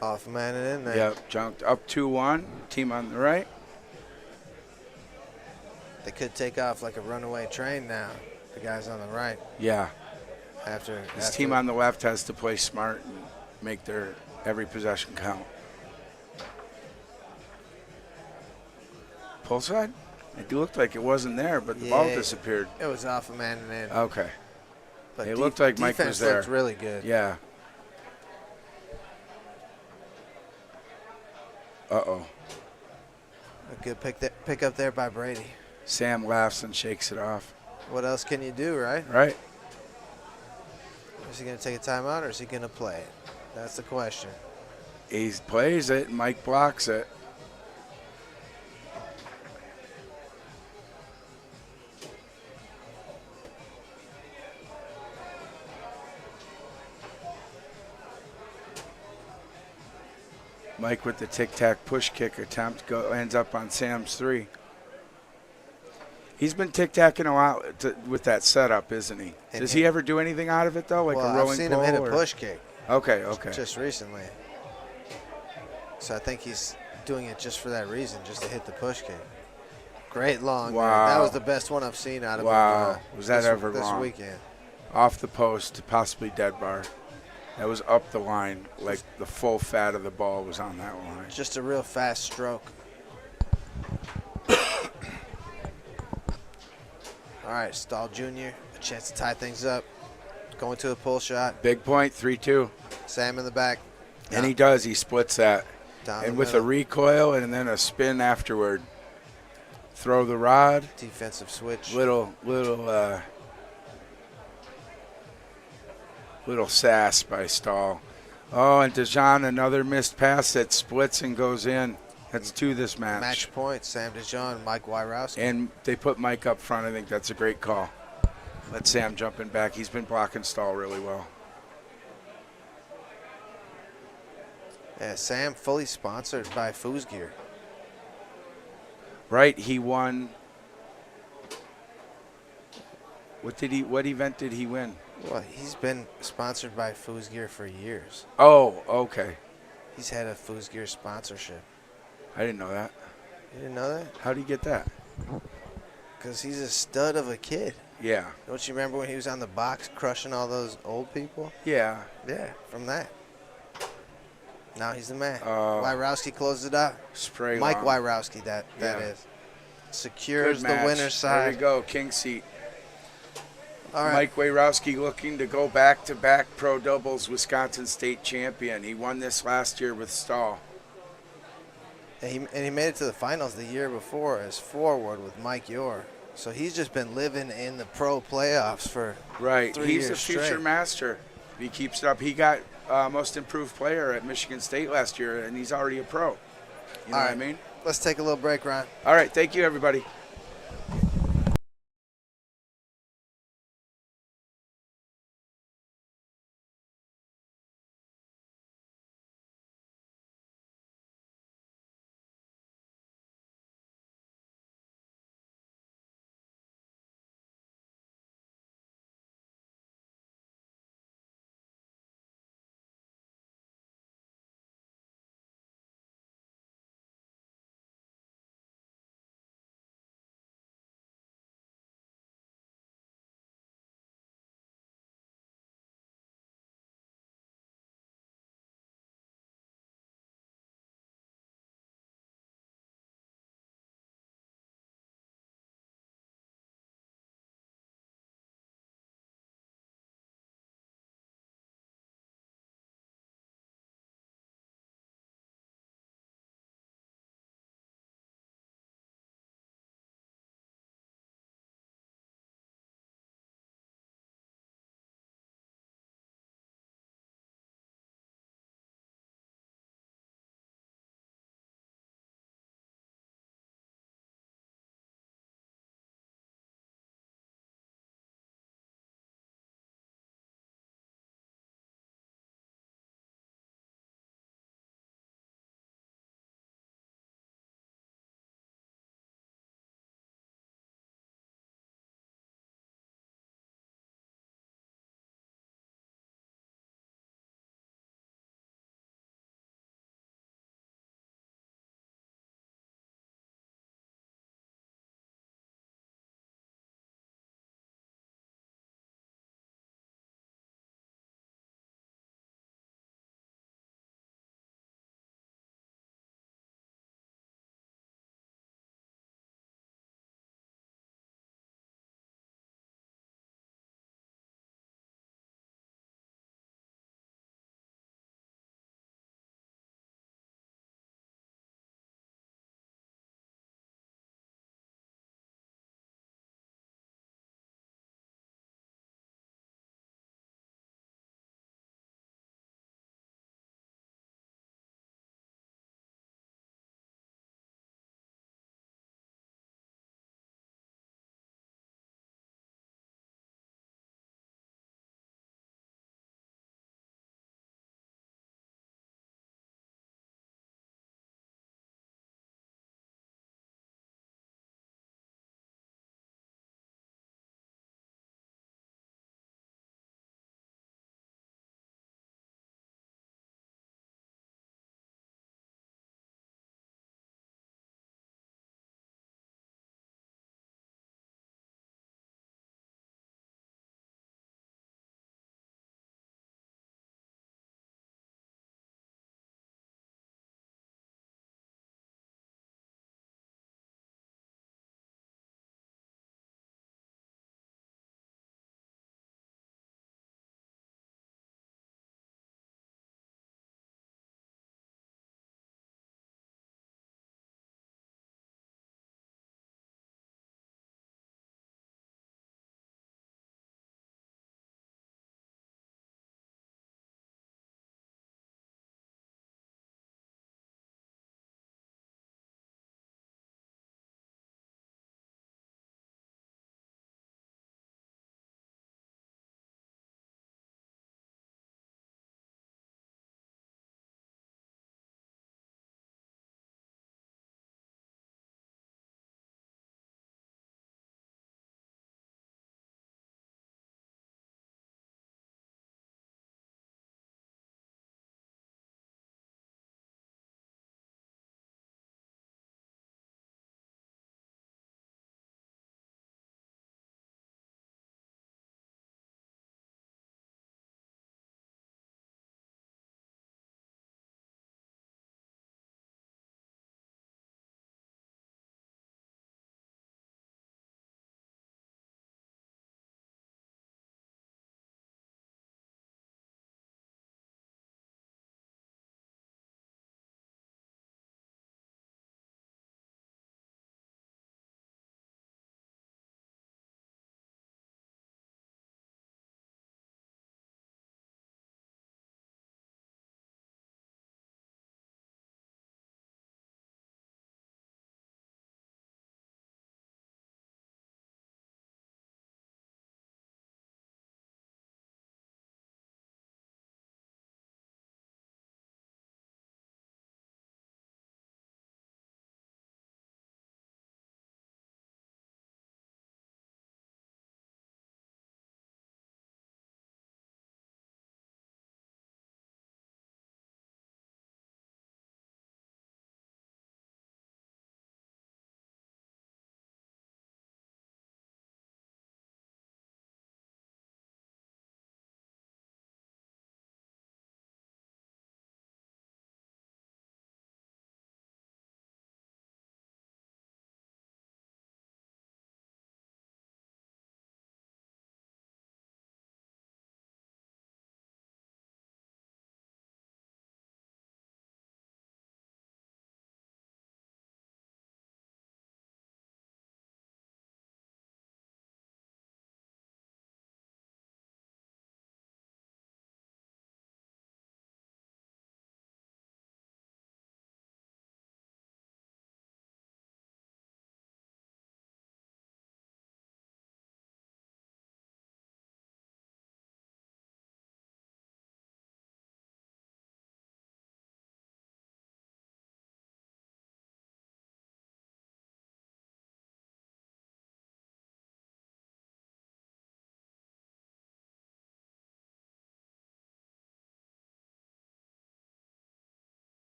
Off man and in there. Yep, junked up 2-1. Team on the right. They could take off like a runaway train now. The guys on the right. Yeah. His Team on the left has to play smart and make their every possession count. Pull side? It looked like it wasn't there, but the ball disappeared. It was off a man and in. Okay. But It looked like Mike was defense there. looked really good. Yeah. Uh-oh. A good pick up there by Brady. Sam laughs and shakes it off. What else can you do, right? Right. Is he going to take a timeout or is he going to play it? That's the question. He plays it. Mike blocks it. Mike with the tic-tac push kick attempt ends up on Sam's 3. He's been tic-tacking a lot with that setup, isn't he? Does he ever do anything out of it, though, like a rolling I've seen pole him hit a or- push kick Okay. just recently. So I think he's doing it just for that reason, just to hit the push kick. Great long. Wow. That was the best one I've seen out of Wow. him. Was that ever this long? weekend? Off the post, possibly dead bar. That was up the line, like the full fat of the ball was on that line. Just a real fast stroke. All right, Stahl Jr., a chance to tie things up. Going to a pull shot. Big point, 3-2. Sam in the back. And he does. He splits that. Down And the with a middle. recoil and then a spin afterward. Throw the rod. Defensive switch. Little sass by Stahl. Oh, and DeJean, another missed pass that splits and goes in. That's 2 this match. Match point, Sam DeJean, Mike Wyrowski. And they put Mike up front. I think that's a great call. Let Sam jump in back. He's been blocking Stahl really well. Yeah, Sam fully sponsored by Foosgear. Right, he won. What event did he win? Well, he's been sponsored by Foosgear for years. Oh, okay. He's had a Foosgear sponsorship. I didn't know that. You didn't know that? How'd he get that? Because he's a stud of a kid. Yeah. Don't you remember when he was on the box crushing all those old people? Yeah. Yeah, from that. Now he's the man. Oh. Wyrowski closed it out. Spray Mike long. Wyrowski, that Yeah. is. Secures Good the match. winner's side. There we go, king seat. All right. Mike Wyrowski looking to go back-to-back pro doubles Wisconsin State champion. He won this last year with Stahl. And he made it to the finals the year before as forward with Mike Yor. So he's just been living in the pro playoffs for Right. 3 He's a years future straight. master. He keeps it up. He got most improved player at Michigan State last year, and he's already a pro. You know All what I right. mean? Let's take a little break, Ron. All right. Thank you, everybody.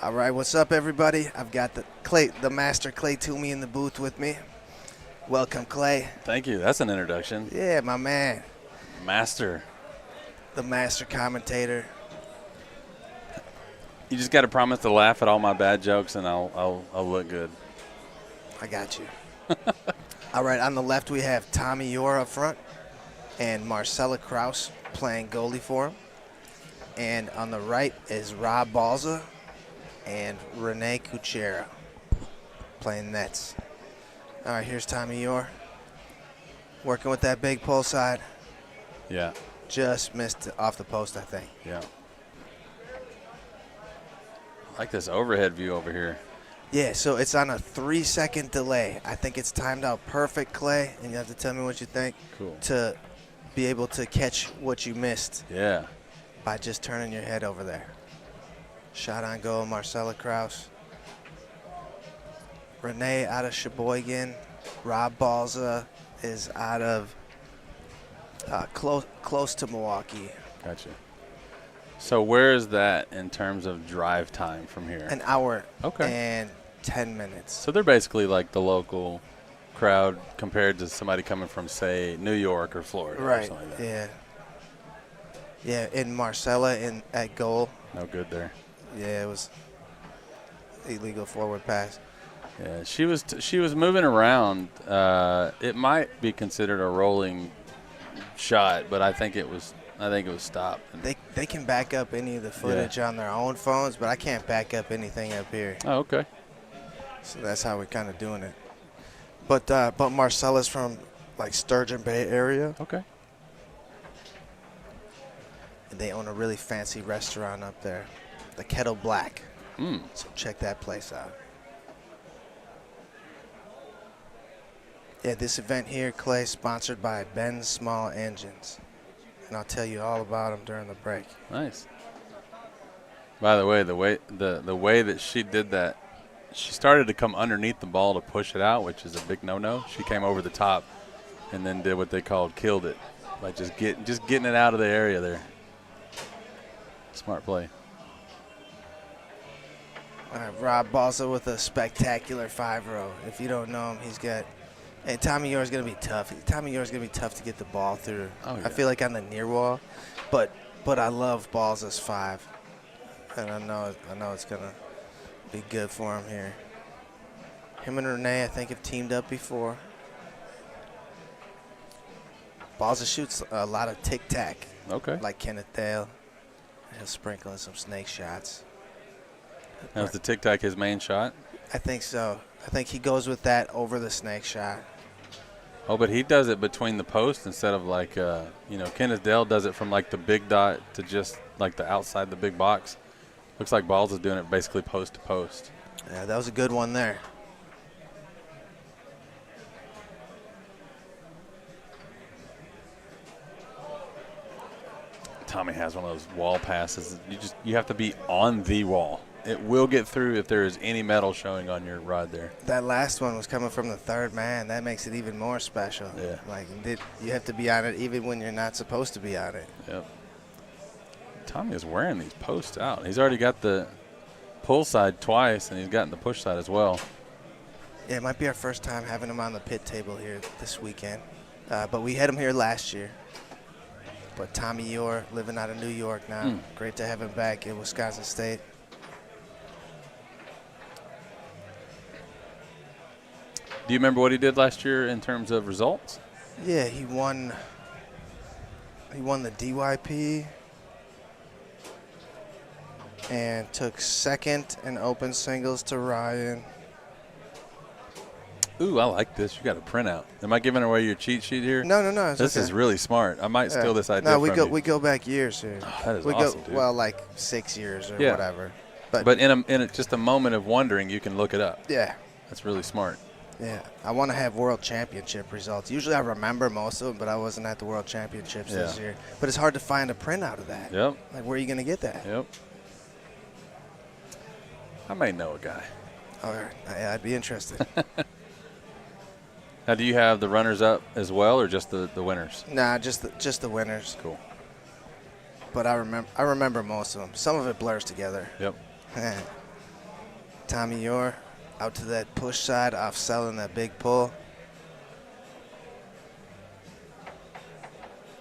All right, what's up, everybody? I've got the master Clay Toomey in the booth with me. Welcome, Clay. Thank you. That's an introduction. Yeah, my man. Master. The master commentator. You just got to promise to laugh at all my bad jokes, and I'll look good. I got you. All right, on the left we have Tommy Yor up front and Marcella Kraus playing goalie for him. And on the right is Rob Balza and Renee Kuchera playing nets. All right, here's Tommy Yor working with that big pull side. Yeah. Just missed it off the post, I think. Yeah. I like this overhead view over here. Yeah, so it's on a 3-second delay. I think it's timed out perfect, Clay, and you have to tell me what you think. Cool. To be able to catch what you missed. Yeah. By just turning your head over there. Shot on goal, Marcella Kraus. Renee out of Sheboygan. Rob Balza is out of close to Milwaukee. Gotcha. So where is that in terms of drive time from here? An hour Okay. and 10 minutes. So they're basically like the local crowd compared to somebody coming from, say, New York or Florida. Or Right, something like that. yeah. Yeah, and Marcella at goal. No good there. Yeah, it was illegal forward pass. Yeah, she was moving around. It might be considered a rolling shot, but I think it was stopped. They can back up any of the footage on their own phones, but I can't back up anything up here. Oh, okay. So that's how we're kind of doing it. But Marcella's from like Sturgeon Bay area. Okay. And they own a really fancy restaurant up there, the Kettle Black. So check that place out. Yeah, this event here, Clay, sponsored by Ben's Small Engines. And I'll tell you all about them during the break. Nice. By the way, the way that she did that, she started to come underneath the ball to push it out, which is a big no-no. She came over the top and then did what they called killed it, by just getting it out of the area there. Smart play. All right, Rob Balsa with a spectacular 5-0. If you don't know him, he's got. And Tommy Yor's going to be tough. Tommy Yor's going to be tough to get the ball through. Oh, yeah. I feel like on the near wall, but I love Balsa's 5, and I know it's going to be good for him here. Him and Renee, I think, have teamed up before. Balsa shoots a lot of tic-tac. Okay. Like Kenneth Dale. He'll sprinkle in some snake shots. That was the tic-tac his main shot? I think so. I think he goes with that over the snake shot. Oh, but he does it between the posts instead of like, Kenneth Dale does it from like the big dot to just like the outside the big box. Looks like Balls is doing it basically post to post. Yeah, that was a good one there. Tommy has one of those wall passes. You have to be on the wall. It will get through if there is any metal showing on your rod there. That last one was coming from the third man. That makes it even more special. Yeah. Like you have to be on it even when you're not supposed to be on it. Yep. Tommy is wearing these posts out. He's already got the pull side twice, and he's gotten the push side as well. Yeah, it might be our first time having him on the pit table here this weekend. But we had him here last year. But Tommy Yor, living out of New York now. Great to have him back at Wisconsin State. Do you remember what he did last year in terms of results? Yeah, he won the DYP and took second in open singles to Ryan. Ooh, I like this. You got a printout. Am I giving away your cheat sheet here? No. It's This okay. is really smart. I might steal this idea No, from we go back years here. Oh, that is we awesome, go dude. well like 6 years or Yeah. whatever. But in just a moment of wondering, you can look it up. Yeah. That's really smart. Yeah, I want to have World Championship results. Usually I remember most of them, but I wasn't at the World Championships this year. But it's hard to find a printout of that. Yep. Like, where are you going to get that? Yep. I may know a guy. All right, I'd be interested. Now, do you have the runners-up as well, or just the winners? Nah, just the winners. Cool. But I remember most of them. Some of it blurs together. Yep. Tommy Orr out to that push side, off selling that big pull.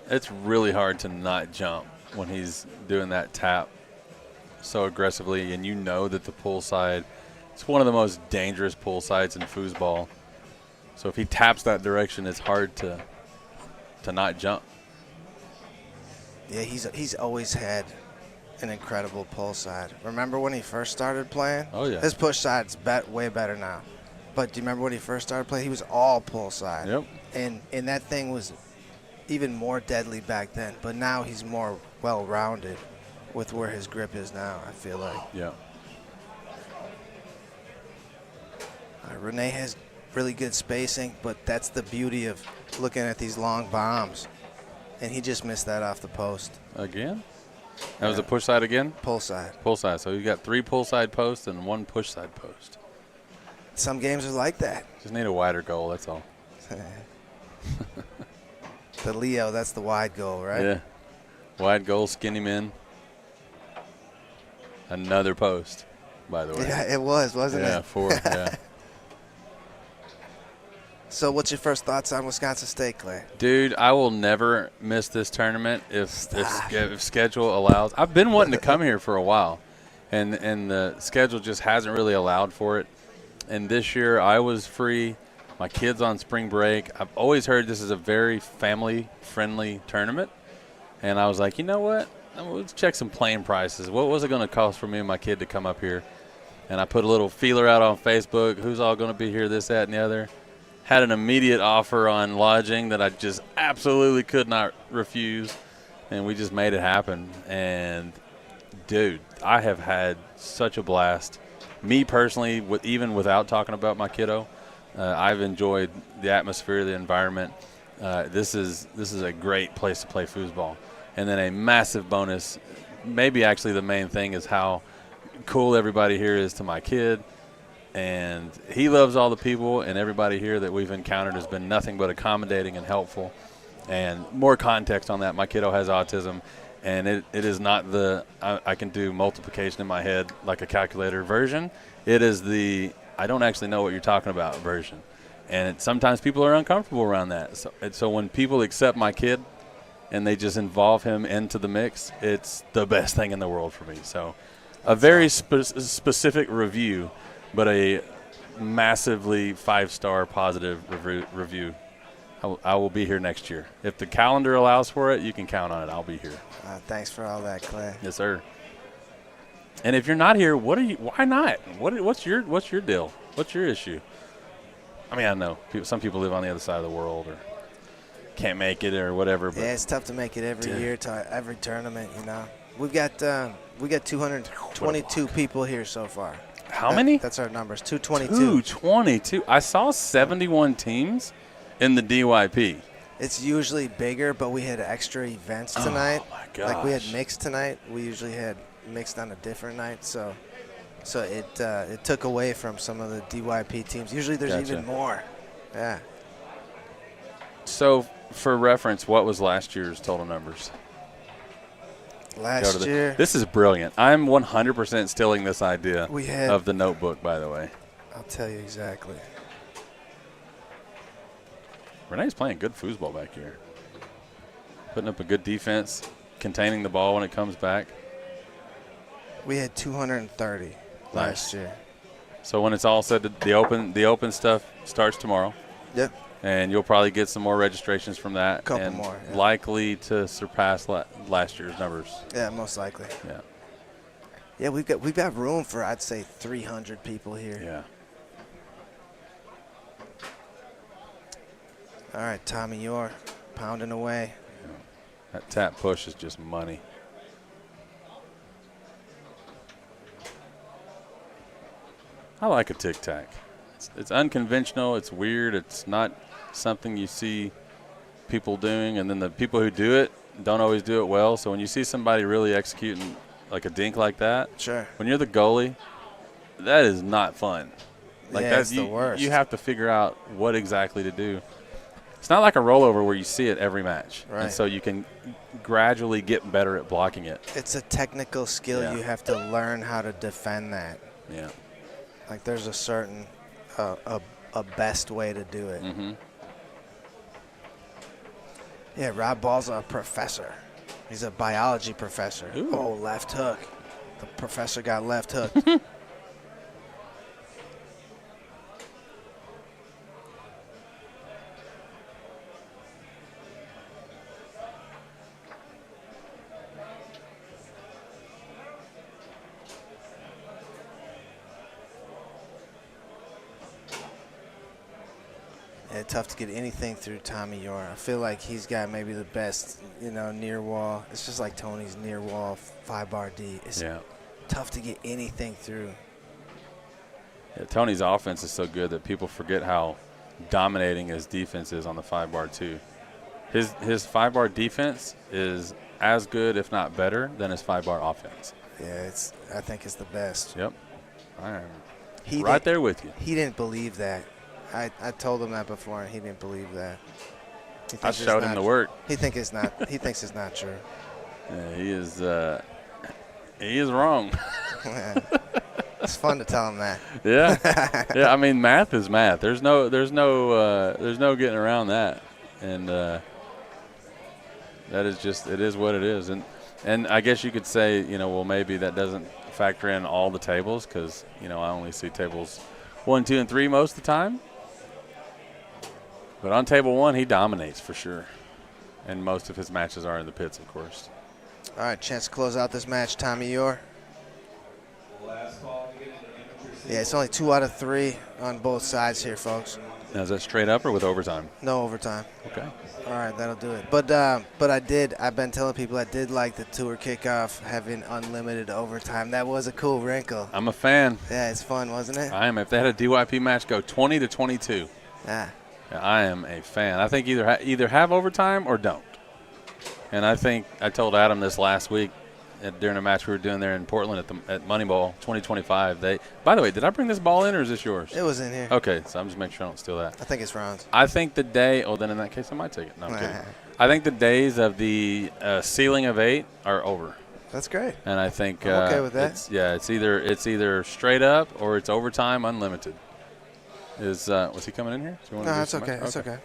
It's really hard to not jump when he's doing that tap so aggressively, and you know that the pull side, it's one of the most dangerous pull sides in foosball. So if he taps that direction, it's hard to not jump. Yeah, he's always had an incredible pull side. Remember when he first started playing? Oh, yeah. His push side's way better now. But do you remember when he first started playing? He was all pull side. Yep. And that thing was even more deadly back then. But now he's more well-rounded with where his grip is now, I feel like. Yeah. Renee has really good spacing, but that's the beauty of looking at these long bombs. And he just missed that off the post. Again? That was a push side again? Pull side. Pull side. So you got 3 pull side posts and 1 push side post. Some games are like that. Just need a wider goal, that's all. The Leo, that's the wide goal, right? Yeah. Wide goal, skinny men. Another post, by the way. Yeah, it was, wasn't Yeah, it? 4, yeah. So what's your first thoughts on Wisconsin State, Clay? Dude, I will never miss this tournament if schedule allows. I've been wanting to come here for a while, and the schedule just hasn't really allowed for it. And this year I was free. My kid's on spring break. I've always heard this is a very family-friendly tournament. And I was like, you know what? Let's check some plane prices. What was it going to cost for me and my kid to come up here? And I put a little feeler out on Facebook. Who's all going to be here, this, that, and the other. Had an immediate offer on lodging that I just absolutely could not refuse. And we just made it happen. And, dude, I have had such a blast. Me personally, even without talking about my kiddo, I've enjoyed the atmosphere, the environment. This is a great place to play foosball. And then a massive bonus, maybe actually the main thing, is how cool everybody here is to my kid. And he loves all the people, and everybody here that we've encountered has been nothing but accommodating and helpful. And more context on that, my kiddo has autism, and it is not the I can do multiplication in my head like a calculator version. It is the I don't actually know what you're talking about version. And sometimes people are uncomfortable around that. So when people accept my kid and they just involve him into the mix, it's the best thing in the world for me. So a very specific review, but a massively 5-star positive review. I will be here next year. If the calendar allows for it, you can count on it. I'll be here. Thanks for all that, Clay. Yes, sir. And if you're not here, why not? What's your deal? What's your issue? I mean, I know some people live on the other side of the world or can't make it or whatever. But yeah, it's tough to make it every year to every tournament, you know. We got 222 people here so far. How many? That's our numbers, 222. 222. I saw 71 teams in the DYP. It's usually bigger, but we had extra events tonight. Oh, my gosh. Like we had mixed tonight. We usually had mixed on a different night, so it took away from some of the DYP teams. Usually there's Gotcha. even more. Yeah. So, for reference, what was last year's total numbers? Last year, This is brilliant. I'm 100% stealing this idea we had, of the notebook, by the way. I'll tell you exactly. Renee's playing good foosball back here. Putting up a good defense, containing the ball when it comes back. We had 230 last year. So when it's all said, the open stuff starts tomorrow. Yep. And you'll probably get some more registrations from that. A couple and more, yeah. likely to surpass last year's numbers. Yeah, most likely. Yeah. Yeah, we've got room for, I'd say, 300 people here. Yeah. All right, Tommy, you're pounding away. That tap push is just money. I like a tic-tac. It's unconventional. It's weird. It's not something you see people doing, and then the people who do it don't always do it well. So when you see somebody really executing like a dink like that, Sure. when you're the goalie, that is not fun. Like Yeah, that's it's the worst. You have to figure out what exactly to do. It's not like a rollover where you see it every match. Right. And so you can gradually get better at blocking it. It's a technical skill. Yeah. You have to learn how to defend that. Yeah. Like there's a certain a best way to do it. Mm-hmm. Yeah, Rob Ball's a professor. He's a biology professor. Ooh. Oh, left hook. The professor got left hooked. Yeah, tough to get anything through Tommy Yor. I feel like he's got maybe the best, near wall. It's just like Tony's near wall 5-bar D. It's tough to get anything through. Yeah, Tony's offense is so good that people forget how dominating his defense is on the 5-bar too. His 5-bar defense is as good, if not better, than his 5-bar offense. Yeah, I think it's the best. Yep. I am He right there with you. He didn't believe that. I told him that before, and he didn't believe that. I showed him the work. He thinks it's not. He thinks it's not true. Yeah, he is wrong. It's fun to tell him that. Yeah, yeah. I mean, math is math. There's no getting around that, and that is just it is what it is. And I guess you could say, well, maybe that doesn't factor in all the tables because I only see tables 1, 2, and 3 most of the time. But on table 1, he dominates for sure, and most of his matches are in the pits, of course. All right, chance to close out this match, Tommy Yor. Yeah, it's only 2 out of 3 on both sides here, folks. Now, is that straight up or with overtime? No overtime. Okay. All right, that'll do it. But I've been telling people I did like the tour kickoff having unlimited overtime. That was a cool wrinkle. I'm a fan. Yeah, it's fun, wasn't it? I am. If they had a DYP match go 20-22, Yeah. I am a fan. I think either have overtime or don't. And I think I told Adam this last week during a match we were doing there in Portland at Moneyball 2025. By the way, did I bring this ball in or is this yours? It was in here. Okay, so I'm just making sure I don't steal that. I think it's Ron's. I think the day. Oh, then in that case I might take it. No, I'm kidding. I think the days of the ceiling of 8 are over. That's great. And I think I'm okay with that. It's either straight up or it's overtime unlimited. Was he coming in here? No, that's okay. That's okay.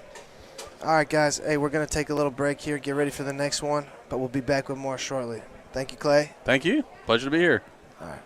All right, guys. Hey, we're going to take a little break here. Get ready for the next one, but we'll be back with more shortly. Thank you, Clay. Thank you. Pleasure to be here. All right.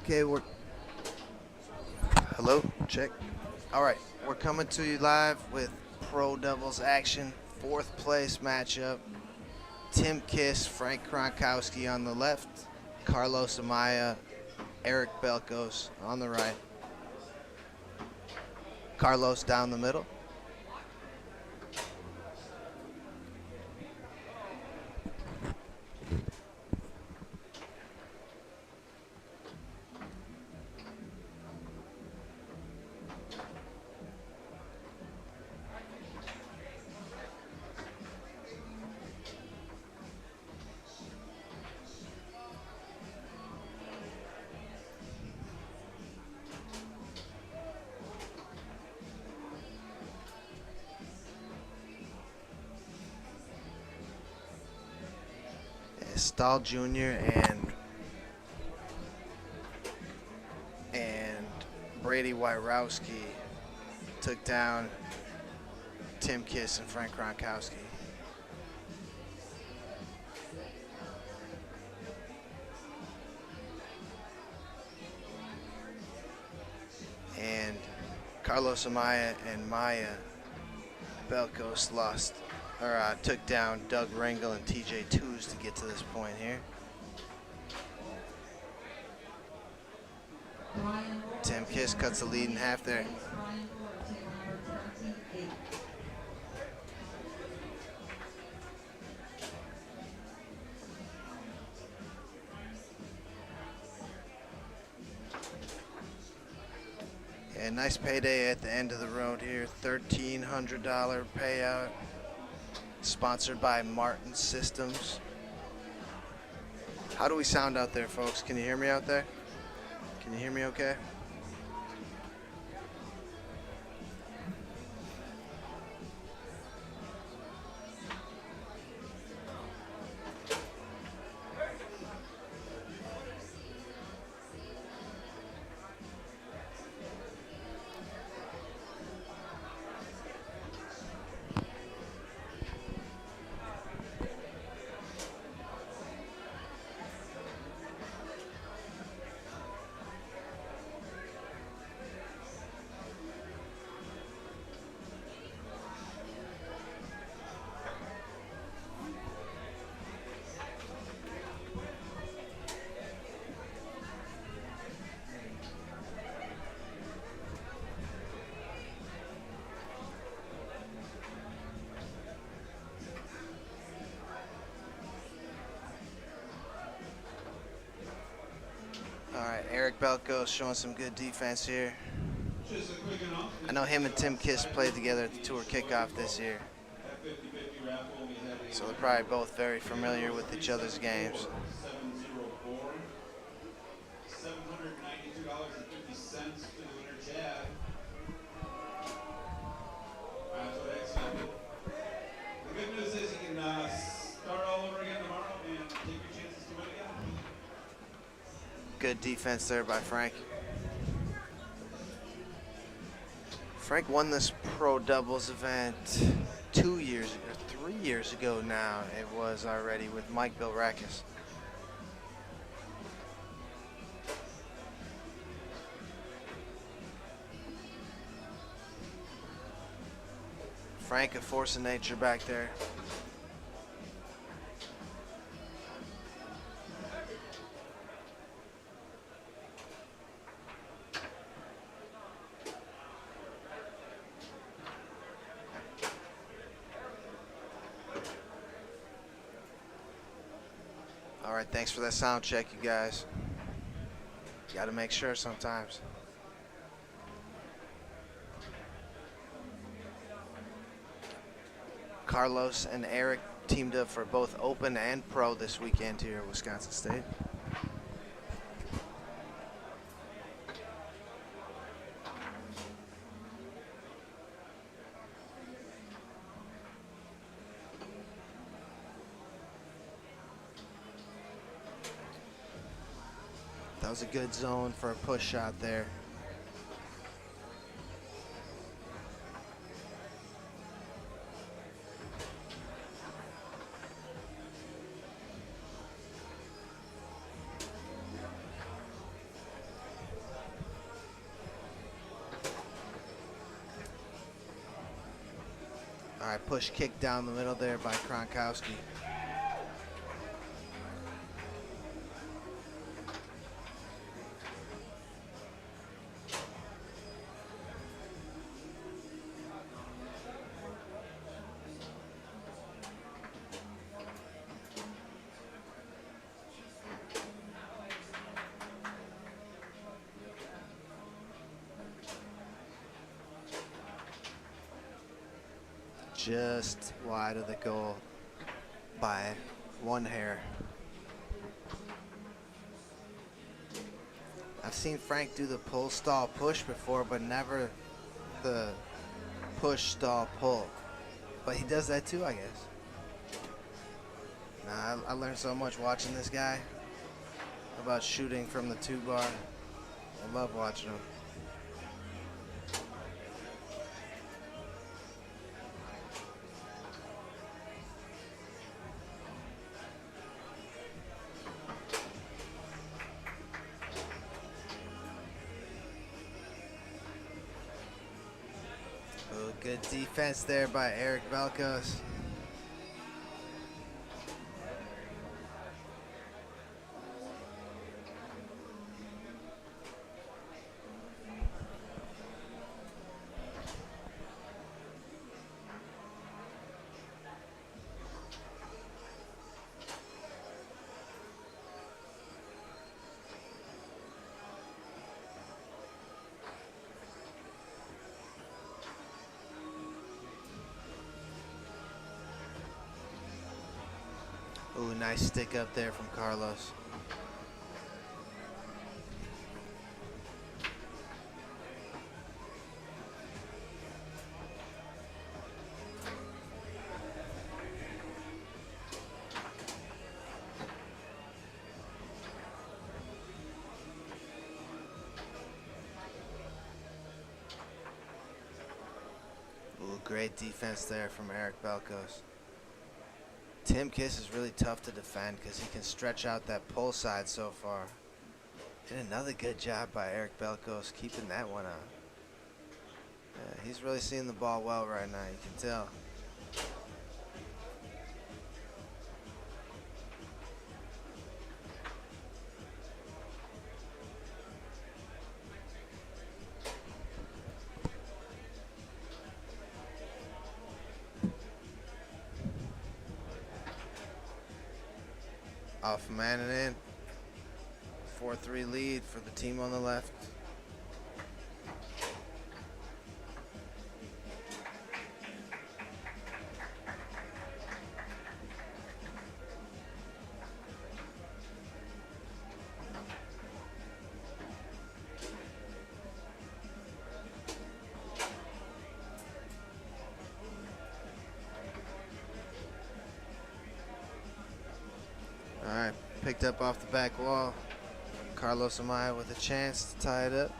Okay, hello, check. All right, we're coming to you live with pro doubles action, 4th place matchup. Tim Kiss, Frank Kronkowski on the left, Carlos Amaya, Eric Belkos on the right. Carlos down the middle. Stahl Jr. and Brady Wyrowski took down Tim Kiss and Frank Kronkowski. And Carlos Amaya and Maya Belkos took down Doug Ringel and TJ Twos to get to this point here. Tim Kiss cuts the lead in half there. Yeah, nice payday at the end of the road here. $1,300 payout. Sponsored by Martin Systems. How do we sound out there, folks? Can you hear me out there? Can you hear me okay? All right, Eric Belko showing some good defense here. I know him and Tim Kiss played together at the tour kickoff this year. So they're probably both very familiar with each other's games. The good news is you can start all over again tomorrow and take your chances to win again. Good defense there by Frank. Frank won this pro doubles event 2 years or 3 years ago now. It was already with Mike Bilrakis. Frank, a force of nature back there. All right, thanks for that sound check, you guys. Got to make sure sometimes. Carlos and Eric teamed up for both Open and Pro this weekend here at Wisconsin State. That was a good zone for a push shot there. All right, push kick down the middle there by Kronkowski. Just wide of the goal by 1 hair. I've seen Frank do the pull, stall, push before, but never the push, stall, pull. But he does that too, I guess. Nah, I learned so much watching this guy about shooting from the 2-bar. I love watching him. Good defense there by Eric Velkos. Ooh, nice stick up there from Carlos. Ooh, great defense there from Eric Belkos. Tim Kiss is really tough to defend because he can stretch out that pull side so far. Did another good job by Eric Belkos keeping that one on. Yeah, he's really seeing the ball well right now, you can tell. Off man and in. 4-3 lead for the team on the left. All right, picked up off the back wall. Carlos Amaya with a chance to tie it up.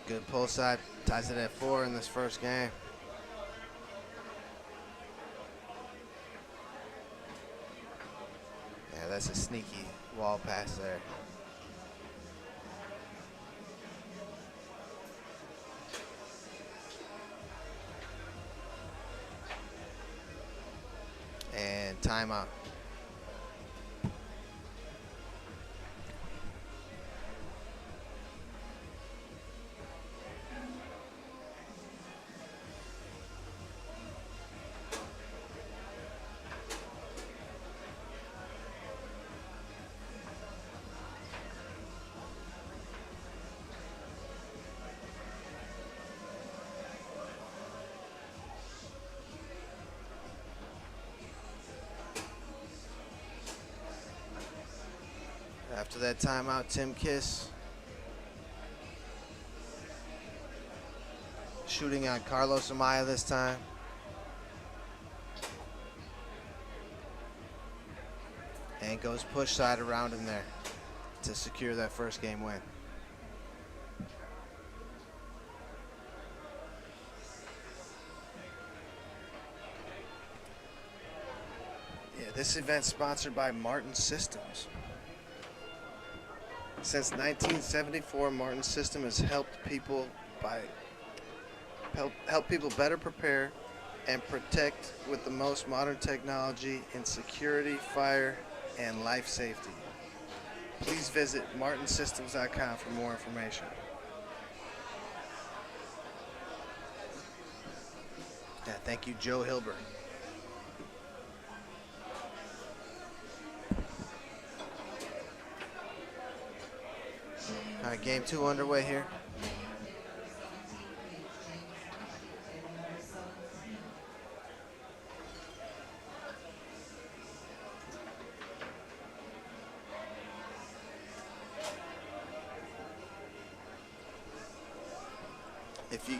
Good pull side, ties it at 4 in this first game. Yeah, that's a sneaky wall pass there. And timeout. After that timeout, Tim Kiss shooting on Carlos Amaya this time. And goes push side around him there to secure that first game win. This event sponsored by Martin Systems. Since 1974, Martin System has helped people help people better prepare and protect with the most modern technology in security, fire, and life safety. Please visit martinsystems.com for more information. Yeah, thank you, Joe Hilbert. All right, game 2 underway here.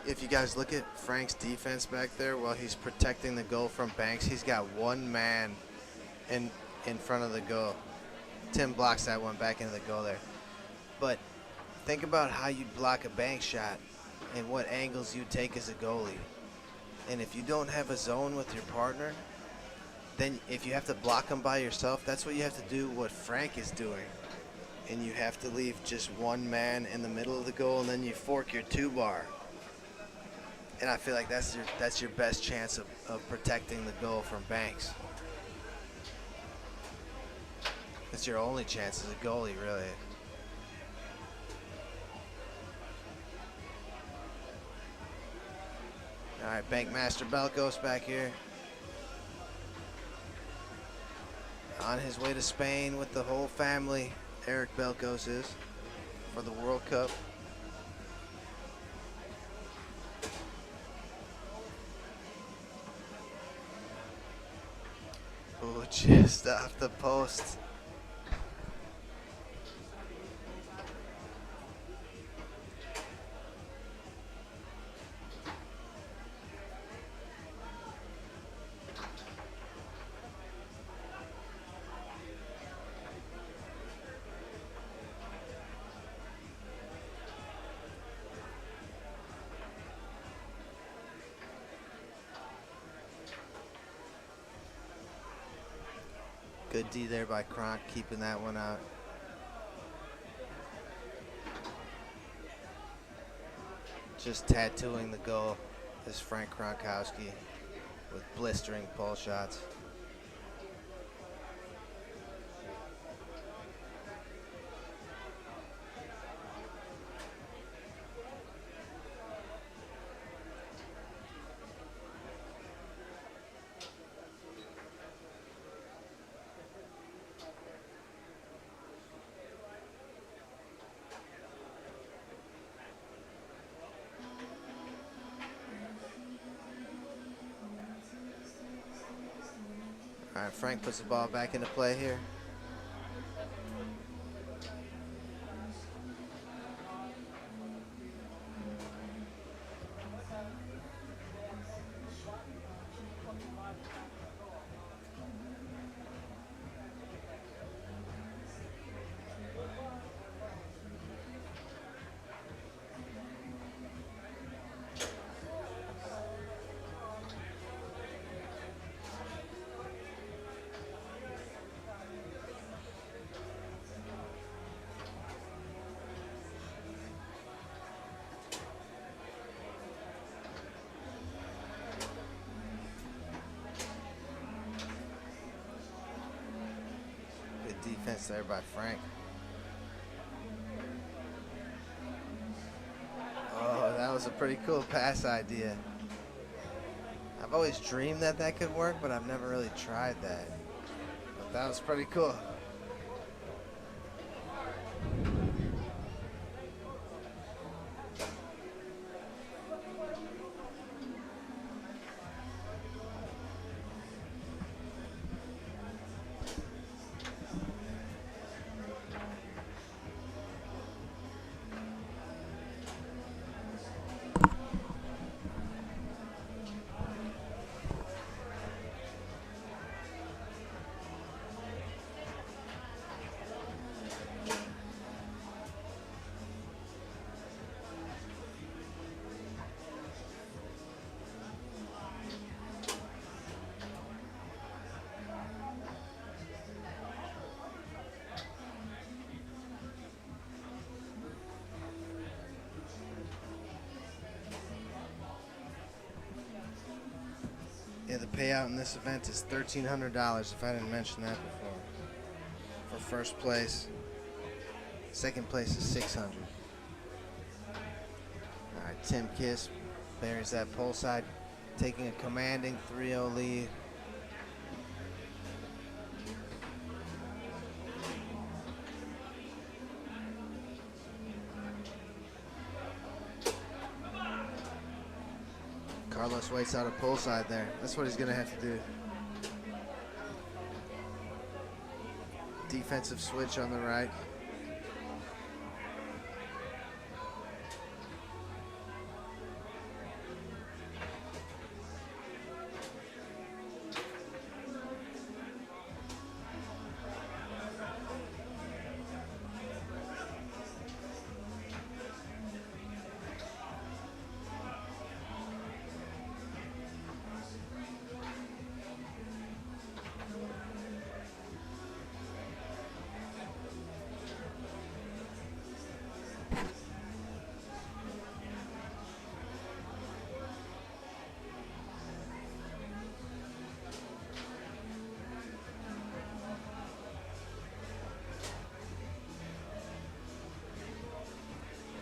If you guys look at Frank's defense back there while he's protecting the goal from Banks, he's got one man in front of the goal. Tim blocks that one back into the goal there. But think about how you'd block a bank shot and what angles you'd take as a goalie. And if you don't have a zone with your partner, then if you have to block them by yourself, that's what you have to do, what Frank is doing. And you have to leave just one man in the middle of the goal, and then you fork your 2-bar. And I feel like that's your best chance of protecting the goal from Banks. It's your only chance as a goalie, really. All right, Bankmaster Belkos back here. On his way to Spain with the whole family, Eric Belkos is, for the World Cup. Oh, just off the post. Good D there by Kronk, keeping that one out. Just tattooing the goal is Frank Kronkowski with blistering pull shots. All right, Frank puts the ball back into play here. Defense there by Frank. Oh, that was a pretty cool pass idea. I've always dreamed that could work, but I've never really tried that. But that was pretty cool. Yeah, the payout in this event is $1,300 if I didn't mention that before. For first place. Second place is $600. All right, Tim Kiss buries that pole side, taking a commanding 3-0 lead. Carlos waits out a pole side there. That's what he's going to have to do. Defensive switch on the right.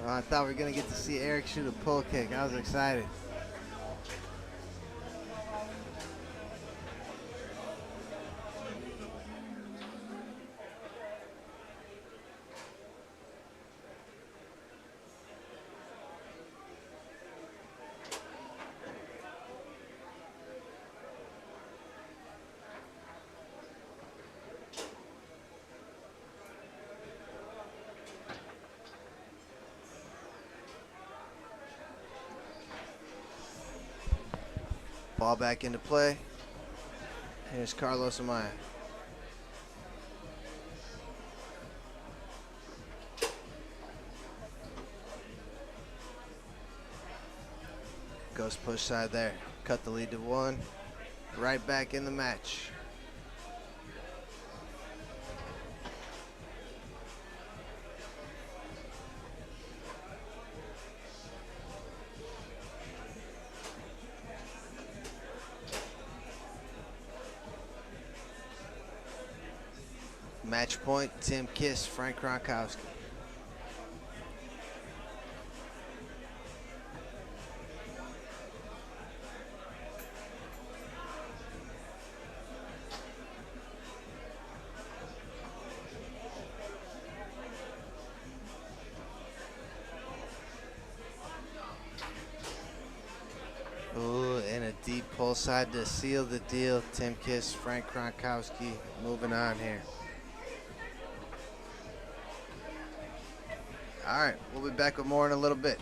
Oh, I thought we were going to get to see Eric shoot a pull kick. I was excited. Ball back into play. Here's Carlos Amaya. Goes push side there. Cut the lead to 1. Right back in the match. Match point, Tim Kiss, Frank Gronkowski. Ooh, and a deep pull side to seal the deal. Tim Kiss, Frank Gronkowski moving on here. All right, we'll be back with more in a little bit.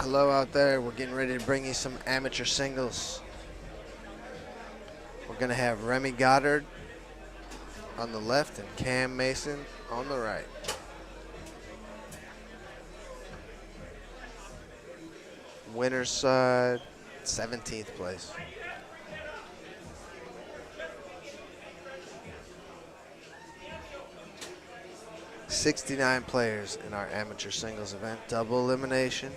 Hello out there. We're getting ready to bring you some amateur singles. We're going to have Remy Goddard on the left and Cam Mason on the right. Winner's side, 17th place. $69 players in our amateur singles event, double elimination.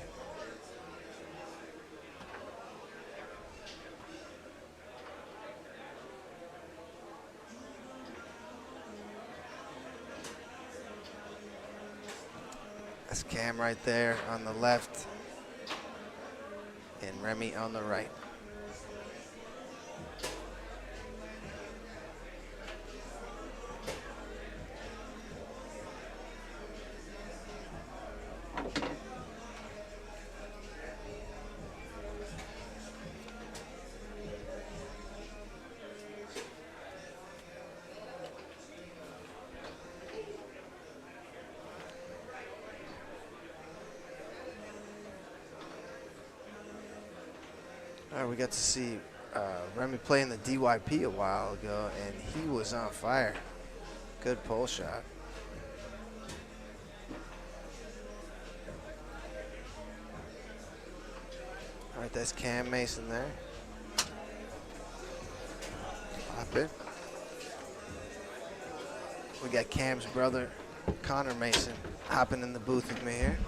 That's Cam right there on the left and Remy on the right. All right, we got to see Remy play in the DYP a while ago, and he was on fire. Good pole shot. All right, that's Cam Mason there. Pop it. We got Cam's brother, Connor Mason, hopping in the booth with me here.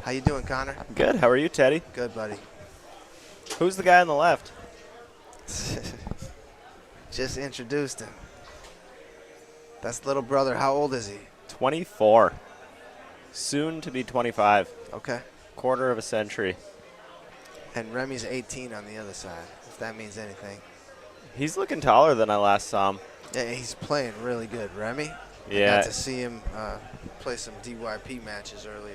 How you doing, Connor? Good. How are you, Teddy? Good, buddy. Who's the guy on the left? Just introduced him. That's little brother. How old is he? 24. Soon to be 25. Okay. Quarter of a century. And Remy's 18 on the other side, if that means anything. He's looking taller than I last saw him. Yeah, he's playing really good. Remy? Yeah. I got to see him play some DYP matches earlier.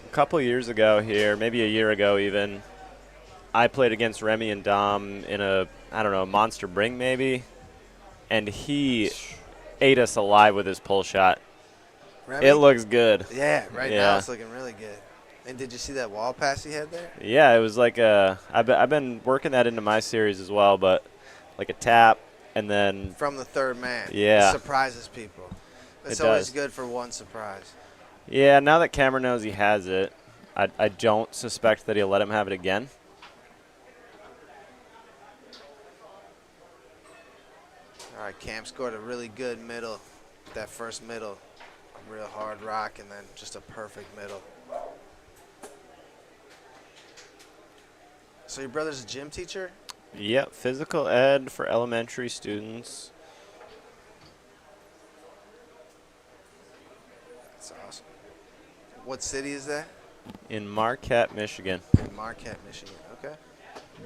A couple years ago here, maybe a year ago even, I played against Remy and Dom in a, I don't know, monster bring maybe, and he ate us alive with his pull shot. Remy? It looks good. Yeah, right Yeah. now it's looking really good. And did you see that wall pass he had there? Yeah, it was like I've been working that into my series as well, but like a tap and then, From the third man. Yeah. It surprises people. It's It always does. good for one surprise. yeah, now that Cameron knows he has it, I don't suspect that he'll let him have it again. All right, Cam scored a really good middle. That first middle, a real hard rock, and then just a perfect middle. So your brother's a gym teacher? Yep, physical ed for elementary students. That's awesome. What city is that? In Marquette, Michigan. In Marquette, Michigan. Okay.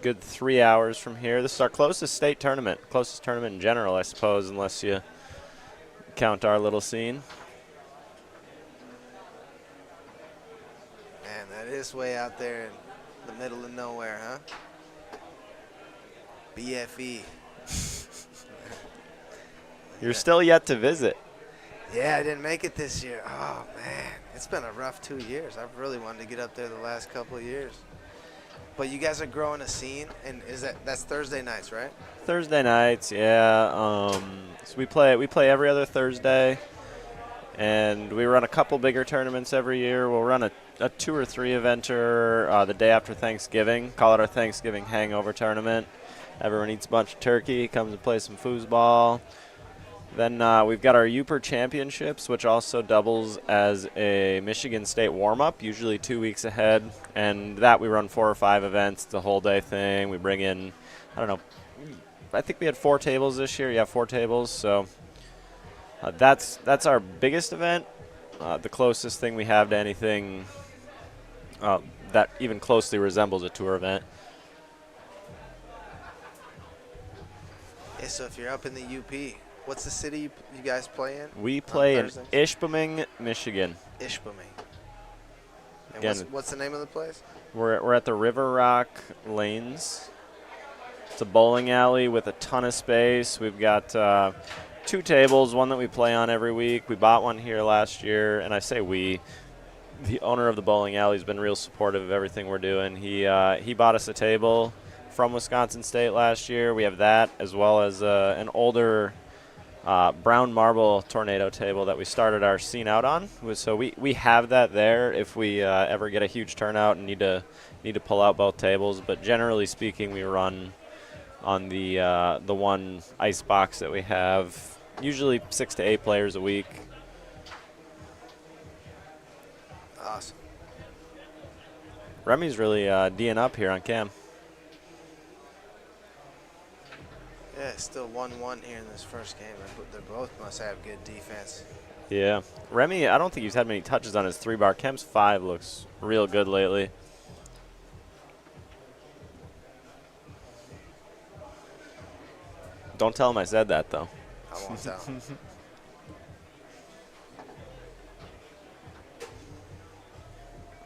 Good 3 hours from here. This is our closest state tournament. Closest tournament in general, I suppose, unless you count our little scene. Man, that is way out there in the middle of nowhere, huh? BFE. You're still yet to visit. Yeah, I didn't make it this year. Oh, man. It's been a rough 2 years. I've really wanted to get up there the last couple of years. But you guys are growing a scene, and that's Thursday nights, right? Thursday nights, yeah. So we play every other Thursday, and we run a couple bigger tournaments every year. We'll run a 2 or 3 eventer the day after Thanksgiving. Call it our Thanksgiving hangover tournament. Everyone eats a bunch of turkey, comes and plays some foosball. Then we've got our Uper Championships, which also doubles as a Michigan State warm-up, usually 2 weeks ahead. And that we run 4 or 5 events. It's a whole day thing. We bring in, I don't know, I think we had 4 tables this year. Yeah, 4 tables. So that's our biggest event, the closest thing we have to anything that even closely resembles a tour event. Yeah, so if you're up in the UP, what's the city you guys play in? We play in Thursdays? Ishpeming, Michigan. Ishpeming. And Again, what's the name of the place? We're at the River Rock Lanes. It's a bowling alley with a ton of space. We've got 2 tables, one that we play on every week. We bought one here last year, and I say we. the owner of the bowling alley, has been real supportive of everything we're doing. He bought us a table from Wisconsin State last year. We have that, as well as an older brown marble tornado table that we started our scene out on. So we have that there if we ever get a huge turnout and need to pull out both tables. But generally speaking, we run on the one ice box that we have, usually 6 to 8 players a week. Awesome. Remy's really D'ing up here on cam. Yeah, it's still 1-1 here in this first game. They both must have good defense. Yeah. Remy, I don't think he's had many touches on his 3-bar. Kem's 5 looks real good lately. Don't tell him I said that, though. I won't tell.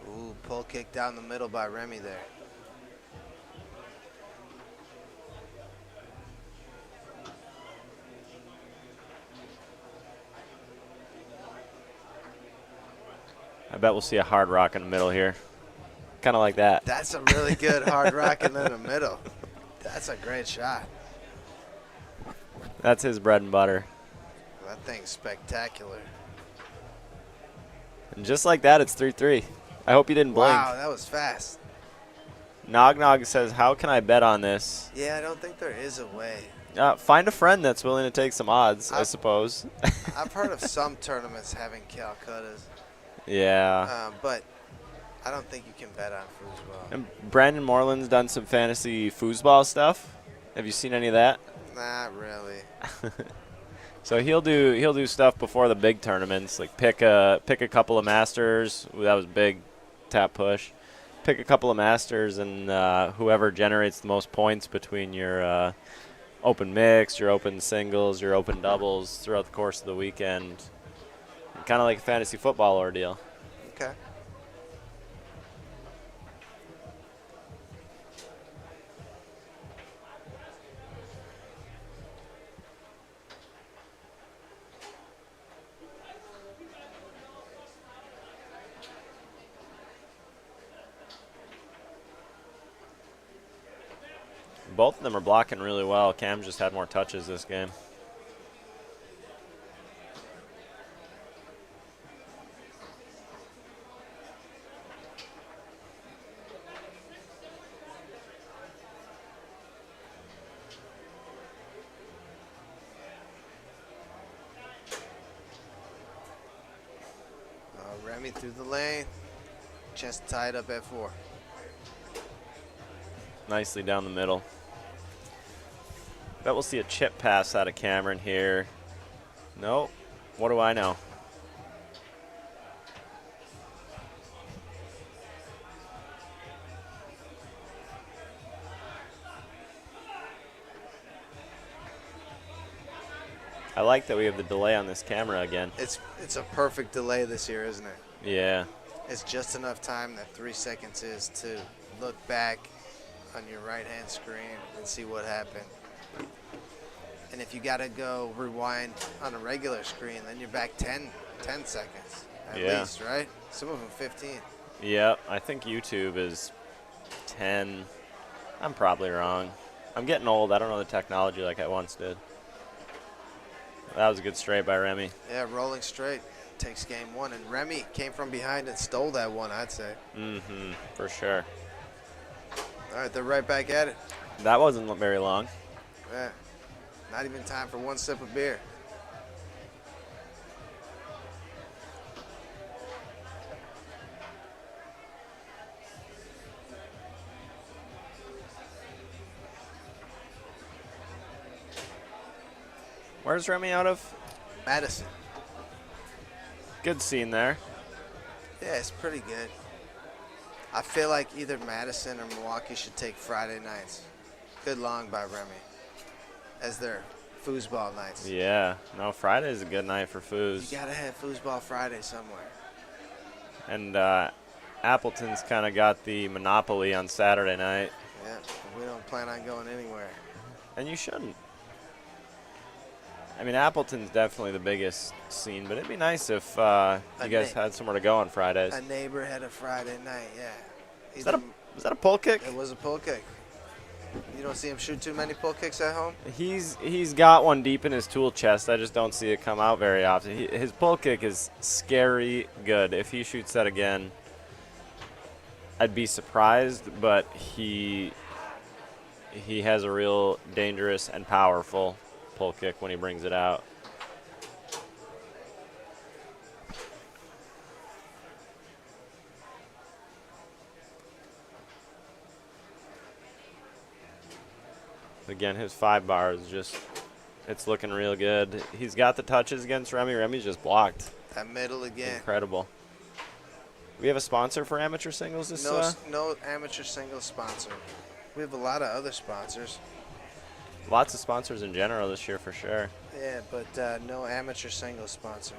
Ooh, pull kick down the middle by Remy there. I bet we'll see a hard rock in the middle here. Kind of like that. That's a really good hard rock in the middle. That's a great shot. That's his bread and butter. That thing's spectacular. And just like that, it's 3-3. I hope you didn't blink. Wow, that was fast. Nog Nog says, how can I bet on this? Yeah, I don't think there is a way. Find a friend that's willing to take some odds, I suppose. I've heard of some tournaments having Calcuttas, Yeah. but I don't think you can bet on foosball. And Brandon Moreland's done some fantasy foosball stuff. Have you seen any of that? Not really. So he'll do stuff before the big tournaments, like pick a couple of Masters. That was big, tap push. Pick a couple of Masters, and whoever generates the most points between your open mix, your open singles, your open doubles throughout the course of the weekend. Kind of like a fantasy football ordeal. Okay. Both of them are blocking really well. Cam just had more touches this game. Remy through the lane. Chest tied up at 4. Nicely down the middle. Bet we'll see a chip pass out of Cameron here. Nope. What do I know? I like that we have the delay on this camera again. It's a perfect delay this year, isn't it? Yeah. It's just enough time that 3 seconds is to look back on your right-hand screen and see what happened. And if you got to go rewind on a regular screen, then you're back 10 seconds at least, right? Some of them 15. Yeah, I think YouTube is 10. I'm probably wrong. I'm getting old. I don't know the technology like I once did. That was a good straight by Remy. Yeah, rolling straight takes game 1. And Remy came from behind and stole that one, I'd say. Mm-hmm, for sure. All right, they're right back at it. That wasn't very long. Yeah. Not even time for one sip of beer. Where's Remy out of? Madison. Good scene there. Yeah, it's pretty good. I feel like either Madison or Milwaukee should take Friday nights. Good long by Remy as their foosball nights. Yeah. No, Friday's a good night for foos. You got to have foosball Friday somewhere. And Appleton's kind of got the monopoly on Saturday night. Yeah, we don't plan on going anywhere. And you shouldn't. I mean, Appleton's definitely the biggest scene, but it'd be nice if you guys had somewhere to go on Fridays. A neighbor had a Friday night, yeah. Is that a pull kick? It was a pull kick. You don't see him shoot too many pull kicks at home? He's got one deep in his tool chest. I just don't see it come out very often. His pull kick is scary good. If he shoots that again, I'd be surprised, but he has a real dangerous and powerful pull kick when he brings it out. Again, his 5 bar is just, it's looking real good. He's got the touches against Remy. Remy's just blocked. That middle again. Incredible. We have a sponsor for amateur singles this No amateur singles sponsor. We have a lot of other sponsors. Lots of sponsors in general this year for sure. Yeah, but no amateur singles sponsor.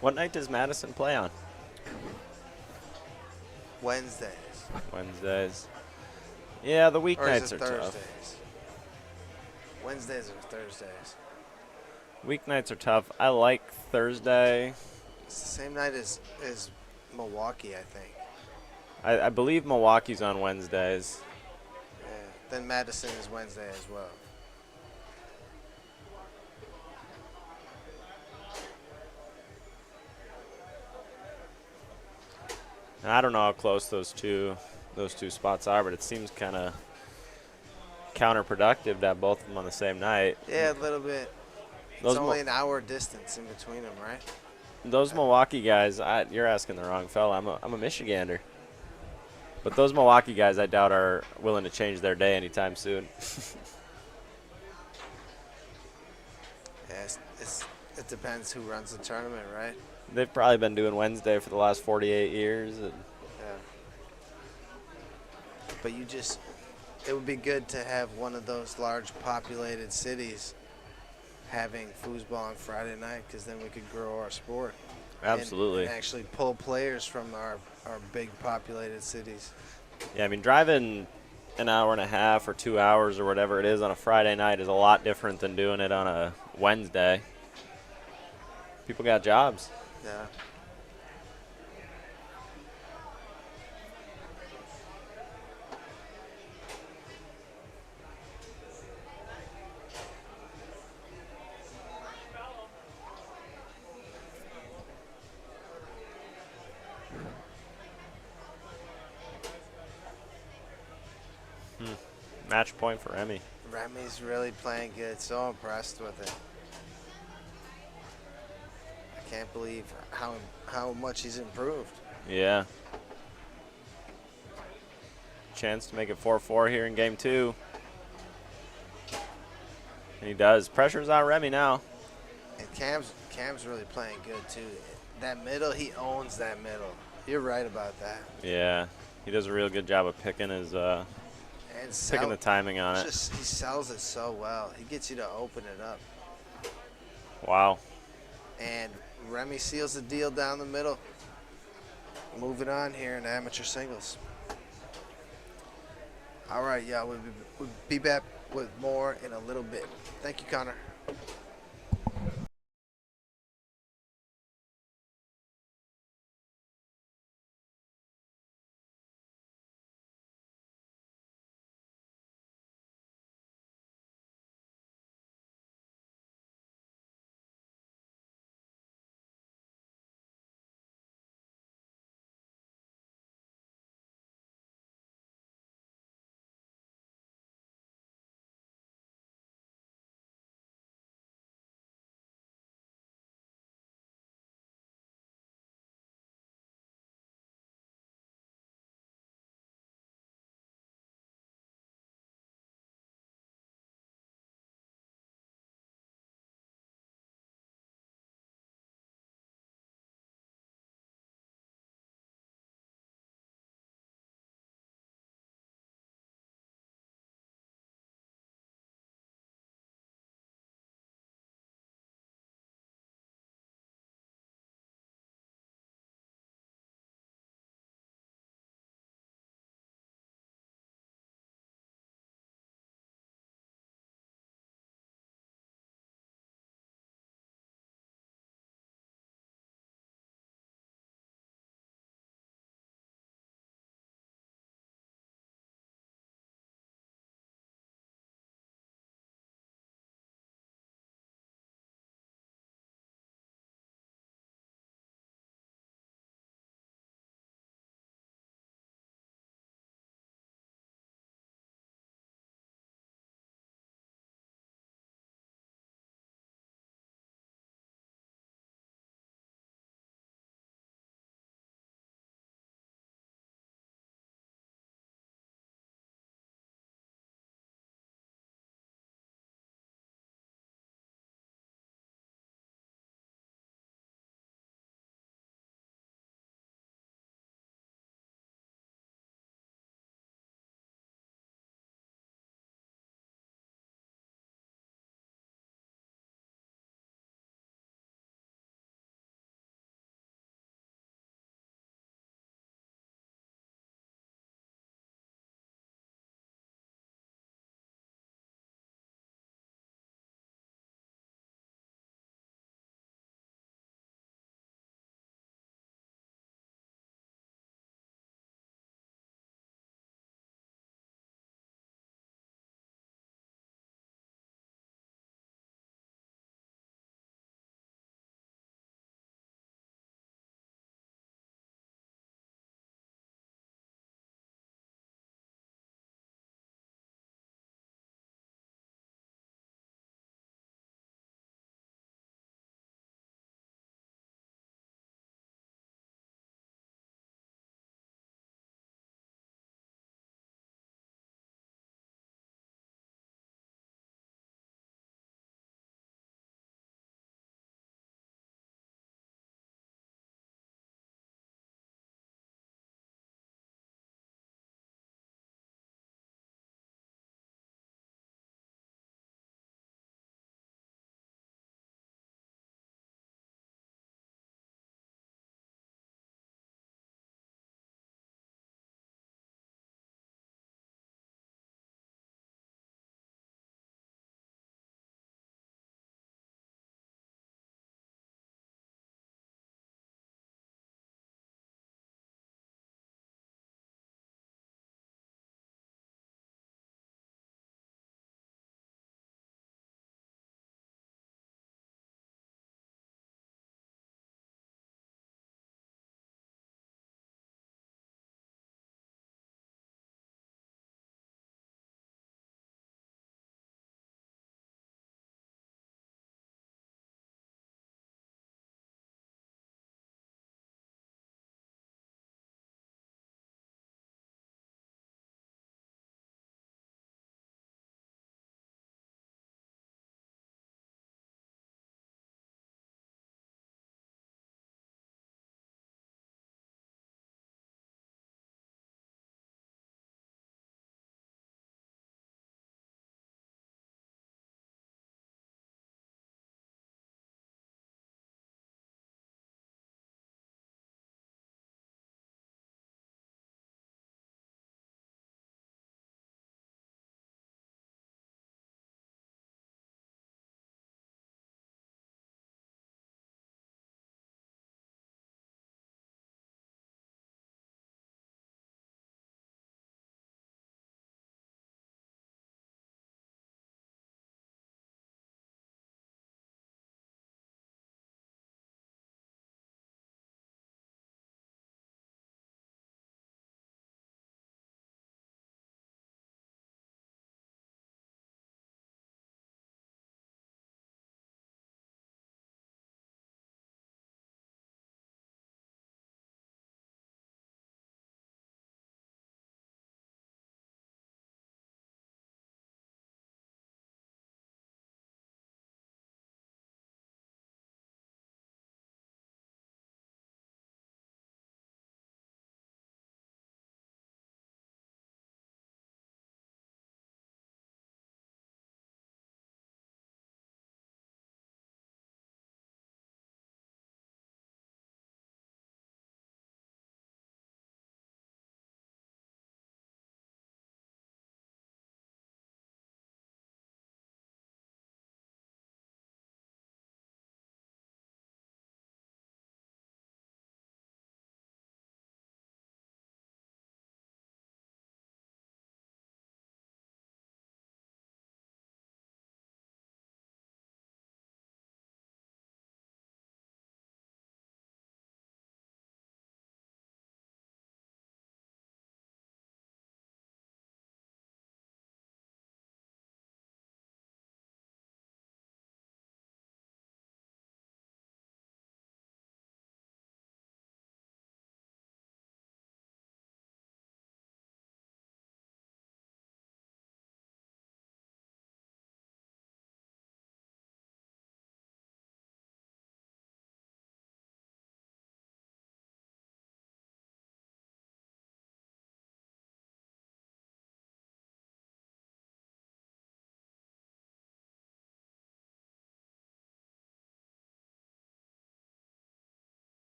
What night does Madison play on? Wednesdays. Wednesdays. Yeah, the Or is weeknights it are Thursdays? tough. Wednesdays or Thursdays? Weeknights are tough. I like Thursday. It's the same night as Milwaukee, I think. I believe Milwaukee's on Wednesdays. Yeah. Then Madison is Wednesday as well. And I don't know how close those two spots are, but it seems kind of counterproductive to have both of them on the same night. Yeah, a little bit. Those It's only an hour distance in between them, right? Those Milwaukee guys, you're asking the wrong fella. I'm a Michigander. But those Milwaukee guys, I doubt are willing to change their day anytime soon. Yeah, it depends who runs the tournament, right? They've probably been doing Wednesday for the last 48 years. And Yeah. But it would be good to have one of those large populated cities having foosball on Friday night, because then we could grow our sport. absolutely. And actually pull players from our big populated cities. Yeah, I mean, driving an hour and a half or 2 hours or whatever it is on a Friday night is a lot different than doing it on a Wednesday. People got jobs. Yeah. Match point for Remy. Remy's really playing good. So impressed with it. I can't believe how much he's improved. Yeah. Chance to make it 4-4 here in game 2. And he does. Pressure's on Remy now. And Cam's really playing good too. That middle, he owns that middle. You're right about that. Yeah. He does a real good job of picking his picking the timing on it. He sells it so well. He gets you to open it up. Wow. And Remy seals the deal down the middle. Moving on here in amateur singles. All right, yeah, we'll be back with more in a little bit. Thank you, Connor.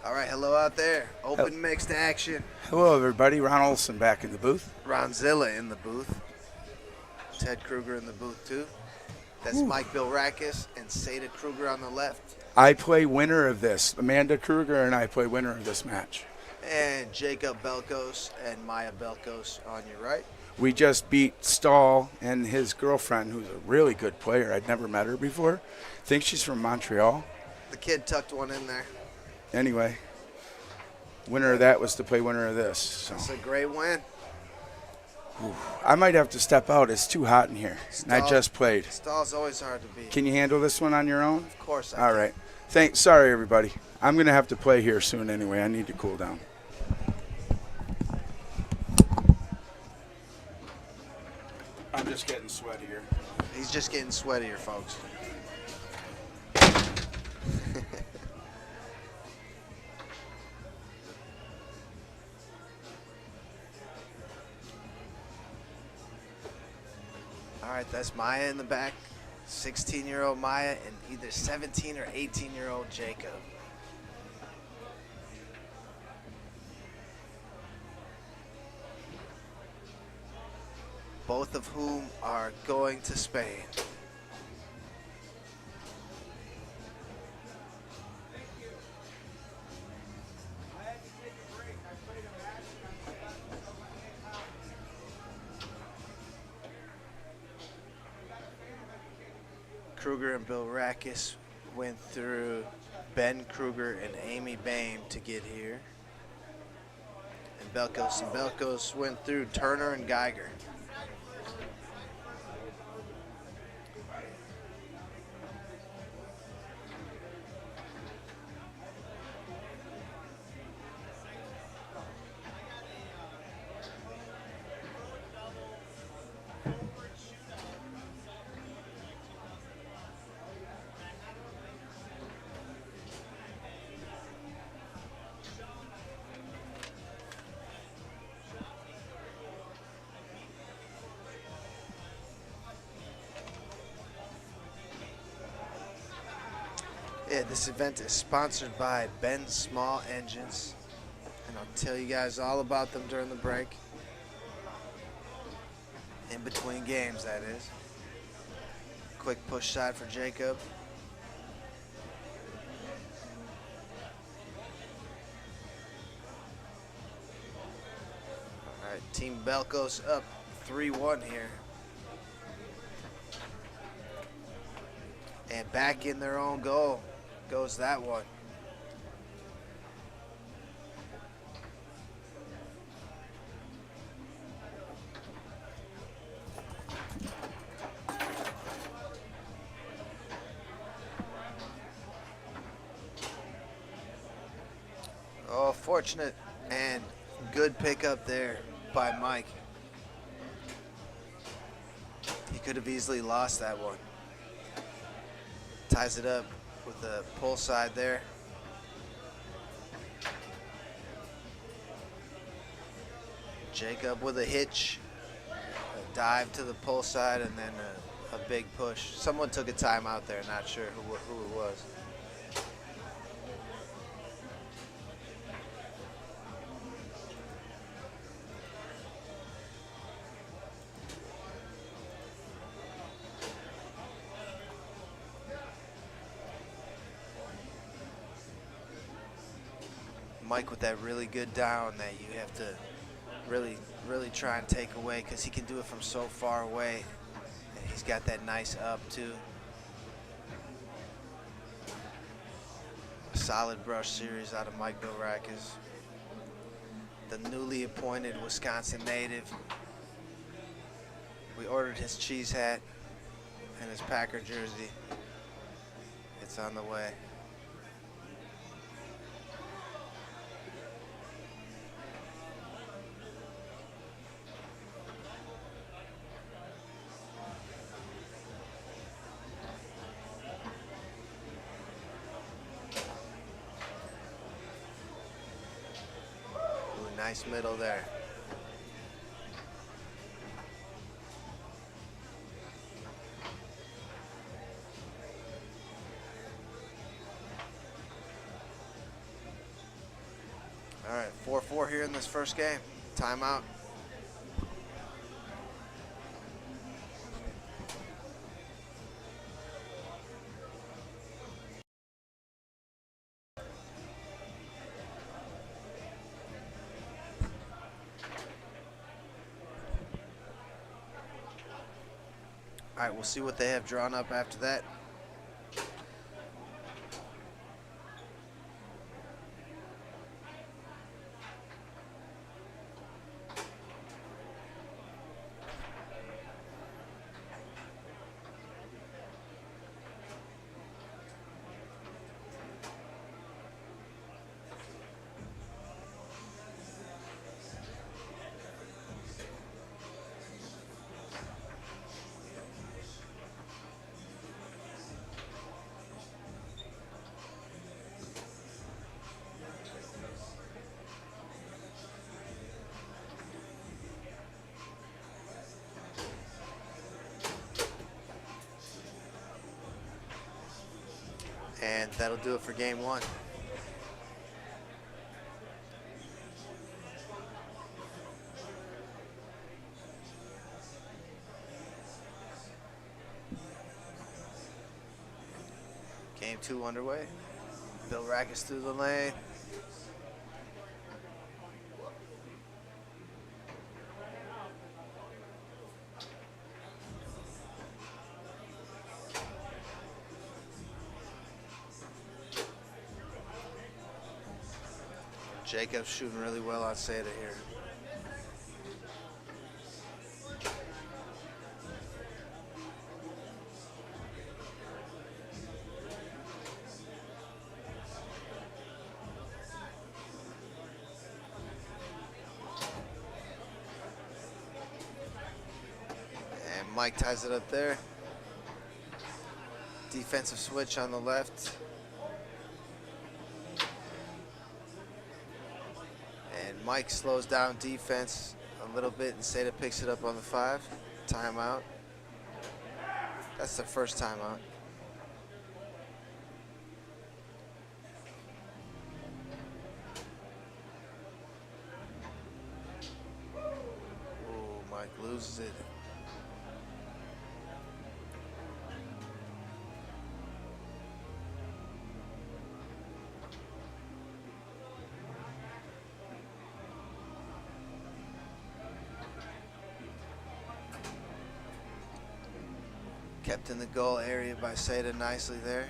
All right, hello out there. Open mixed action. Hello, everybody. Ron Olson back in the booth. Ronzilla in the booth. Ted Kruger in the booth, too. That's Mike Bilrakis and Seda Kruger on the left. I play winner of this. Amanda Kruger and I play winner of this match. And Jacob Belkos and Maya Belkos on your right. We just beat Stahl and his girlfriend, who's a really good player. I'd never met her before. I think she's from Montreal. The kid tucked one in there. Anyway, winner of that was to play winner of this. So. That's a great win. I might have to step out. It's too hot in here. And I just played. Stahl's always hard to beat. Can you handle this one on your own? Of course I All can. right. Thanks. Sorry, everybody. I'm going to have to play here soon anyway. I need to cool down. I'm just getting sweatier. He's just getting sweatier, folks. All right, that's Maya in the back. 16-year-old Maya and either 17 or 18-year-old Jacob. Both of whom are going to Spain. Kruger and Bill Rakis went through Ben Kruger and Amy Boehm to get here. And Belkos went through Turner and Geiger. Yeah, this event is sponsored by Ben Small Engines, and I'll tell you guys all about them during the break. In between games, that is. Quick push shot for Jacob. All right, Team Belkos up 3-1 here. And back in their own goal goes that one. Oh, fortunate and good pickup there by Mike. He could have easily lost that one. Ties it up with the pull side there. Jacob with a hitch, a dive to the pull side, and then a big push. Someone took a timeout there, not sure who it was. Mike with that really good down that you have to really try and take away, because he can do it from so far away. And he's got that nice up too. A solid brush series out of Mike Bilrakis, the newly appointed Wisconsin native. We ordered his cheese hat and his Packer jersey. It's on the way. Nice middle there. right, 4-4 here in this first game. Timeout. All right, we'll see what they have drawn up after that. And that'll do it for game one. Game two underway. Bill Rackus through the lane. Jacob's shooting really well on Seda here. And Mike ties it up there. Defensive switch on the left. And Mike slows down defense a little bit and Seda picks it up on the 5. Timeout. That's the first timeout. Ooh, Mike loses it. Kept in the goal area by Seda nicely there.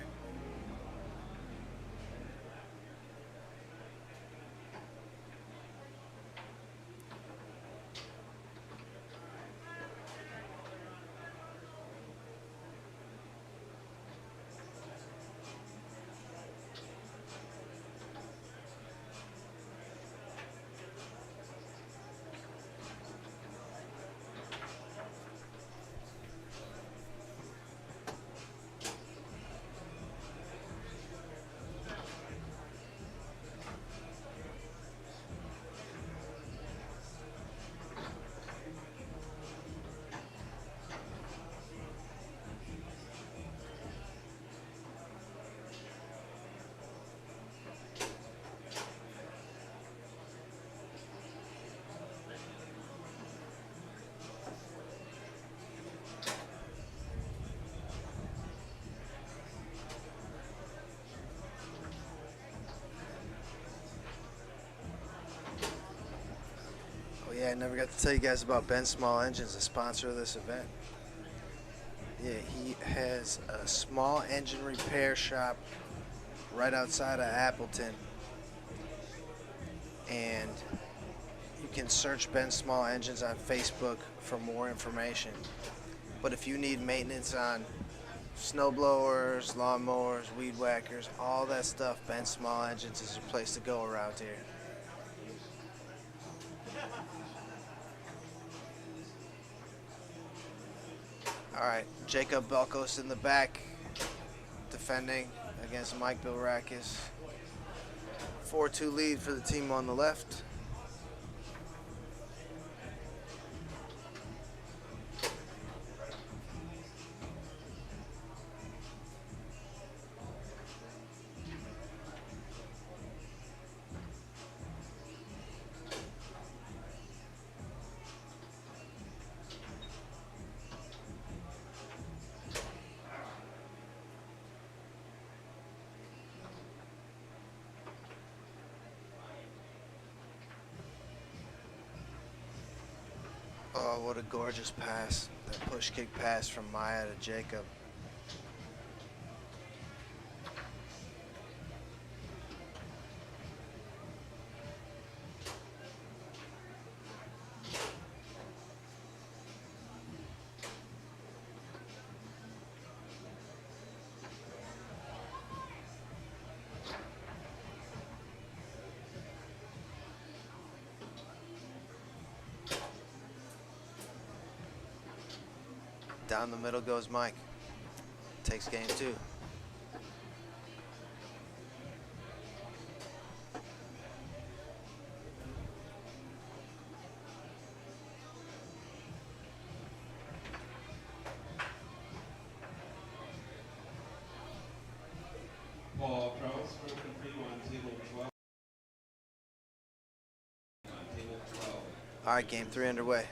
Yeah, I never got to tell you guys about Ben Small Engines, the sponsor of this event. Yeah, he has a small engine repair shop right outside of Appleton. And you can search Ben Small Engines on Facebook for more information. But if you need maintenance on snow blowers, lawnmowers, weed whackers, all that stuff, Ben Small Engines is your place to go around here. All right, Jacob Belkos in the back, defending against Mike Bilrakis. 4-2 lead for the team on the left. Oh, what a gorgeous pass. That push kick pass from Maya to Jacob. Down the middle goes Mike. Takes game 2. Paul Kraus, broken free on table 12. On table 12. All right, game 3 underway.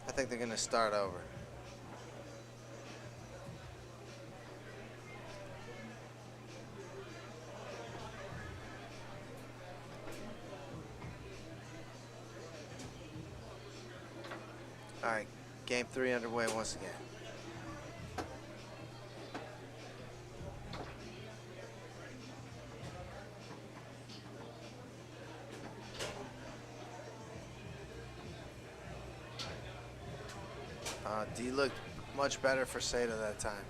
I think they're going to start over. All right, game 3 underway once again. D looked much better for Seda that time.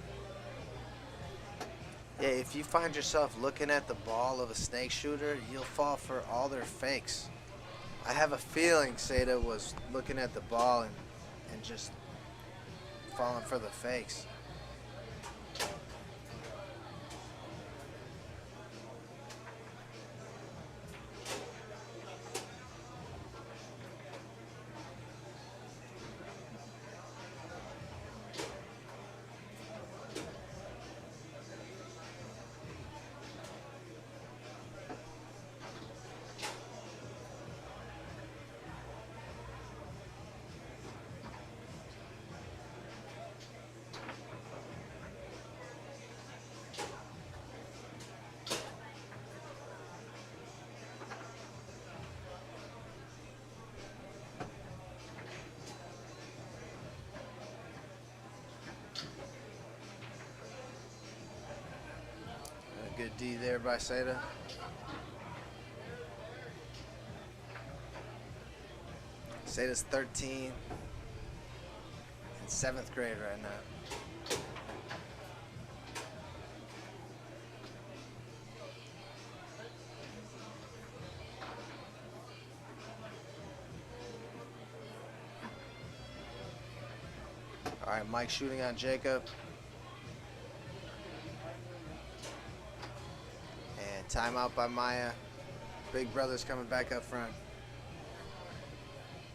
Yeah, if you find yourself looking at the ball of a snake shooter, you'll fall for all their fakes. I have a feeling Seda was looking at the ball and just falling for the fakes. Good D there by Seda. Seda's 13 in 7th grade right now. All right, Mike shooting on Jacob. And timeout by Maya. Big brother's coming back up front.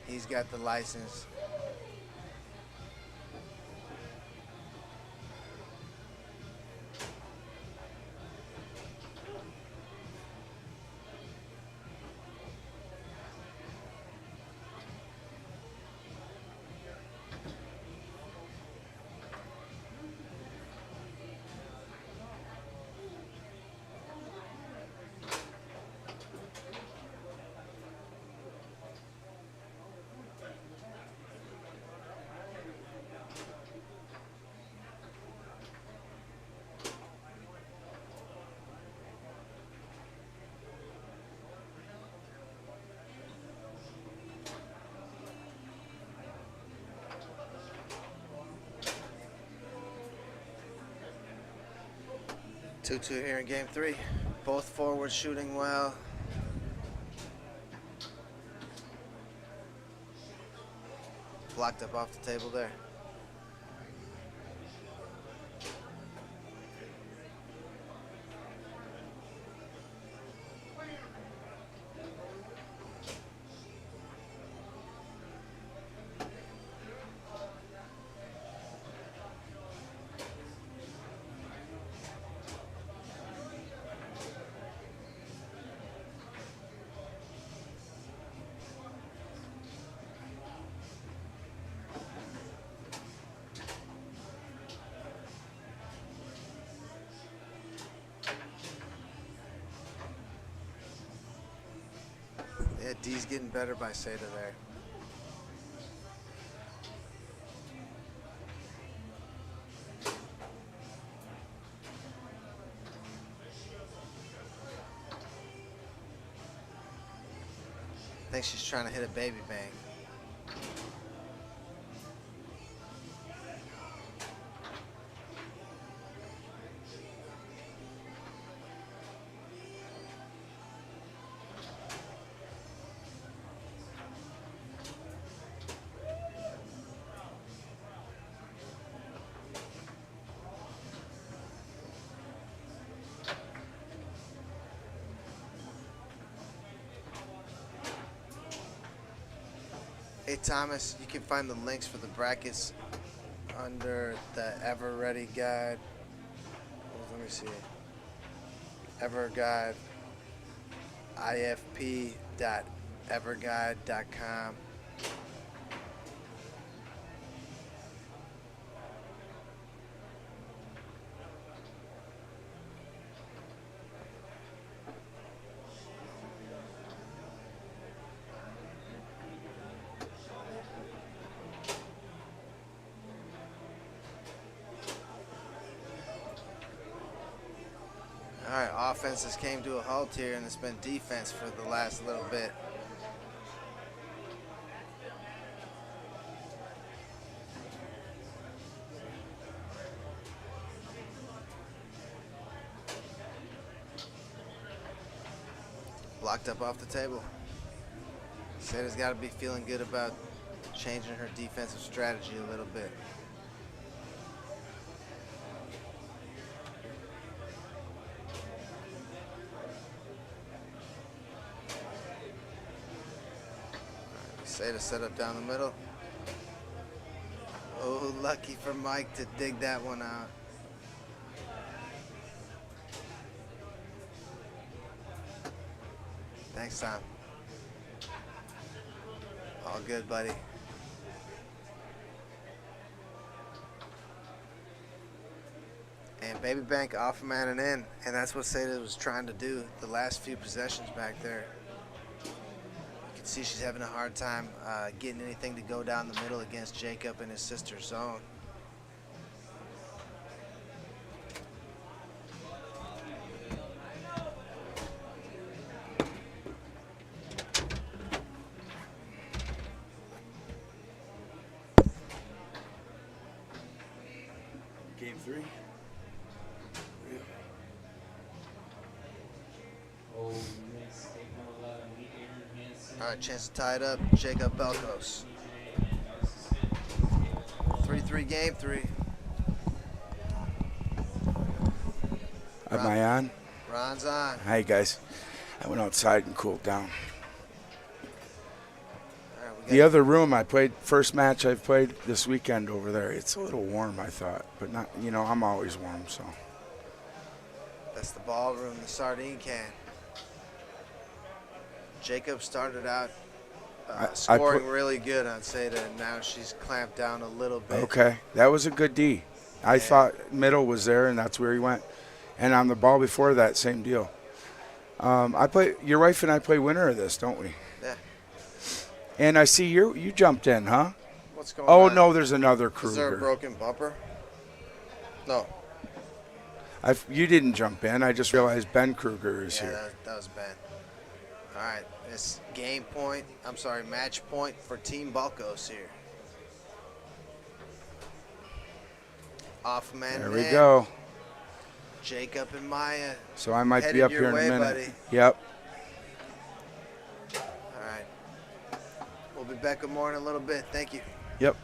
He's got the license. Two here in game 3. Both forwards shooting well. Blocked up off the table there. Yeah, D's getting better by Seda there. I think she's trying to hit a baby bang. Hey Thomas, you can find the links for the brackets under the Ever Ready Guide. Let me see. Ever Guide. ifp.everguide.com. All right, offenses came to a halt here, and it's been defense for the last little bit. Blocked up off the table. Sada's got to be feeling good about changing her defensive strategy a little bit. Seda set up down the middle. Oh, lucky for Mike to dig that one out. Thanks, Tom. All good, buddy. And baby bank off a man and in, and that's what Seda was trying to do the last few possessions back there. You can see she's having a hard time getting anything to go down the middle against Jacob and his sister's zone. Game 3. All right, chance to tie it up. Jacob Belkos. 3-3 game 3. Am I on? Ron's on. Hi, guys. I went outside and cooled down. All right, we got The other room I played, first match I've played this weekend over there. It's a little warm, I thought, but not, you know, I'm always warm, so. That's the ballroom, the sardine can. Jacob started out scoring really good on Seda, and now she's clamped down a little bit. Okay, that was a good D. I thought middle was there, and that's where he went. And on the ball before that, same deal. Your wife and I play winner of this, don't we? Yeah. And I see you jumped in, huh? What's going Oh, on? no, there's another Is there a Kruger. broken bumper? No. You didn't jump in. I just realized Ben Kruger is here. Yeah, that was Ben. All right, it's match point for Team Balkos here. Off man. There we go. Jacob and Maya. So I might be Headed up your here in a way, minute. buddy. Yep. All right. We'll be back with more in a little bit. Thank you. Yep.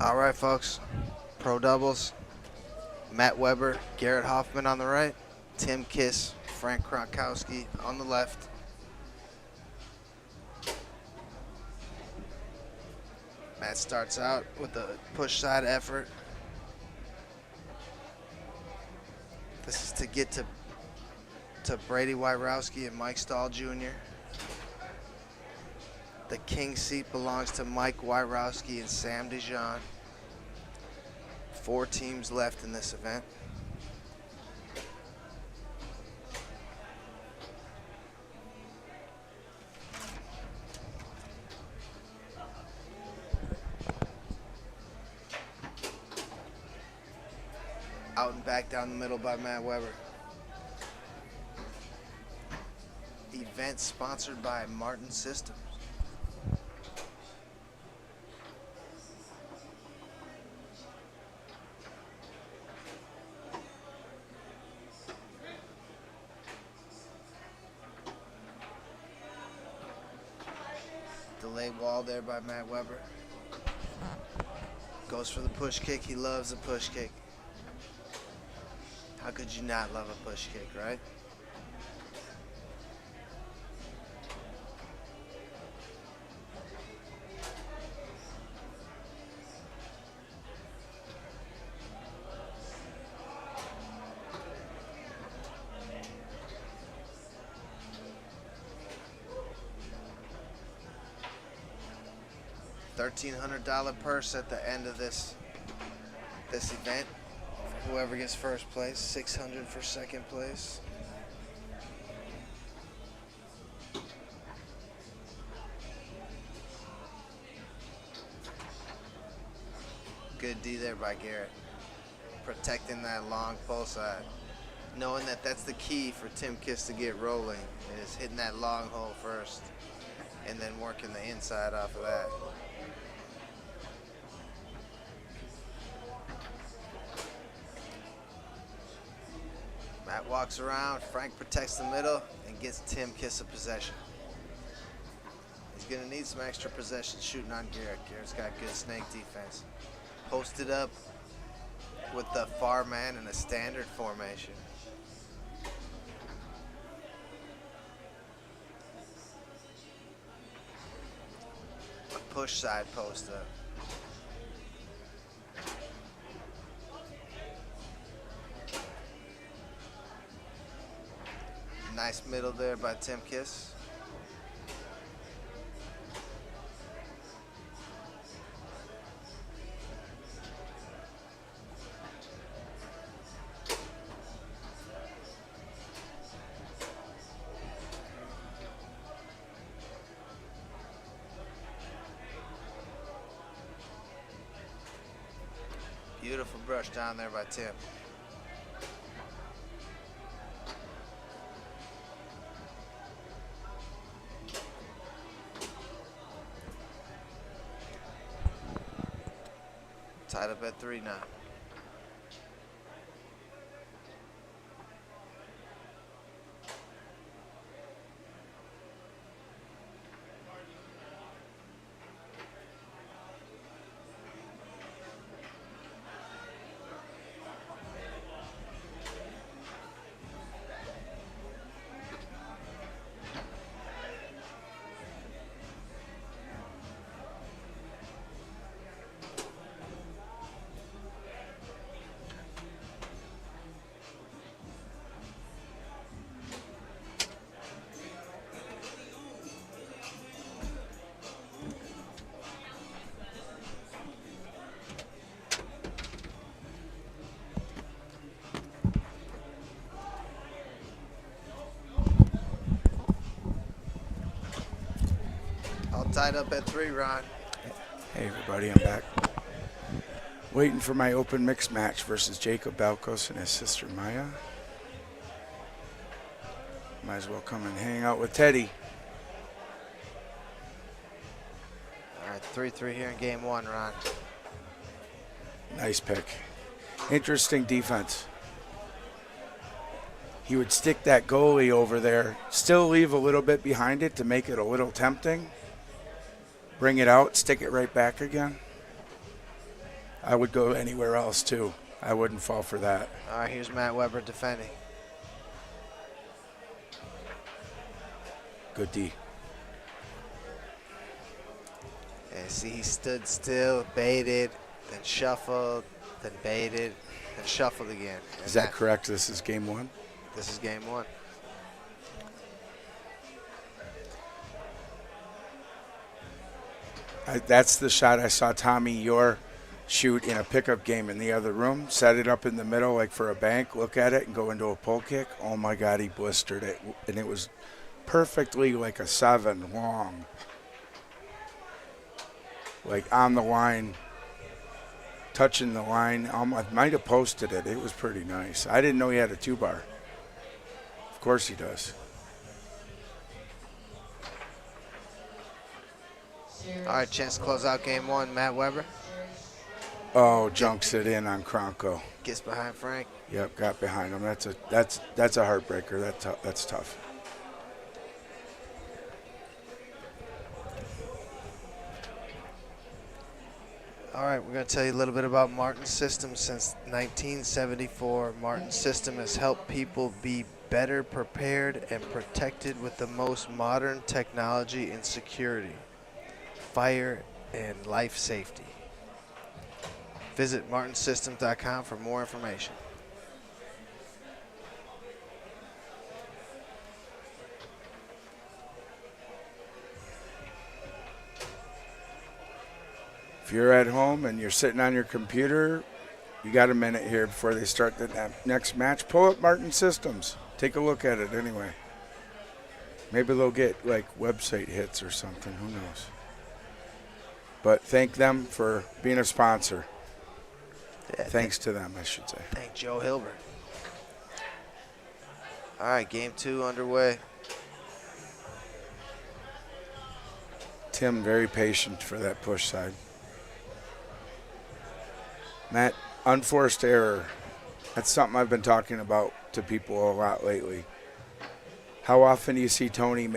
All right, folks. Pro doubles. Matt Weber, Garrett Hoffman on the right. Tim Kiss, Frank Kronkowski on the left. Matt starts out with a push side effort. This is to get to Brady Wyrowski and Mike Stahl Jr. The king seat belongs to Mike Wyrowski and Sam Dijon. 4 teams left in this event. Out and back down the middle by Matt Weber. Event sponsored by Martin Systems. Delayed wall there by Matt Weber. Goes for the push kick. He loves a push kick. How could you not love a push kick, right? $1,300 purse at the end of this event. Whoever gets first place, $600 for second place. Good D there by Garrett. Protecting that long pull side. Knowing that that's the key for Tim Kiss to get rolling, is hitting that long hole first and then working the inside off of that. Matt walks around, Frank protects the middle, and gets Tim Kiss a possession. He's going to need some extra possession shooting on Garrett. Garrett's got good snake defense. Posted up with the far man in a standard formation. A push side post up. Nice middle there by Tim Kiss. Beautiful brush down there by Tim. Tied up at 3 now. Tied up at 3, Ron. Hey everybody, I'm back. Waiting for my open mixed match versus Jacob Balkos and his sister Maya. Might as well come and hang out with Teddy. All right, 3-3 here in game 1, Ron. Nice pick. Interesting defense. He would stick that goalie over there, still leave a little bit behind it to make it a little tempting. Bring it out, stick it right back again. I would go anywhere else too. I wouldn't fall for that. All right, here's Matt Weber defending. Good D. And see, he stood still, baited, then shuffled, then baited, then shuffled again. And Is that correct? This is game one? This is game one. That's the shot I saw Tommy Yor shoot in a pickup game in the other room. Set it up in the middle like for a bank, look at it, and go into a pull kick. Oh, my God, he blistered it. And it was perfectly like a 7 long. Like on the line, touching the line. I might have posted it. It was pretty nice. I didn't know he had a 2-bar. Of course he does. All right, chance to close out game one. Matt Weber Oh, junks it in on Kronko. gets behind Frank. Yep, got behind him. That's a heartbreaker. That's tough. All right, we're going to tell you a little bit about Martin's system. Since 1974, Martin's system has helped people be better prepared and protected with the most modern technology and security, fire, and life safety. Visit martinsystems.com for more information. If you're at home and you're sitting on your computer, you got a minute here before they start the next match. Pull up Martin Systems. Take a look at it anyway. Maybe they'll get like website hits or something. Who knows? But thank them for being a sponsor. Yeah, Thanks to them, I should say. Thank Joe Hilbert. All right, game two underway. Tim, very patient for that push side. Matt, unforced error. That's something I've been talking about to people a lot lately. How often do you see Tony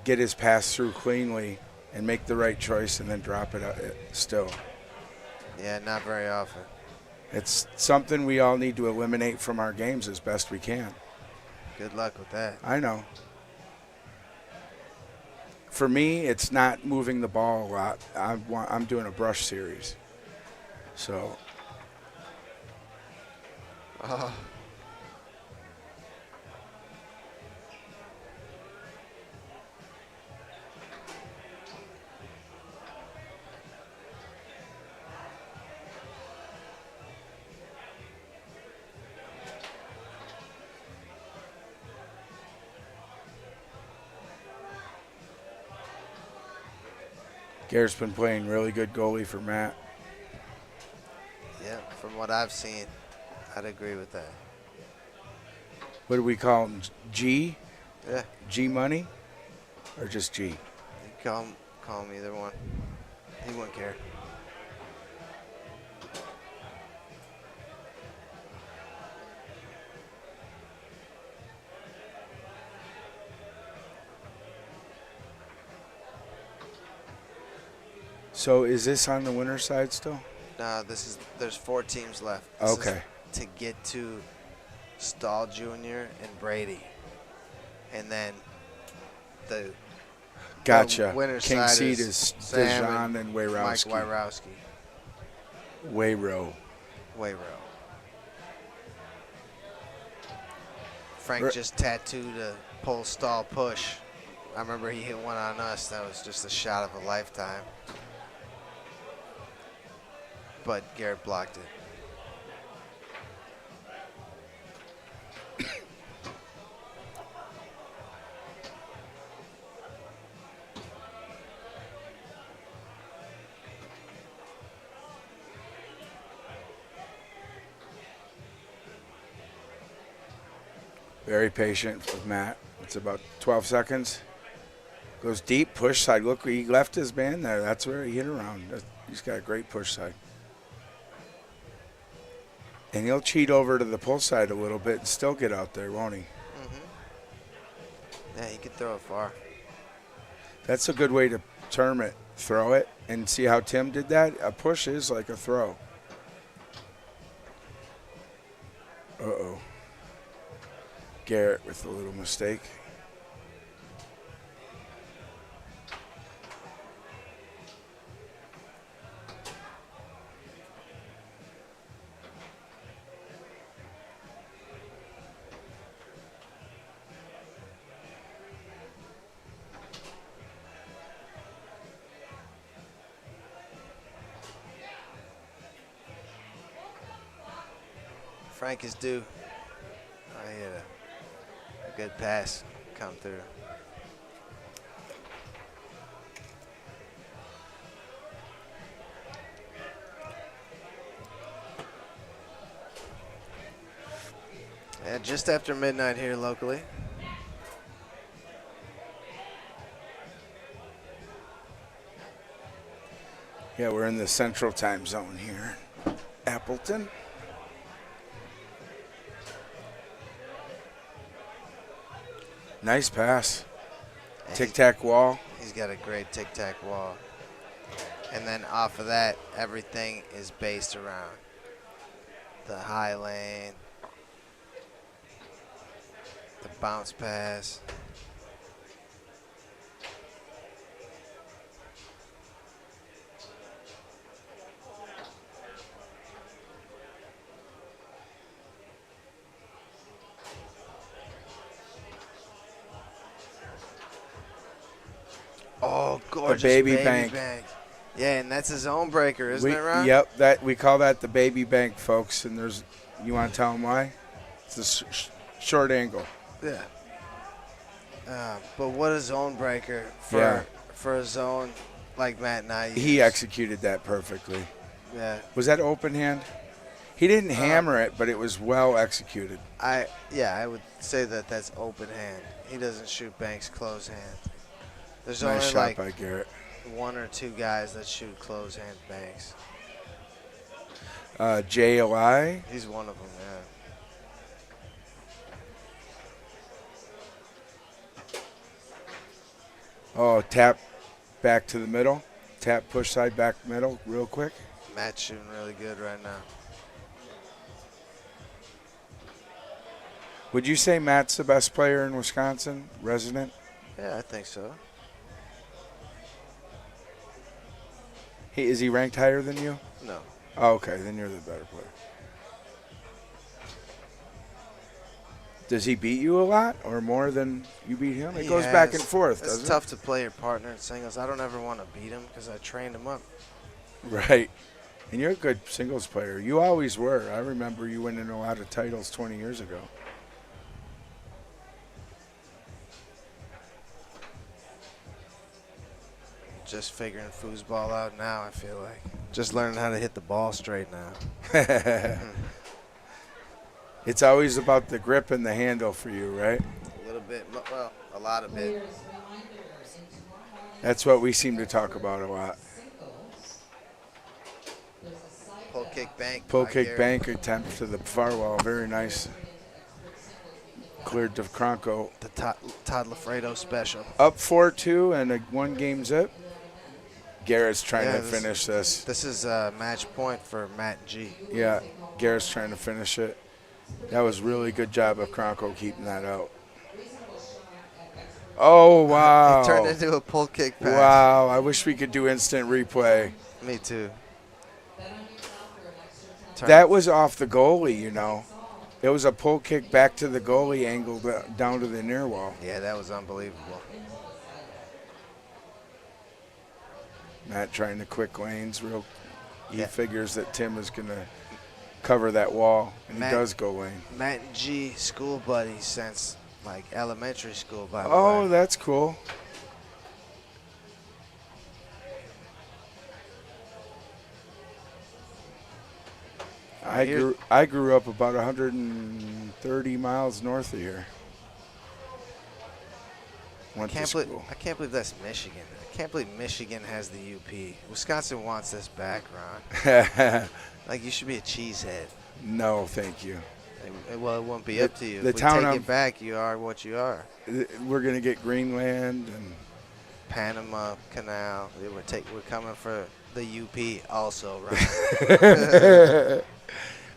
get his pass through cleanly and make the right choice and then drop it still? Yeah, not very often. It's something we all need to eliminate from our games as best we can. Good luck with that. I know. For me, it's not moving the ball a lot. I'm doing a brush series. So. Garrett's been playing really good goalie for Matt. Yeah, from what I've seen, I'd agree with that. What do we call him? G? Yeah, G Money? Or just G? you call him either one. He wouldn't care. So is this on the winner's side still? No, there's 4 teams left. This Okay. is to get to Stahl Jr. and Brady. And then the Gotcha. winner's King side seed is is Sam Dijon and Wayrowski. Mike Wyrowski. Wayrow. Wayrow. Frank just tattooed a pull stall push. I remember he hit one on us. That was just a shot of a lifetime. But Garrett blocked it. Very patient with Matt. It's about 12 seconds. Goes deep, push side. Look, he left his man there. That's where he hit around. He's got a great push side. And he'll cheat over to the pull side a little bit and still get out there, won't he? Yeah, he could throw it far. That's a good way to term it. throw it. And see how Tim did that? A push is like a throw. Uh-oh. Garrett with a little mistake. Frank is due. I hit a good pass come through. Yeah, just after midnight here locally. Yeah, we're in the central time zone here. Appleton. Nice pass. Tic-tac wall. He's got a great tic-tac wall. And then off of that, everything is based around the high lane, the bounce pass. Oh, gorgeous baby bank. bank. Yeah, and that's a zone breaker, isn't it, Ron? Yep, we call that the baby bank, folks. And you want to tell them why? It's a short angle. Yeah. But what a zone breaker for a zone like Matt and I use. He executed that perfectly. Yeah. Was that open hand? He didn't hammer it, but it was well executed. I would say that that's open hand. He doesn't shoot banks close hand. There's Nice only shot like by Garrett. one or two guys that shoot close hand banks. JLI. He's one of them, yeah. Oh, tap back to the middle. Tap push side back middle real quick. Matt's shooting really good right now. Would you say Matt's the best player in Wisconsin, resident? Yeah, I think so. Is he ranked higher than you? No. Oh, okay, then you're the better player. Does he beat you a lot or more than you beat him? It goes back and forth, doesn't it? It's tough to play your partner in singles. I don't ever want to beat him because I trained him up. Right. And you're a good singles player. You always were. I remember you winning a lot of titles 20 years ago. Just figuring foosball out now, I feel like. Just learning how to hit the ball straight now. It's always about the grip and the handle for you, right? A little bit, well, a lot of it. That's what we seem to talk about a lot. Pull kick bank. Pull by kick Garrett. bank attempt to the far wall. Very nice. Cleared to Cronco. The Todd Lafredo special. Up 4-2 and a one-game zip. Garrett's trying to finish this. This is a match point for Matt and G. Yeah, Garrett's trying to finish it. That was really good job of Cronco keeping that out. Oh, wow. It turned into a pull kick pass. Wow, I wish we could do instant replay. Me too. That was off the goalie, you know. It was a pull kick back to the goalie, angled down to the near wall. Yeah, that was unbelievable. Matt trying to quick lanes. He figures that Tim is going to cover that wall, and he does go lane. Matt and G, school buddies since like elementary school, by the way. Oh, that's cool. I grew up about 130 miles north of here. I can't believe that's Michigan. I can't believe Michigan has the UP. Wisconsin wants this back, Ron. Like, you should be a cheesehead. No, thank you. Well, it won't be up to you. The If we town take it back, you are what you are. We're going to get Greenland, and Panama Canal. We're coming for the UP also,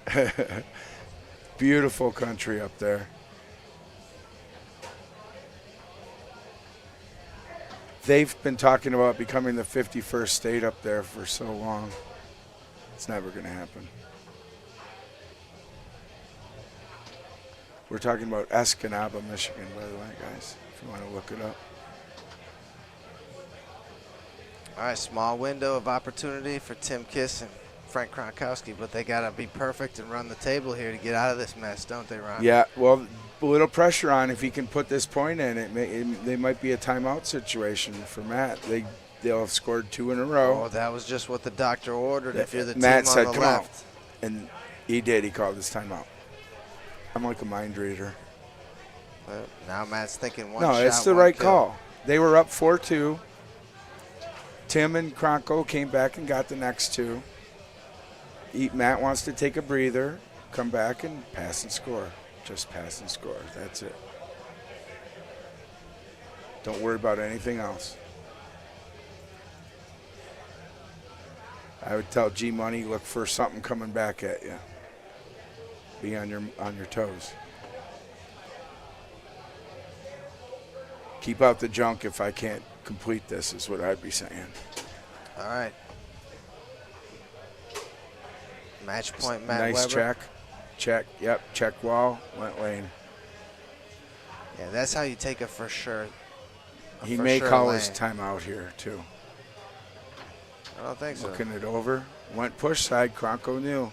right? Beautiful country up there. They've been talking about becoming the 51st state up there for so long. It's never going to happen. We're talking about Escanaba, Michigan, by the way, guys, if you want to look it up. All right, small window of opportunity for Tim Kiss and Frank Kronkowski, but they got to be perfect and run the table here to get out of this mess, don't they, Ron? Yeah, well, a little pressure on if he can put this point in. They might be a timeout situation for Matt. They'll have scored 2 in a row. Oh, that was just what the doctor ordered if you're the Matt team said, on the "Come out," left. and he did. He called his timeout. I'm like a mind reader. Well, now Matt's thinking one No, shot, it's the one right kill. call. They were up 4-2. Tim and Kronko came back and got the next 2. Matt wants to take a breather, come back and pass and score. Just pass and score. That's it. Don't worry about anything else. I would tell G Money, look for something coming back at you. Be on your toes. Keep out the junk if I can't complete this, is what I'd be saying. All right. Match point, Matt Nice Weber. check. Check. Yep. Check wall. Went lane. Yeah, that's how you take a for sure. He may call his timeout here, too. I don't think so. Looking it over. Went push side. Kronko knew.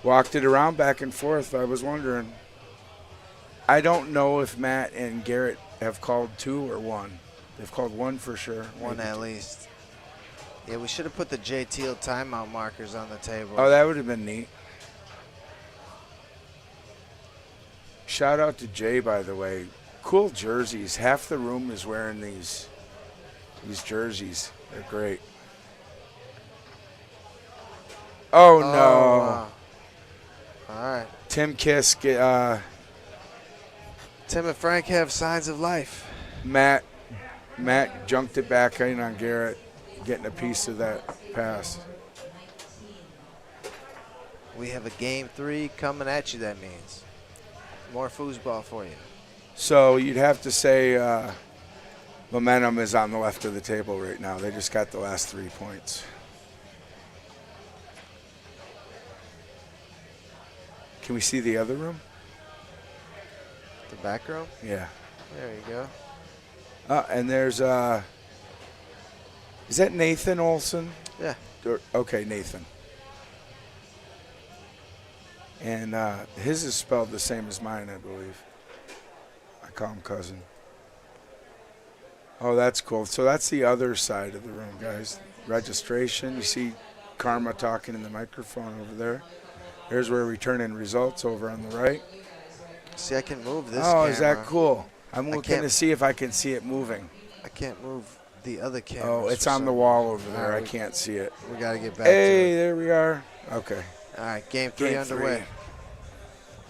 Walked it around back and forth. I was wondering. I don't know if Matt and Garrett have called 2 or 1. They've called 1 for sure. One maybe at 2. least. Yeah, we should have put the J Teal timeout markers on the table. Oh, that would have been neat. Shout out to Jay, by the way. Cool jerseys. Half the room is wearing these jerseys. They're great. Oh, no. wow. All right. Tim Kiss, Tim and Frank have signs of life. Matt junked it back in on Garrett, getting a piece of that pass. We have a game 3 coming at you, that means. More foosball for you. So you'd have to say momentum is on the left of the table right now. They just got the last 3 points. Can we see the other room? The back row? Yeah. There you go. And there's, is that Nathan Olson? Yeah. Okay, Nathan. And his is spelled the same as mine, I believe. I call him cousin. Oh, that's cool. So that's the other side of the room, guys. Registration. You see Karma talking in the microphone over there. There's where we turn in results over on the right. See, I can move this Oh, camera. is that cool? I'm looking can't- to see if I can see it moving. I can't move the other camera. Oh, it's on the wall over there. I can't see it. We got to get back Hey, to it. there we are. Okay. All right, game 3 Game underway. 3.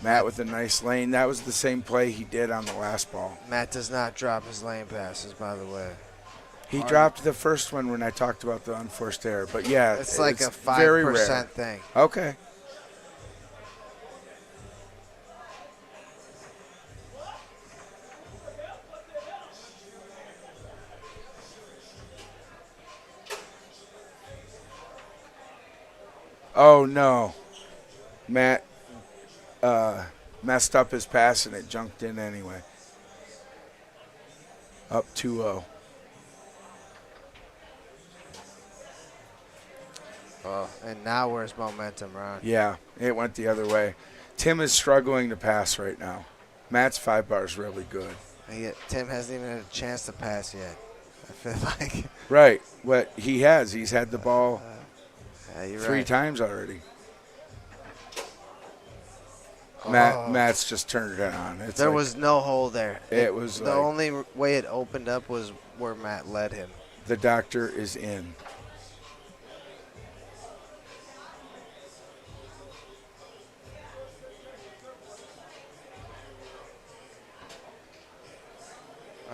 Matt with a nice lane. That was the same play he did on the last ball. Matt does not drop his lane passes, by the way. He dropped the first one when I talked about the unforced error. But, yeah, It's like a very rare. 5% thing. Okay. Oh, no. Matt messed up his pass, and it junked in anyway. Up 2-0. Oh, and now where's momentum, Ron? Yeah, it went the other way. Tim is struggling to pass right now. Matt's 5 bar is really good. Tim hasn't even had a chance to pass yet. I feel like. Right. What he has. He's had the ball You're 3 right. times already. Oh. Matt's just turned it on. It's There like- was no hole there. It was the like- only way it opened up was where Matt led him. the doctor is in.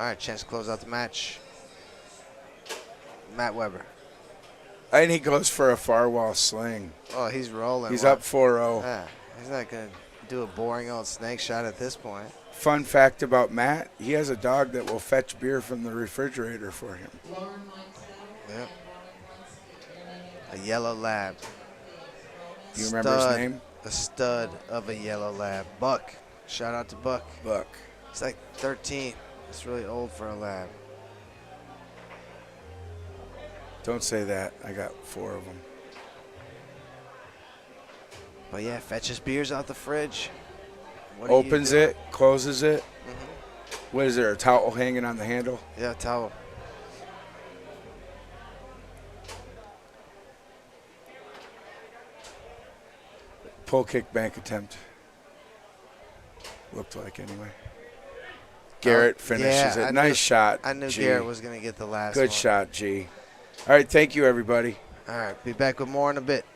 All right, chance to close out the match. Matt Weber. And he goes for a far wall sling. Oh, he's rolling. He's Wow. up 4-0. Yeah, he's not going to do a boring old snake shot at this point. Fun fact about Matt, he has a dog that will fetch beer from the refrigerator for him. Yep. A yellow lab. Do you remember his name? A stud of a yellow lab. Buck. Shout out to Buck. Buck. He's like 13. It's really old for a lab. Don't say that. I got 4 of them. But yeah, fetches beers out the fridge. What are you Opens doing? it, closes it. What is there, a towel hanging on the handle? Yeah, towel. Pull kick bank attempt. Looked like anyway. Garrett finishes yeah, it. Nice shot. I knew G. Garrett was going to get the last Good one. shot, G. All right, thank you, everybody. All right, be back with more in a bit.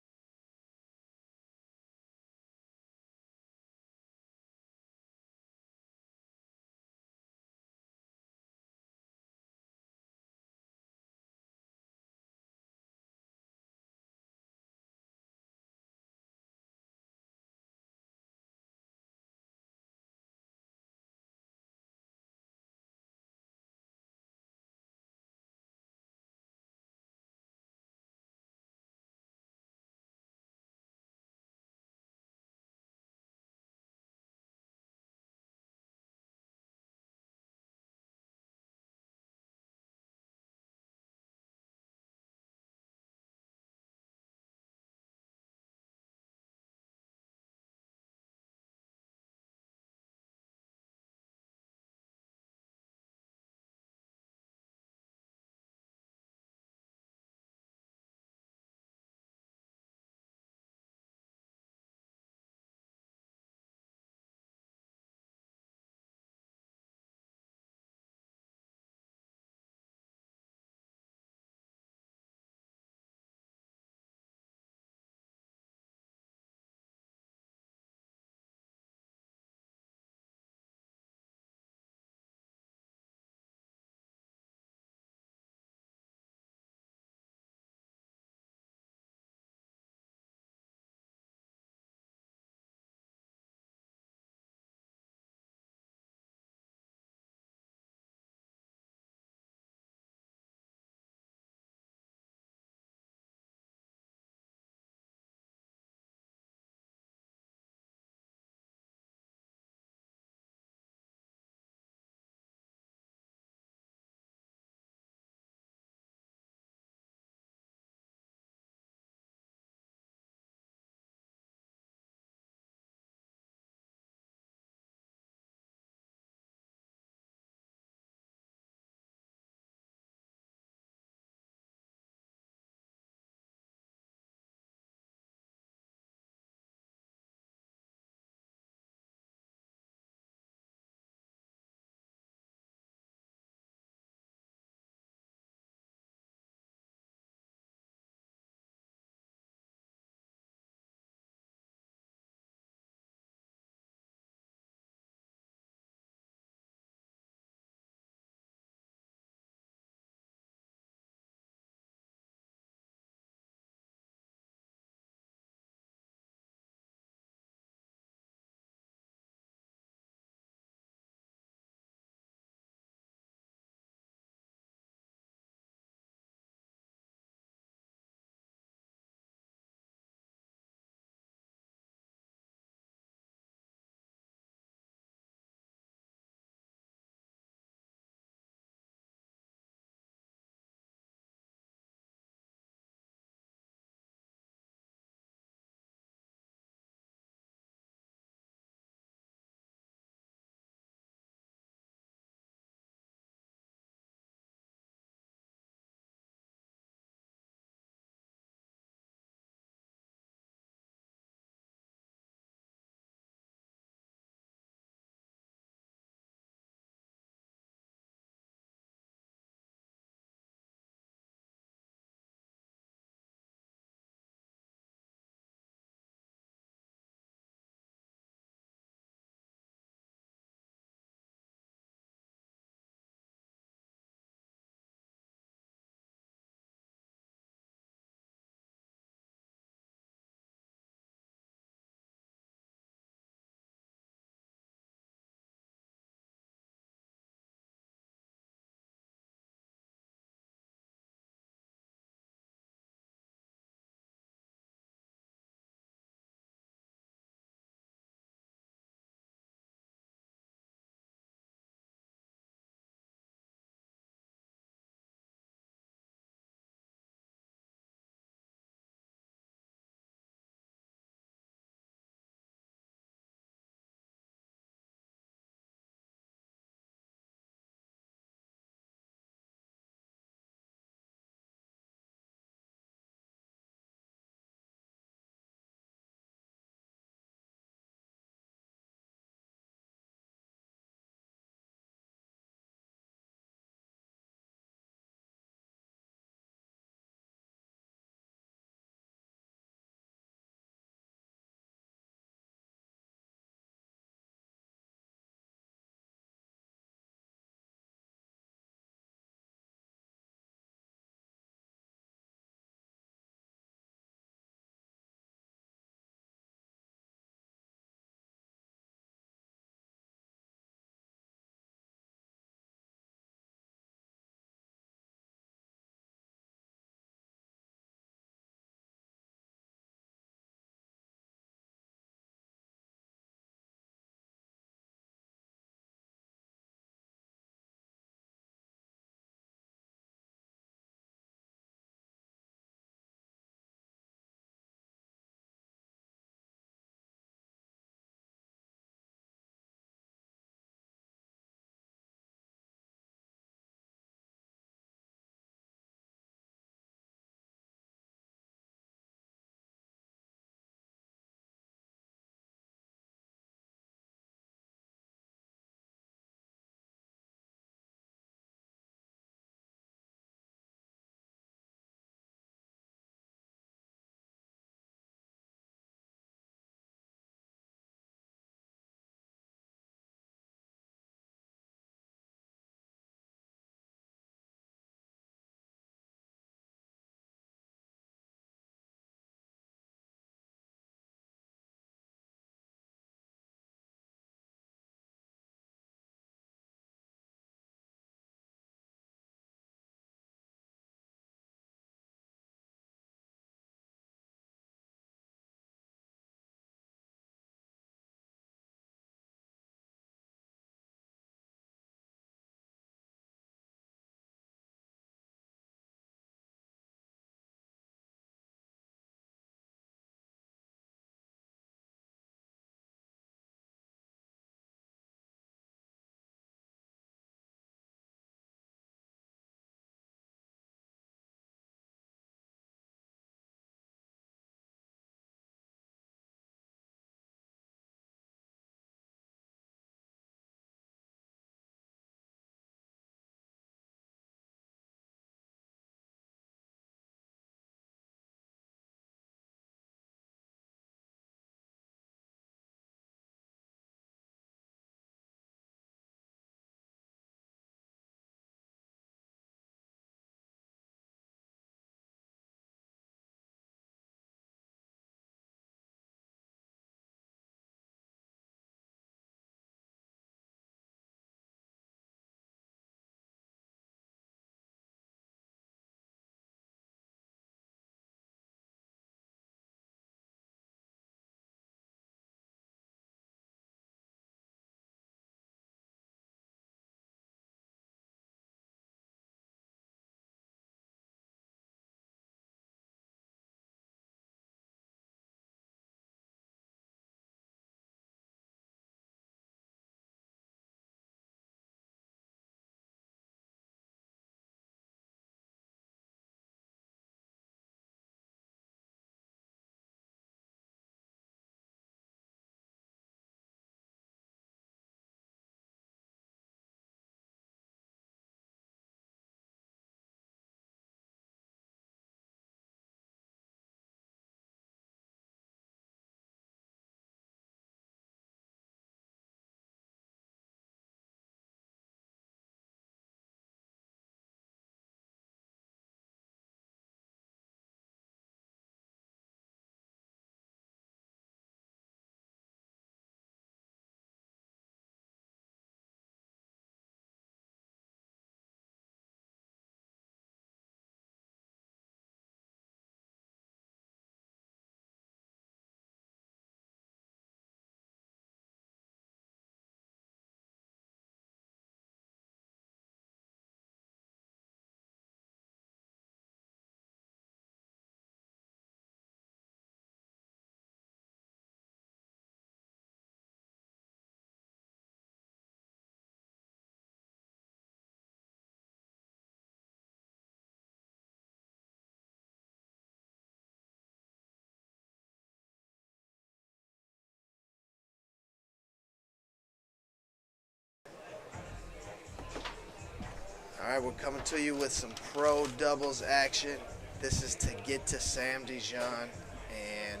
All right, we're coming to you with some pro doubles action. This is to get to Sam Dijon and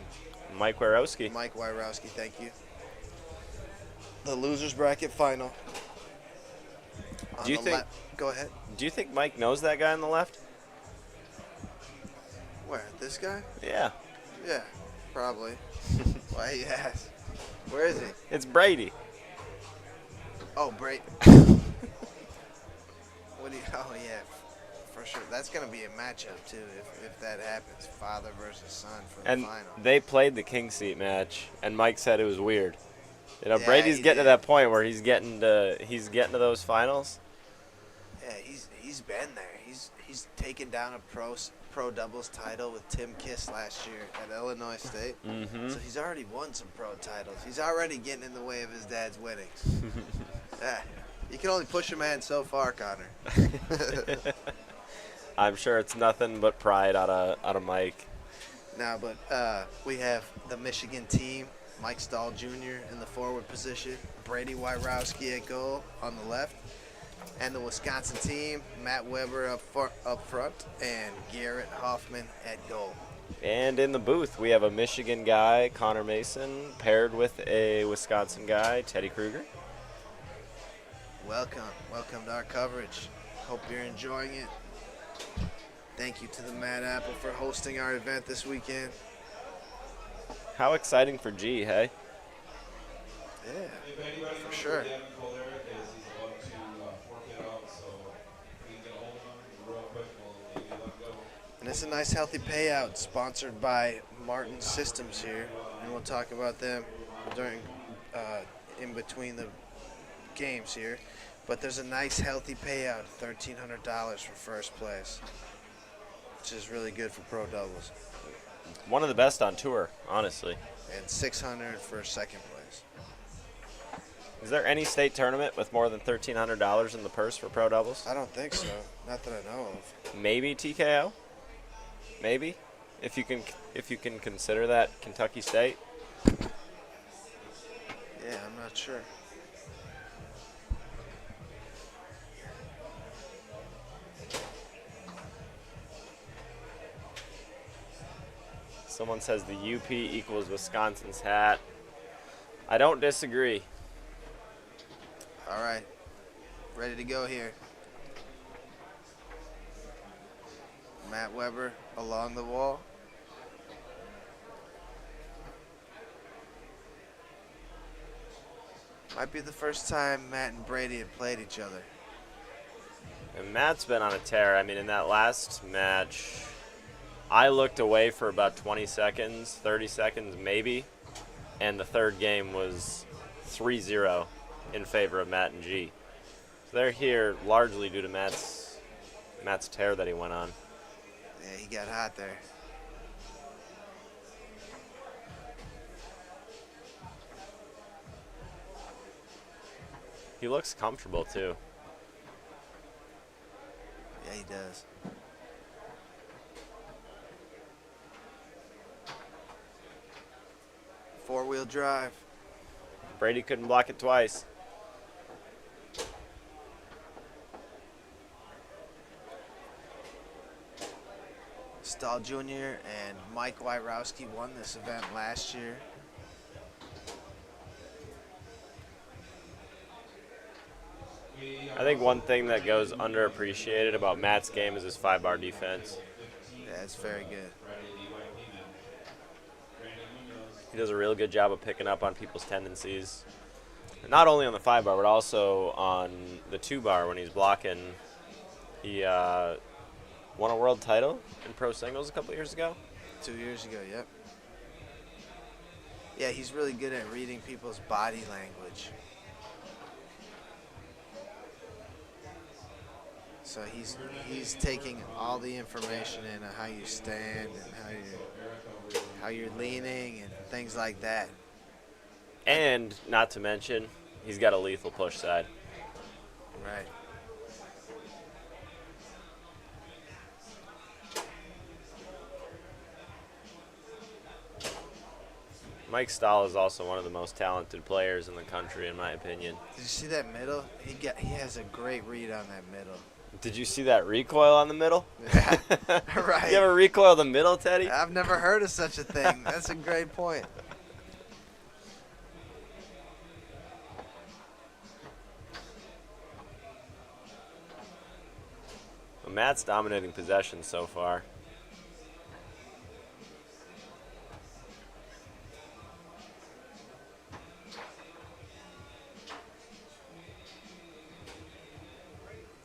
Mike Warowski. Mike Wyrowski, thank you. The losers bracket final. Do you think? Go ahead. Do you think Mike knows that guy on the left? Where? This guy? Yeah. Yeah, probably. Why he asked? Where is he? It's Brady. Oh, Brady. What do you? Oh yeah, for sure. That's gonna be a matchup too if that happens. Father versus son for the And final. they played the king seat match, and Mike said it was weird. You know, Yeah, Brady's he getting to did. that point where he's getting to those finals. Yeah, he's been there. He's taken down a pro doubles title with Tim Kiss last year at Illinois State. Mm-hmm. So he's already won some pro titles. He's already getting in the way of his dad's winnings. Yeah, you can only push a man so far, Connor. I'm sure it's nothing but pride out of Mike. Now, but we have the Michigan team, Mike Stahl Jr. in the forward position, Brady Wyrowski at goal on the left, and the Wisconsin team, Matt Weber up front, and Garrett Hoffman at goal. And in the booth, we have a Michigan guy, Connor Mason, paired with a Wisconsin guy, Teddy Kruger. Welcome to our coverage. Hope you're enjoying it. Thank you to the Mad Apple for hosting our event this weekend. How exciting for G, hey? Yeah, If anybody for knows sure. where Devin Colera is, he's about to forfeit out, so if we can get a hold of him real quick, we'll maybe let him go. And it's a nice healthy payout sponsored by Martin Systems here, and we'll talk about them during in between the games here. But there's a nice healthy payout, $1,300 for first place, which is really good for pro doubles, One of the best on tour, honestly. and $600 for second place. Is there any state tournament with more than $1,300 in the purse for pro doubles? I don't think so, not that I know of. Maybe TKO. Maybe, if you can consider that Kentucky State. Yeah, I'm not sure. Someone says the UP equals Wisconsin's hat. I don't disagree. All right, ready to go here. Matt Weber along the wall. Might be the first time Matt and Brady have played each other. And Matt's been on a tear. I mean, in that last match, I looked away for about 20 seconds, 30 seconds maybe, and the third game was 3-0 in favor of Matt and G. So they're here largely due to Matt's tear that he went on. Yeah, he got hot there. He looks comfortable too. Yeah, he does. Four-wheel drive. Brady couldn't block it twice. Stahl Jr. and Mike Wyrowski won this event last year. I think one thing that goes underappreciated about Matt's game is his 5-bar defense. Yeah, it's very good. He does a really good job of picking up on people's tendencies. Not only on the 5-bar, but also on the 2-bar when he's blocking. He won a world title in pro singles a couple years ago. 2 years ago, yep. Yeah, he's really good at reading people's body language. So he's taking all the information in on how you stand and how you're leaning and things like that. And not to mention, he's got a lethal push side. Right. Mike Stahl is also one of the most talented players in the country, in my opinion. Did you see that middle? He has a great read on that middle. Did you see that recoil on the middle? Yeah, right. You ever recoil the middle, Teddy? I've never heard of such a thing. That's a great point. Well, Matt's dominating possession so far.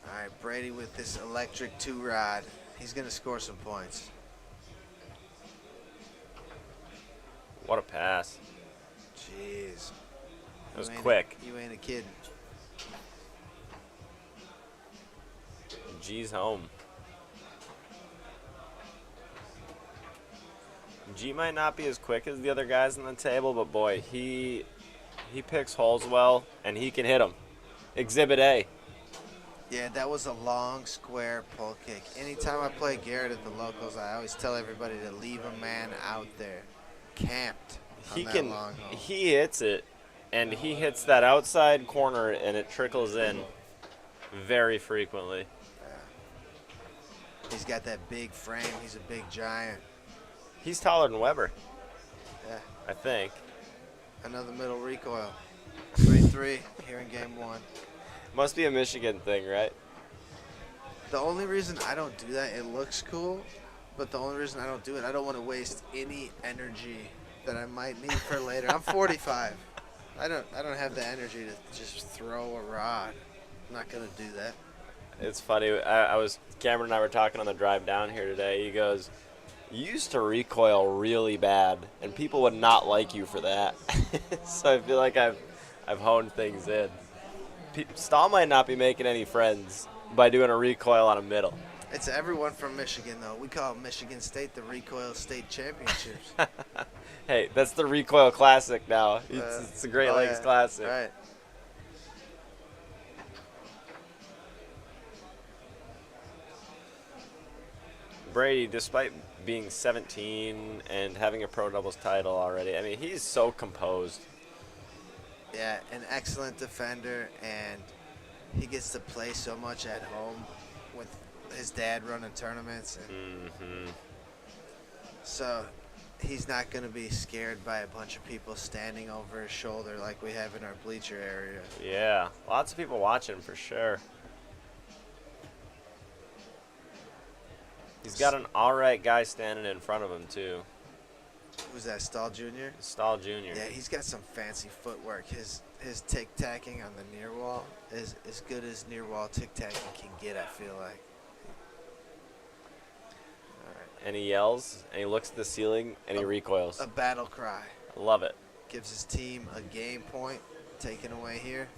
All right, Brady with this electric 2-rod. He's going to score some points. What a pass. Jeez. That was You ain't quick. You ain't a kid. G's home. G might not be as quick as the other guys on the table, but boy, he picks holes well, and he can hit them. Exhibit A. Yeah, that was a long square pull kick. Anytime I play Garrett at the locals, I always tell everybody to leave a man out there, camped on He that can. long hole. He hits it, and he hits that outside corner, and it trickles in very frequently. He's got that big frame. He's a big giant. He's taller than Weber, Yeah, I think. another middle recoil. 3-3 here in game 1. Must be a Michigan thing, right? The only reason I don't do that, it looks cool, but the only reason I don't do it, I don't want to waste any energy that I might need for later. I'm 45. I don't have the energy to just throw a rod. I'm not gonna do that. It's funny. Cameron and I were talking on the drive down here today. He goes, "You used to recoil really bad, and people would not like you for that." So I feel like I've honed things in. Stahl might not be making any friends by doing a recoil on a middle. It's everyone from Michigan, though. We call Michigan State the Recoil State Championships. Hey, that's the Recoil Classic now. It's the Great Lakes Classic. Right. Brady, despite being 17 and having a pro doubles title already, I mean, he's so composed. Yeah, an excellent defender, and he gets to play so much at home with his dad running tournaments. And so he's not going to be scared by a bunch of people standing over his shoulder like we have in our bleacher area. Yeah, lots of people watching for sure. He's got an all right guy standing in front of him, too. Who's that, Stahl Jr.? Stahl Jr. Yeah, he's got some fancy footwork. His tic-tacking on the near wall is as good as near wall tic-tacking can get, I feel like. All right. And he yells, and he looks at the ceiling, and he recoils. A battle cry. I love it. Gives his team a game point taken away here.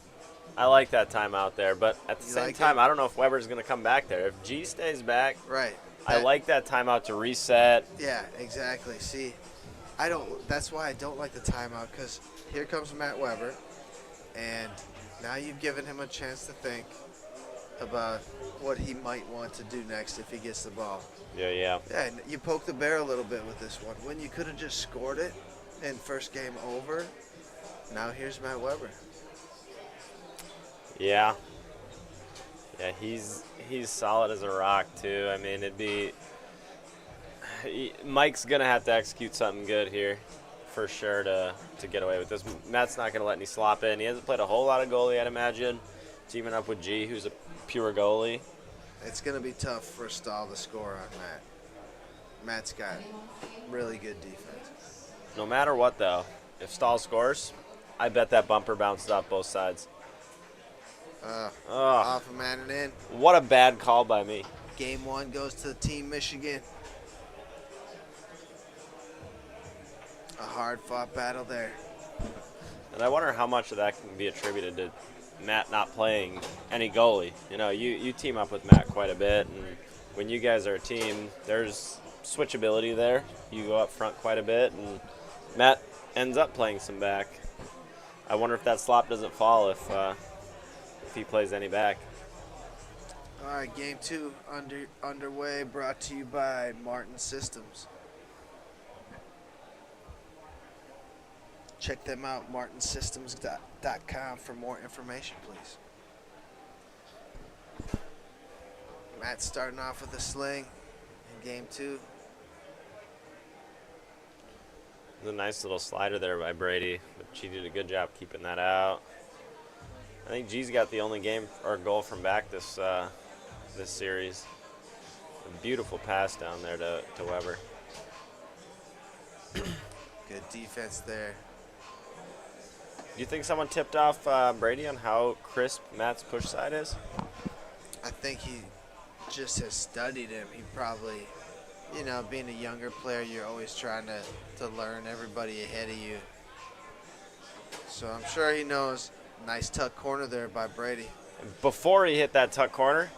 I like that timeout there, but at the You same like time, it? I don't know if Weber's going to come back there. If G stays back, Right. I like that timeout to reset. Yeah, exactly. See, that's why I don't like the timeout, because here comes Matt Weber, and now you've given him a chance to think about what he might want to do next if he gets the ball. Yeah. Yeah, and you poked the bear a little bit with this one. When you could have just scored it in first game over, now here's Matt Weber. Yeah, he's solid as a rock, too. I mean, Mike's going to have to execute something good here for sure to get away with this. Matt's not going to let any slop in. He hasn't played a whole lot of goalie, I'd imagine. Teaming up with G, who's a pure goalie. It's going to be tough for Stahl to score on Matt. Matt's got really good defense. No matter what, though, if Stahl scores, I bet that bumper bounces off both sides. Off of man and in. What a bad call by me. Game 1 goes to Team Michigan. A hard-fought battle there. And I wonder how much of that can be attributed to Matt not playing any goalie. You know, you team up with Matt quite a bit, and when you guys are a team, there's switchability there. You go up front quite a bit, and Matt ends up playing some back. I wonder if that slop doesn't fall if he plays any back. All right, Game 2 underway, brought to you by Martin Systems. Check them out, martinsystems.com, for more information, please. Matt's starting off with a sling in game 2. There's a nice little slider there by Brady, but she did a good job keeping that out. I think G's got the only game or goal from back this series. A beautiful pass down there to Weber. Good defense there. Do you think someone tipped off Brady on how crisp Matt's push side is? I think he just has studied him. He probably, you know, being a younger player, you're always trying to learn everybody ahead of you. So I'm sure he knows. Nice tuck corner there by Brady. Before he hit that tuck corner,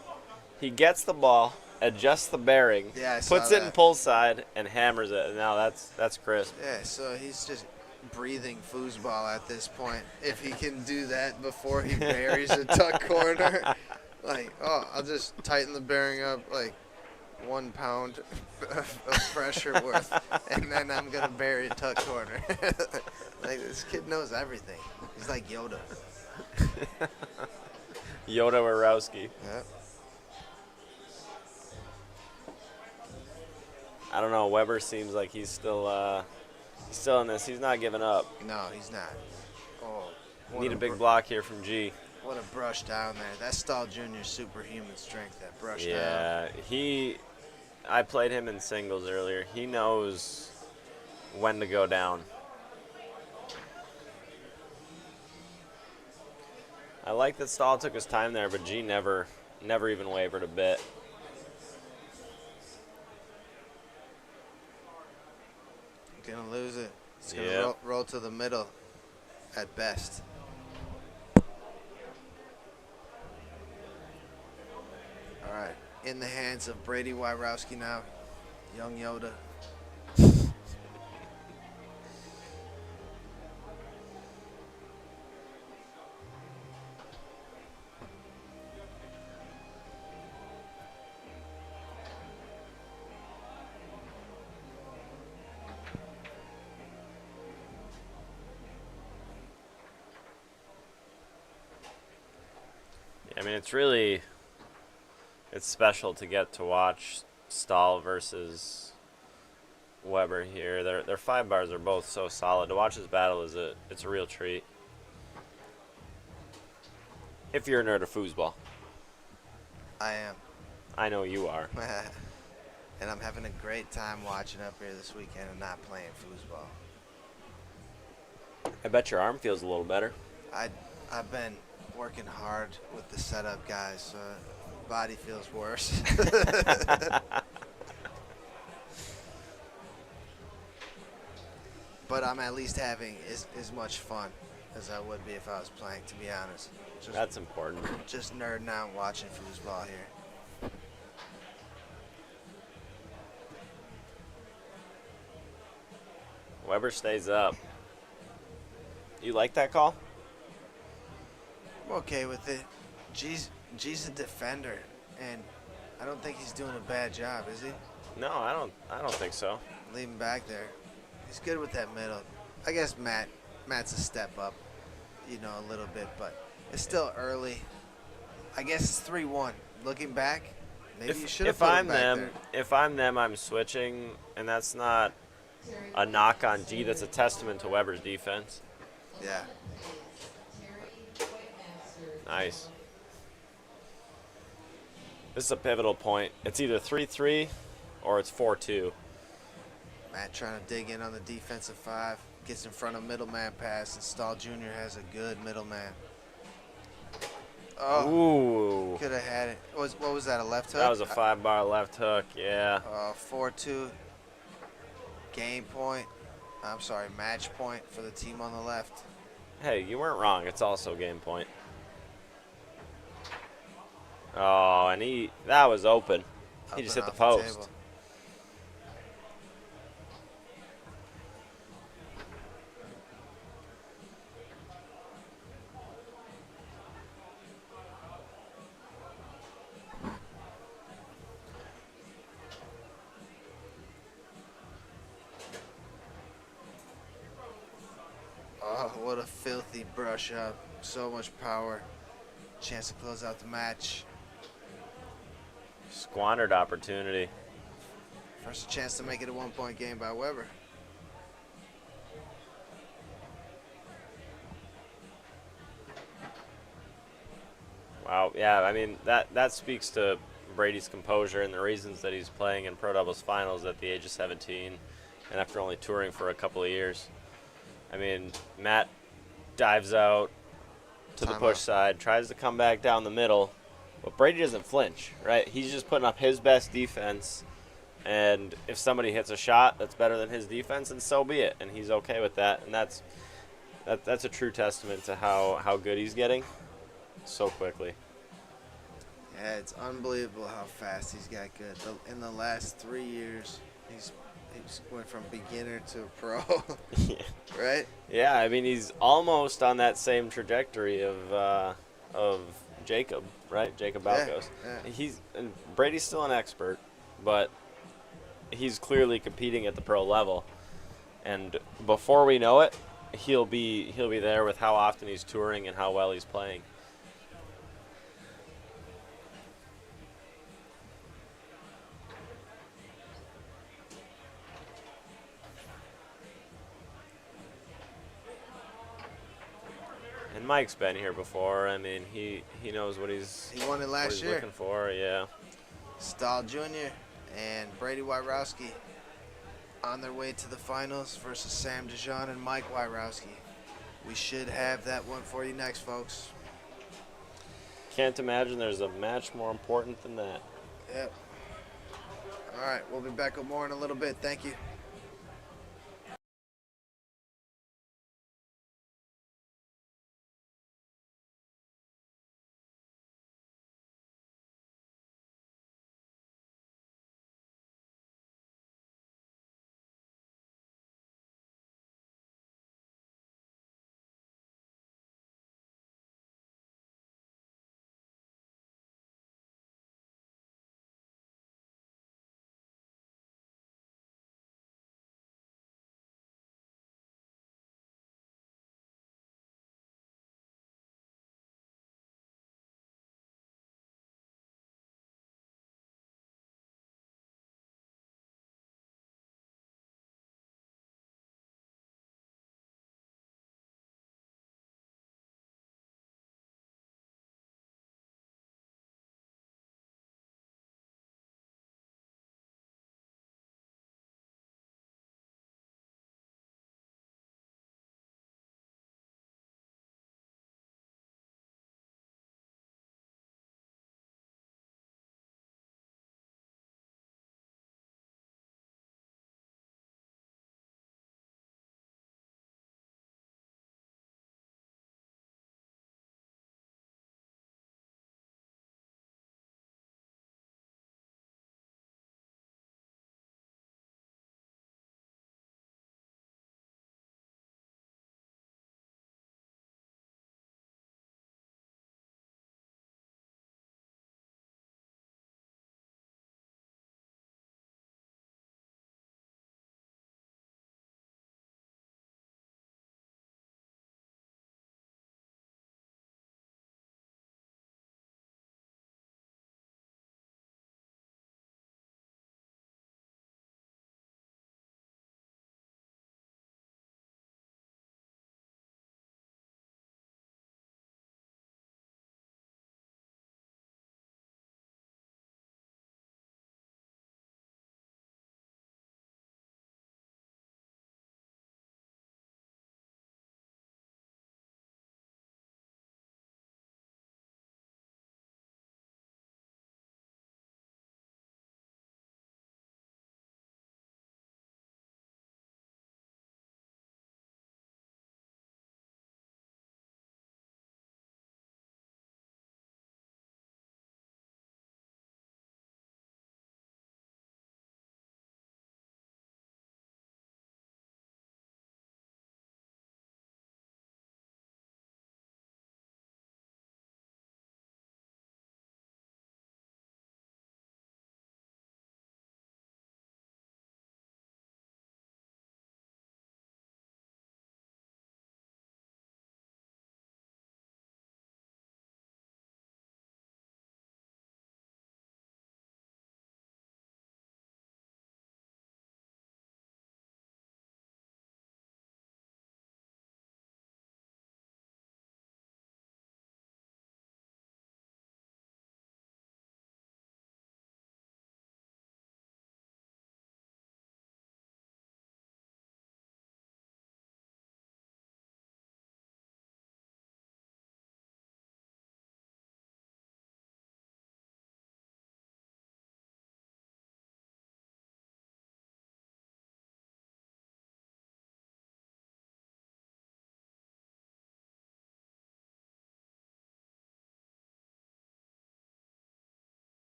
he gets the ball, adjusts the bearing, Yeah, I saw puts it in that. pull side, and hammers it. And now that's crisp. Yeah, so he's just breathing foosball at this point. If he can do that before he buries a tuck corner, like, oh, I'll just tighten the bearing up like 1 pound of pressure worth, and then I'm gonna bury a tuck corner. Like, this kid knows everything. He's like Yoda. Yoda Warowski. Yep. I don't know. Weber seems like he's still in this. He's not giving up. No, he's not. Oh, what Need a big block here from G. What a brush down there. That's Stahl Jr.'s superhuman strength, that brush down. Yeah, I played him in singles earlier. He knows when to go down. I like that Stahl took his time there, but G never even wavered a bit. Gonna lose it. It's gonna Yeah. roll to the middle at best. All right, in the hands of Brady Wyrowski now, young Yoda. I mean, it's special to get to watch Stahl versus Weber here. Their 5 bars are both so solid. To watch this battle it's a real treat. If you're a nerd of foosball. I am. I know you are. And I'm having a great time watching up here this weekend and not playing foosball. I bet your arm feels a little better. I've been working hard with the setup, guys, so body feels worse. But I'm at least having as much fun as I would be if I was playing, to be honest. That's important. Just nerding out watching foosball here. Weber stays up. You like that call? I'm okay with it. G's a defender, and I don't think he's doing a bad job, is he? No, I don't think so. Leave him back there. He's good with that middle. I guess Matt's a step up, you know, a little bit, but it's still early. I guess it's 3-1. Looking back, maybe you should have put him back there. If I'm them, I'm switching, and that's not a knock on G. That's a testament to Weber's defense. Yeah. Nice. This is a pivotal point. It's either 3-3 or it's 4-2. Matt trying to dig in on the defensive 5. Gets in front of middleman pass, and Stahl Jr. has a good middleman. Oh, Ooh. could have had it. What was that, a left hook? That was a 5-bar left hook, yeah. 4-2. Game point. I'm sorry, match point for the team on the left. Hey, you weren't wrong. It's also game point. Oh, and that was open. He just hit the post. Table. Oh, what a filthy brush up. So much power. Chance to close out the match. Squandered opportunity. First chance to make it a 1-point game by Weber. Wow, yeah, I mean, that speaks to Brady's composure and the reasons that he's playing in pro doubles finals at the age of 17 and after only touring for a couple of years. I mean, Matt dives out to the push side, tries to come back down the middle, but Brady doesn't flinch, right? He's just putting up his best defense, and if somebody hits a shot that's better than his defense, then so be it, and he's okay with that, and that's a true testament to how good he's getting so quickly. Yeah, it's unbelievable how fast he's got good. In the last 3 years, he's went from beginner to pro, Yeah. right? Yeah, I mean, he's almost on that same trajectory of Jacob, right? Jacob Balkos. Yeah. And Brady's still an expert, but he's clearly competing at the pro level. And before we know it, he'll be there with how often he's touring and how well he's playing. And Mike's been here before. I mean, he knows what he's He won it last year. looking for. Yeah. Stahl Jr. and Brady Wyrowski on their way to the finals versus Sam DeJean and Mike Wyrowski. We should have that one for you next, folks. Can't imagine there's a match more important than that. Yep. All right, we'll be back with more in a little bit. Thank you.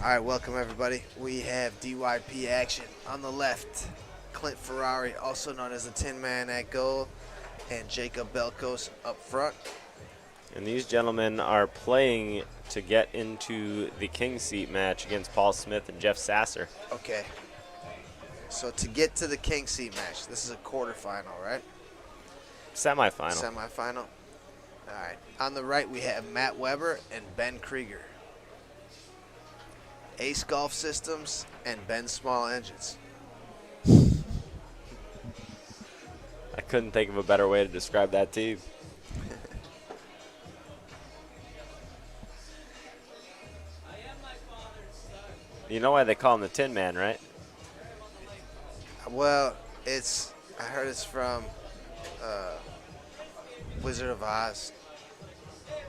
All right, welcome everybody. We have DYP action on the left. Clint Ferrari, also known as the Tin Man at goal, and Jacob Belkos up front. And these gentlemen are playing to get into the king seat match against Paul Smith and Jeff Sasser. Okay. So to get to the king seat match, this is a quarterfinal, right? Semifinal. Semifinal. All right. On the right, we have Matt Weber and Ben Krieger. Ace Golf Systems and Ben Small Engines. I couldn't think of a better way to describe that team. You know why they call him the Tin Man, right? Well, I heard it's from Wizard of Oz.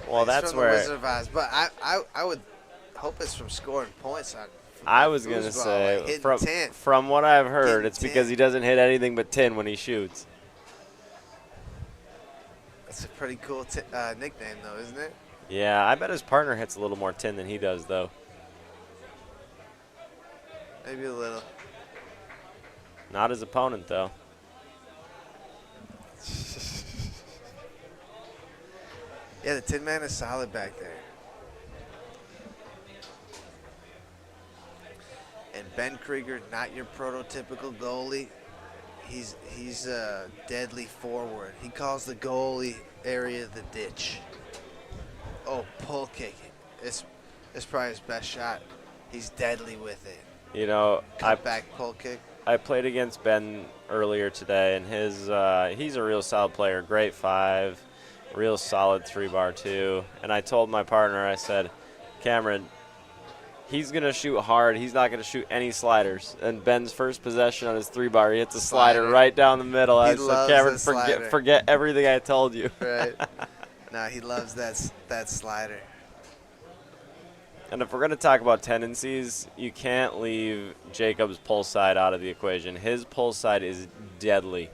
Well, It's that's from the where Wizard of Oz, but I would hope it's from scoring points on. I was going to foosball, say, like hitting tin. from what I've heard, Hitting it's tin. because he doesn't hit anything but tin when he shoots. That's a pretty cool nickname, though, isn't it? Yeah, I bet his partner hits a little more tin than he does, though. Maybe a little. Not his opponent, though. Yeah, the Tin Man is solid back there. And Ben Krieger, not your prototypical goalie. He's a deadly forward. He calls the goalie area the ditch. Oh, pull kick. It's probably his best shot. He's deadly with it. You know, Cut back pull kick. I played against Ben earlier today, and he's a real solid player. Great 5, real solid 3-bar 2. And I told my partner, I said, Cameron, he's going to shoot hard. He's not going to shoot any sliders. And Ben's first possession on his 3-bar, he hits a slider right down the middle. I said, Cameron, forget everything I told you. Right. No, he loves that slider. And if we're going to talk about tendencies, you can't leave Jacob's pull side out of the equation. His pull side is deadly.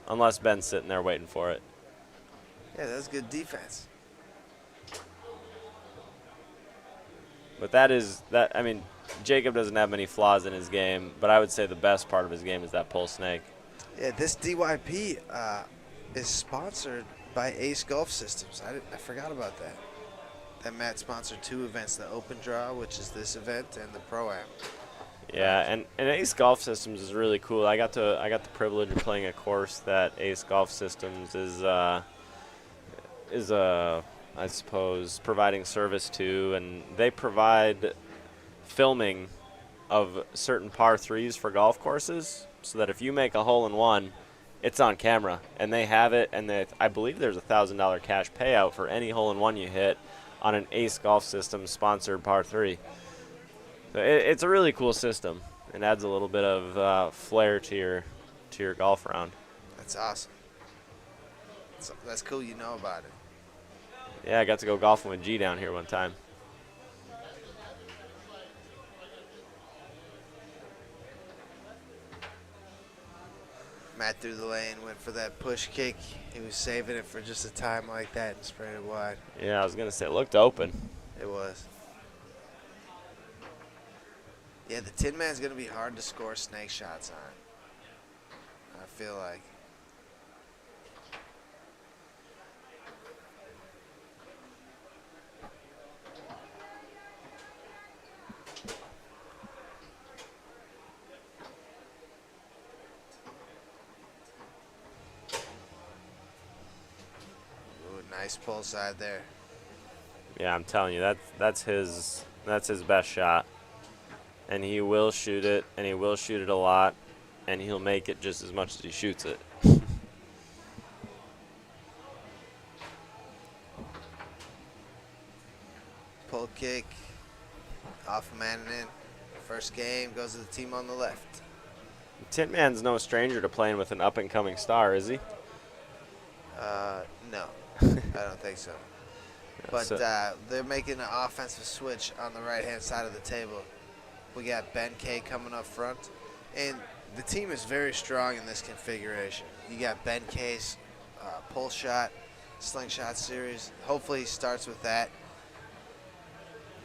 Unless Ben's sitting there waiting for it. Yeah, that's good defense. But I mean, Jacob doesn't have many flaws in his game, but I would say the best part of his game is that pull snake. Yeah, this DYP is sponsored by Ace Golf Systems. I forgot about that. That Matt sponsored 2 events, the Open Draw, which is this event, and the Pro-Am. Yeah, and Ace Golf Systems is really cool. I got the privilege of playing a course that Ace Golf Systems is I suppose providing service to, and they provide filming of certain par 3s for golf courses, so that if you make a hole in one, it's on camera, and they have it, and I believe there's a $1,000 cash payout for any hole in one you hit on an Ace Golf Systems sponsored par 3. So it's a really cool system. It adds a little bit of flair to your golf round. That's awesome. That's cool you know about it. Yeah, I got to go golfing with G down here one time. Matt threw the lane, went for that push kick. He was saving it for just a time like that and sprayed it wide. Yeah, I was going to say, it looked open. It was. Yeah, the Tin Man's going to be hard to score snake shots on. I feel like. Nice pull side there. Yeah, I'm telling you, that's his best shot. And he will shoot it, and he will shoot it a lot, and he'll make it just as much as he shoots it. Pull kick, off Manning. First game goes to the team on the left. Tin Man's no stranger to playing with an up-and-coming star, is he? No, I don't think so. But So- they're making an offensive switch on the right-hand side of the table. We got Ben K coming up front, and the team is very strong in this configuration. You got Ben K's pull shot, slingshot series. Hopefully he starts with that.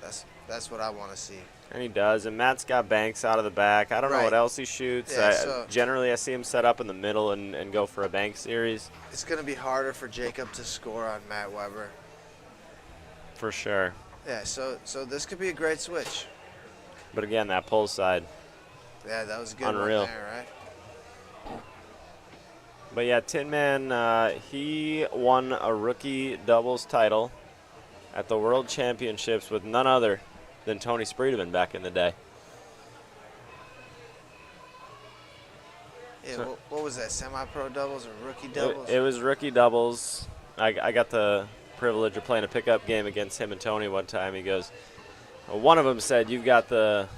That's what I want to see. And he does. And Matt's got banks out of the back. I don't know Right. what else he shoots. Yeah, Generally, I see him set up in the middle and go for a bank series. It's going to be harder for Jacob to score on Matt Weber. For sure. Yeah, so this could be a great switch. But again, that pull side. Yeah, that was a good Unreal. one there, right? But yeah, Tin Man, he won a rookie doubles title at the World Championships with none other than Tony Spreedeman back in the day. Yeah, what was that, semi-pro doubles or rookie doubles? It was rookie doubles. I got the privilege of playing a pickup game against him and Tony one time. He goes, one of them said, you've got the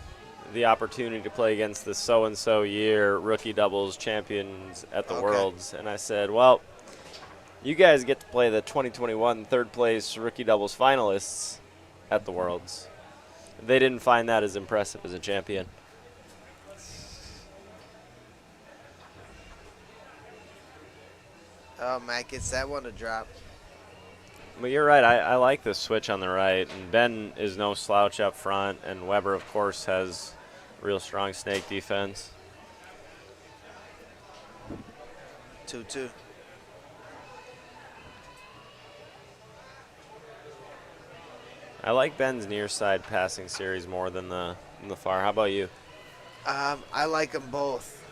opportunity to play against the so-and-so year rookie doubles champions at the Worlds. And I said, well, you guys get to play the 2021 third place rookie doubles finalists at the Worlds. They didn't find that as impressive as a champion. Oh, Matt gets that one to drop. But you're right. I like this switch on the right. And Ben is no slouch up front. And Weber, of course, has real strong snake defense. 2-2. I like Ben's near side passing series more than the far. How about you? I like them both,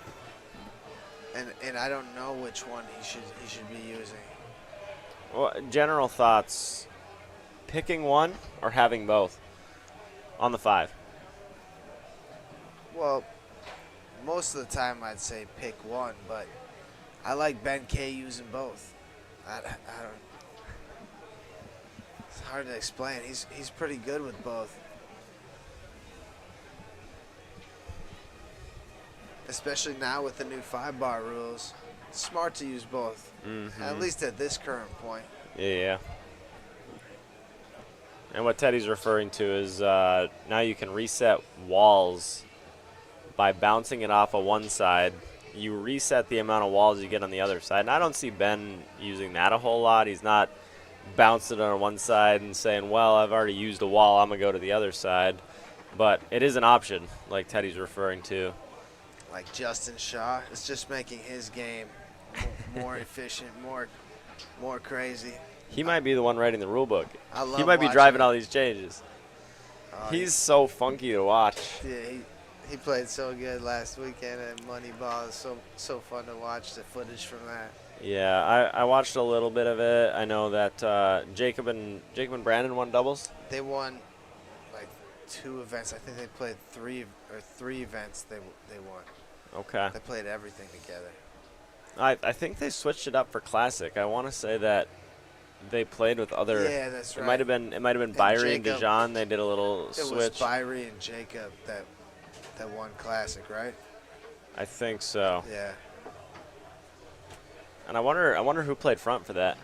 and I don't know which one he should be using. Well, general thoughts: picking one or having both on the 5. Well, most of the time I'd say pick one, but I like Ben K using both. I don't. It's hard to explain. He's pretty good with both. Especially now with the new 5-bar rules. It's smart to use both, at least at this current point. Yeah. And what Teddy's referring to is now you can reset walls by bouncing it off of one side. You reset the amount of walls you get on the other side. And I don't see Ben using that a whole lot. He's not bouncing it on one side and saying, well, I've already used a wall, I'm going to go to the other side. But it is an option, like Teddy's referring to. Like Justin Shaw, it's just making his game more efficient, more crazy. He might be the one writing the rule book. I love He might be watching driving it. all these changes. He's so funky to watch. Yeah, he played so good last weekend at Moneyball. It's so fun to watch the footage from that. Yeah, I watched a little bit of it. I know that Jacob and Brandon won doubles. They won like 2 events. I think they played 3 events. They won. Okay. They played everything together. I think they switched it up for Classic. I want to say that they played with other. Yeah, that's right. It might have been Byrie and Jacob. Dijon. They did a little It switch. was Byrie and Jacob that won Classic, right? I think so. Yeah. And I wonder who played front for that.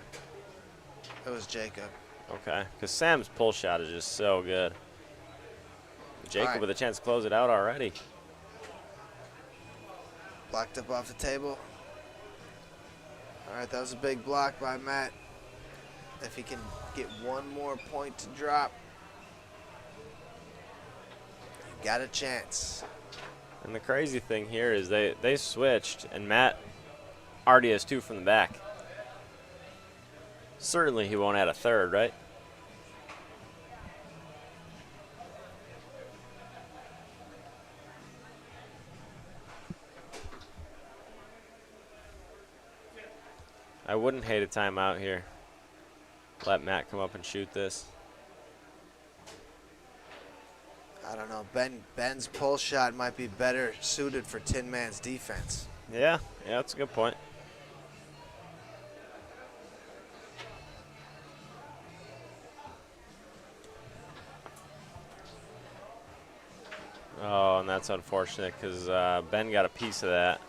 It was Jacob. Okay, because Sam's pull shot is just so good. Jacob right. with a chance to close it out already. Blocked up off the table. All right, that was a big block by Matt. If he can get one more point to drop, he got a chance. And the crazy thing here is they switched, and Matt already has 2 from the back. Certainly he won't add a third, right? I wouldn't hate a timeout here. Let Matt come up and shoot this. I don't know. Ben's pull shot might be better suited for Tin Man's defense. Yeah, that's a good point. Oh, and that's unfortunate because Ben got a piece of that.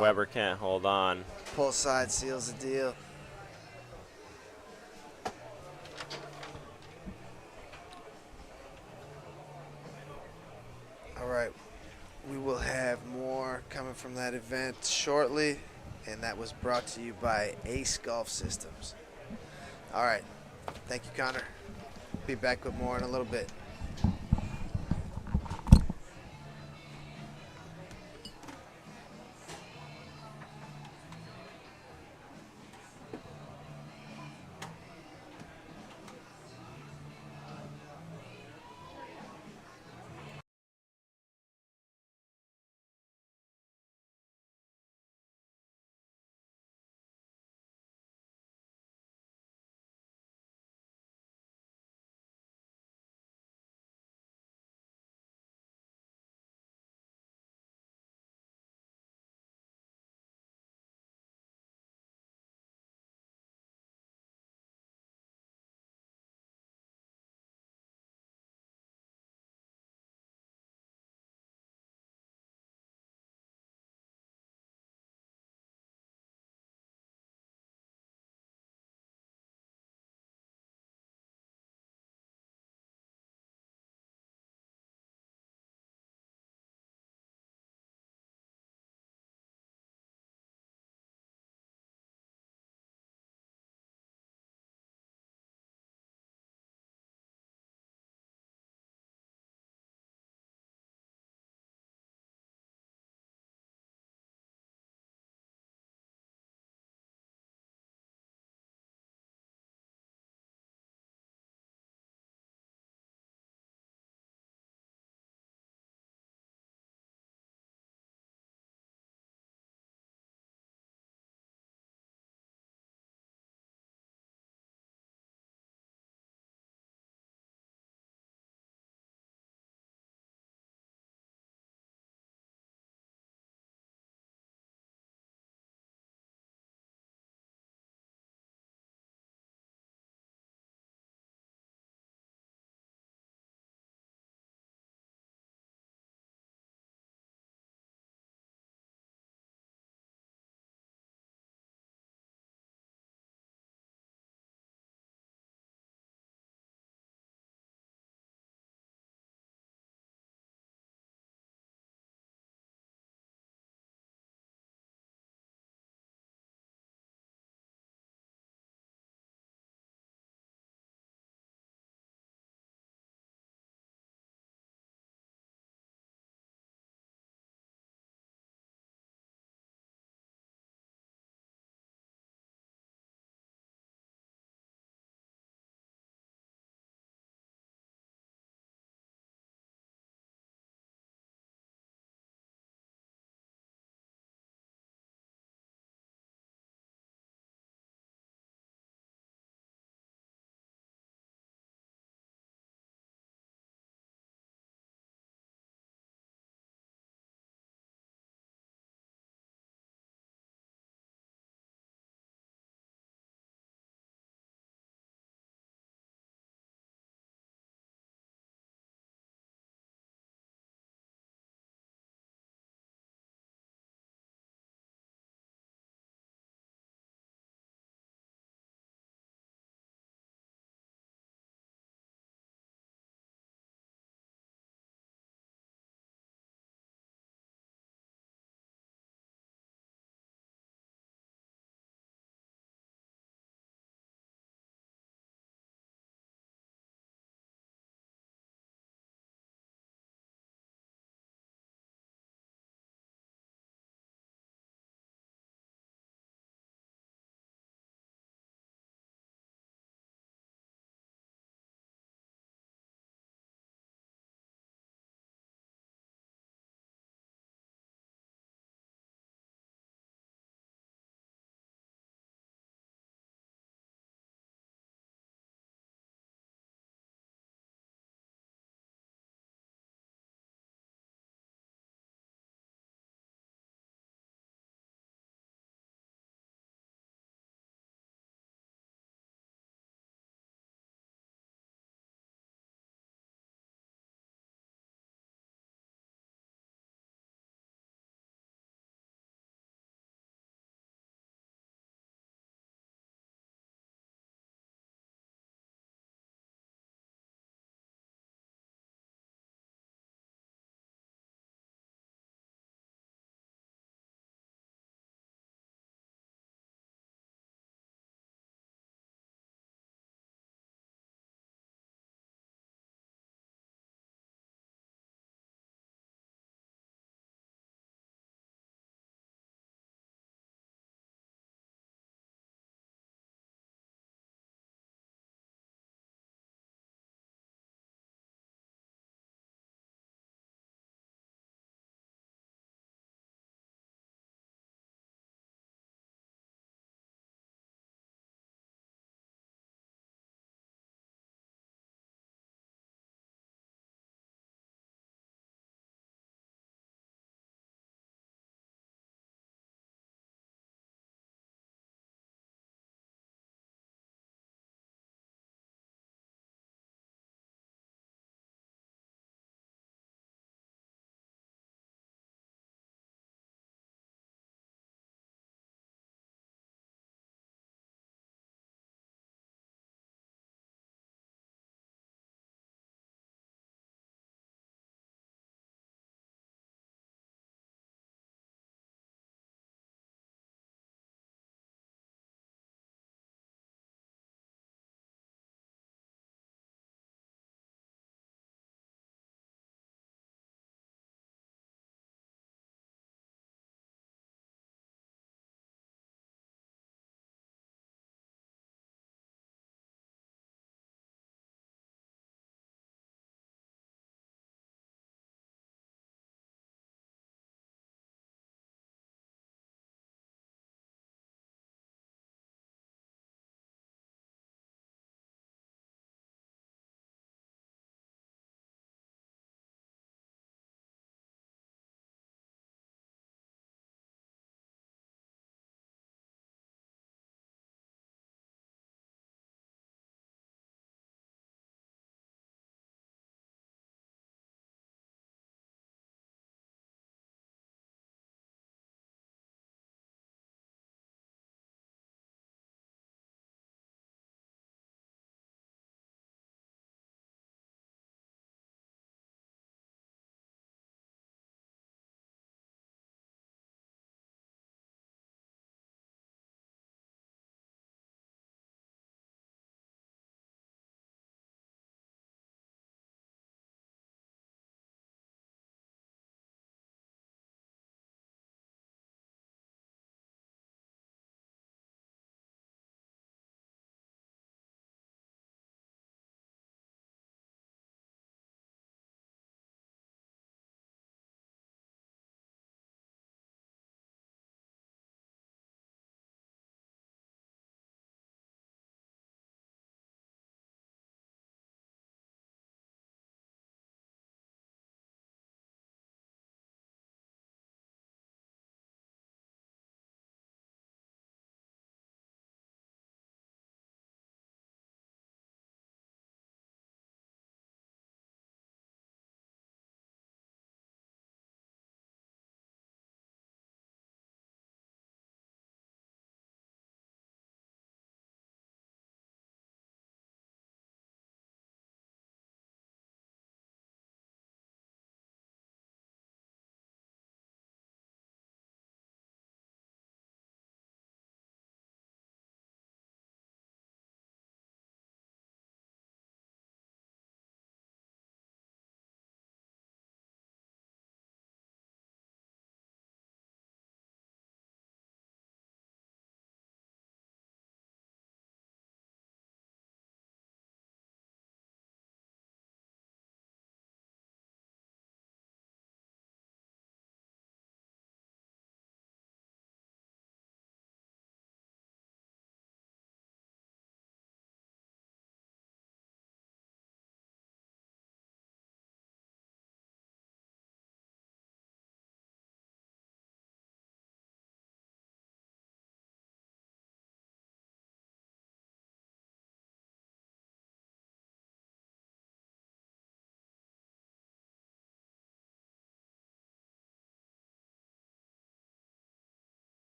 Weber can't hold on. Pull side seals the deal. All right. We will have more coming from that event shortly, and that was brought to you by Ace Golf Systems. All right. Thank you, Connor. Be back with more in a little bit.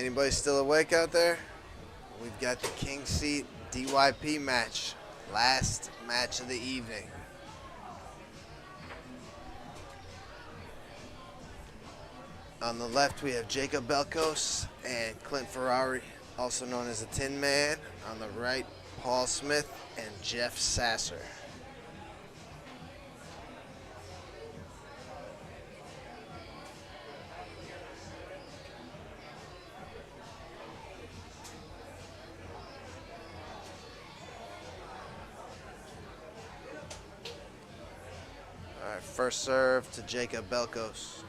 Anybody still awake out there? We've got the King Seat DYP match. Last match of the evening. On the left, we have Jacob Belkos and Clint Ferrari, also known as the Tin Man. On the right, Paul Smith and Jeff Sasser. All right, first serve to Jacob Belkos.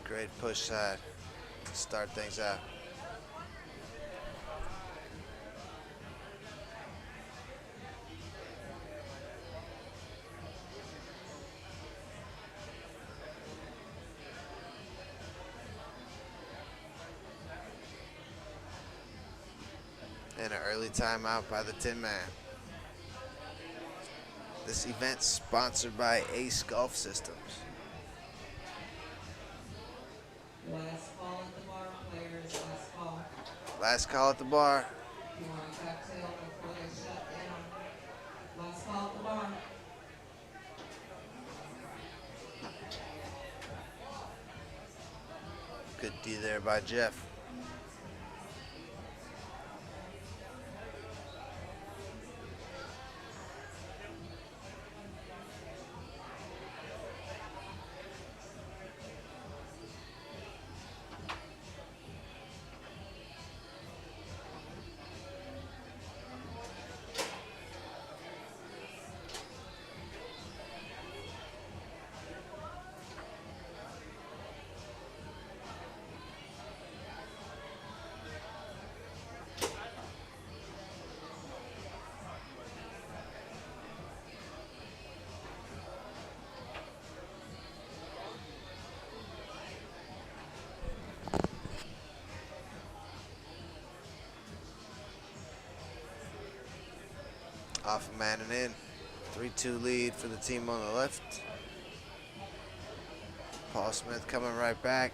Great push side to start things out. And an early timeout by the Tin Man. This event sponsored by Ace Golf Systems. Last call at the bar, players, last call. Last call at the bar. If you want a cocktail before they shut down. Last call at the bar. Good D there by Jeff. Off a man and in. 3-2 lead for the team on the left. Paul Smith coming right back.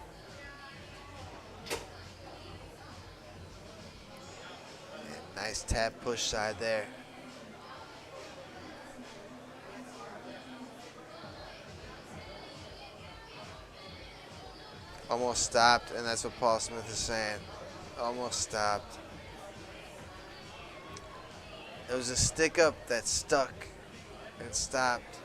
And nice tap push side there. Almost stopped, and that's what Paul Smith is saying. Almost stopped. It was a stick up that stuck and stopped.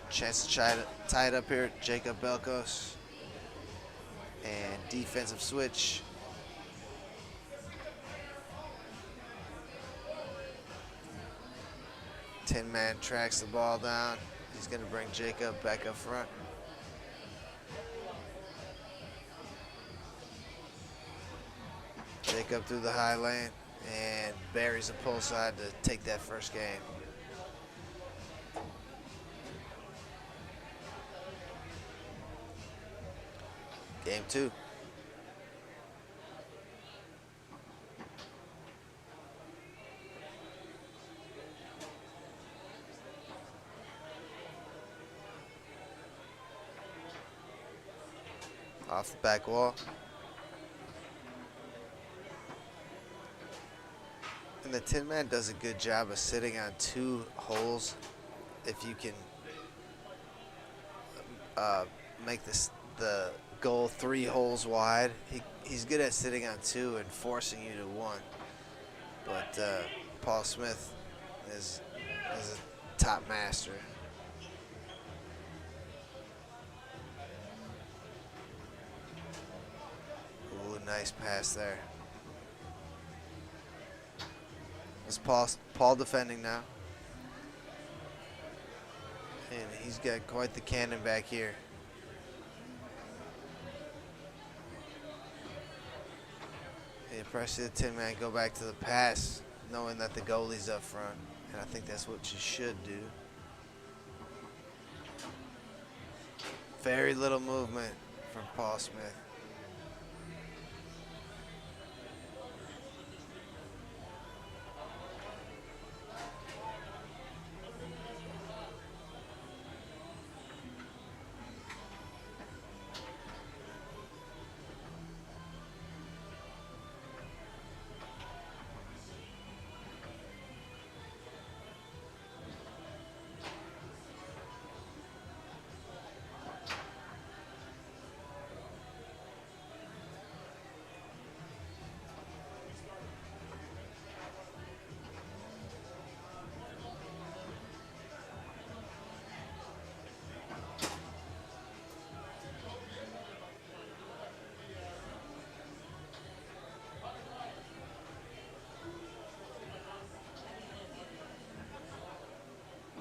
Chance to tie it up here. Jacob Belkos. And defensive switch. Tin Man tracks the ball down. He's going to bring Jacob back up front. Jacob through the high lane and buries a pull side to take that first game. Game 2. Off the back wall. And the Tin Man does a good job of sitting on 2 holes. If you can make the goal 3 holes wide, he's good at sitting on 2 and forcing you to 1. But Paul Smith is a top master. Ooh, nice pass there. It's Paul defending now. And he's got quite the cannon back here. And you probably see the Tin Man go back to the pass, knowing that the goalie's up front. And I think that's what you should do. Very little movement from Paul Smith.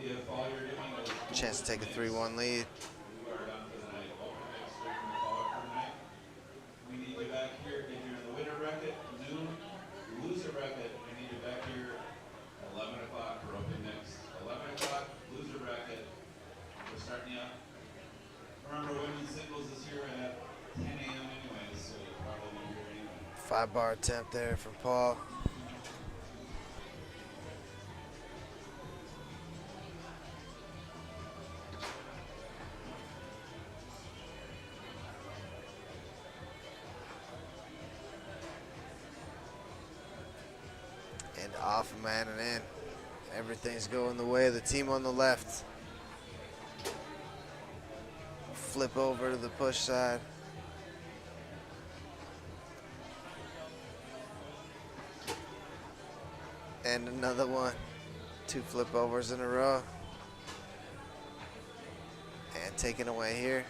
If all you're doing is Chance to take a 3-1 lead. you are done for the night, welcome next week from the call up for the night. We need you back here. If you're in the winner bracket, noon. Loser bracket, we need you back here 11 o'clock for open next. 11 o'clock, loser bracket. We're starting you up. Remember, women's singles is here at 10 a.m. anyways, so you'll probably be here anyway. 5-bar attempt there from Paul. And off, man, and in. Everything's going the way of the team on the left. Flip over to the push side. And another one. 2 flip overs in a row. And taken away here.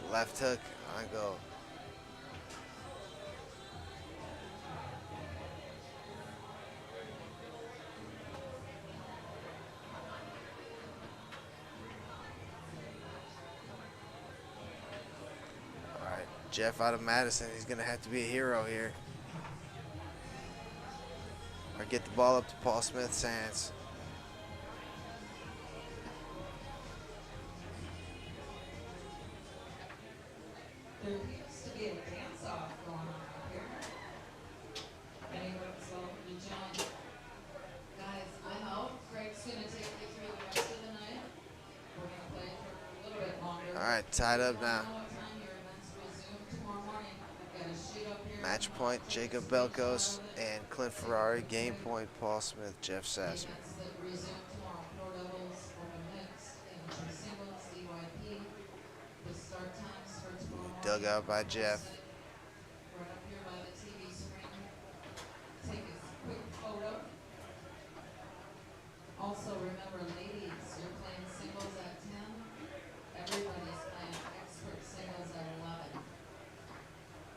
Left hook on goal. Jeff out of Madison, he's going to have to be a hero here. Or get the ball up to Paul Smith's hands. There appears to be a dance-off going on up here. Anyone's welcome to join. Guys, I'm out. Greg's going to take you through the rest of the night. We're going to play for a little bit longer. All right, tied up now. Match point, Jacob Belkos and Clint Ferrari. Game point, Paul Smith, Jeff Sasser. Dug out by Jeff. Right up here by the TV screen. Take a quick photo. Also remember, ladies, you're playing singles at 10. Everybody's playing expert singles at 11.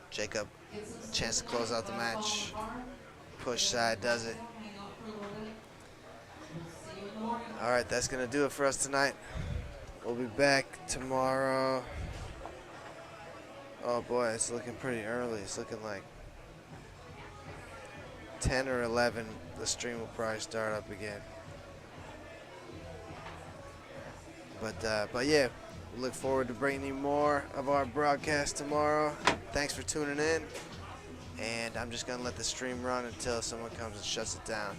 Jacob, chance to close out the match. Push side does it. All right, that's going to do it for us tonight. We'll be back tomorrow. Oh boy, it's looking pretty early. It's looking like 10 or 11. The stream will probably start up again. But yeah, we look forward to bringing you more of our broadcast tomorrow. Thanks for tuning in. And I'm just going to let the stream run until someone comes and shuts it down.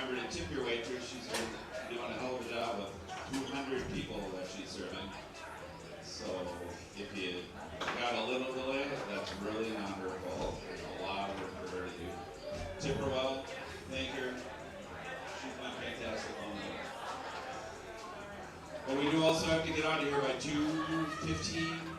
remember to tip your waitress. She's been doing a hell of a job with 200 people that she's serving. So if you got a little delay, that's really not her fault. There's a lot of work for her to do. Tip her well, thank her. She's been fantastic all night. But we do also have to get out of here by 2:15.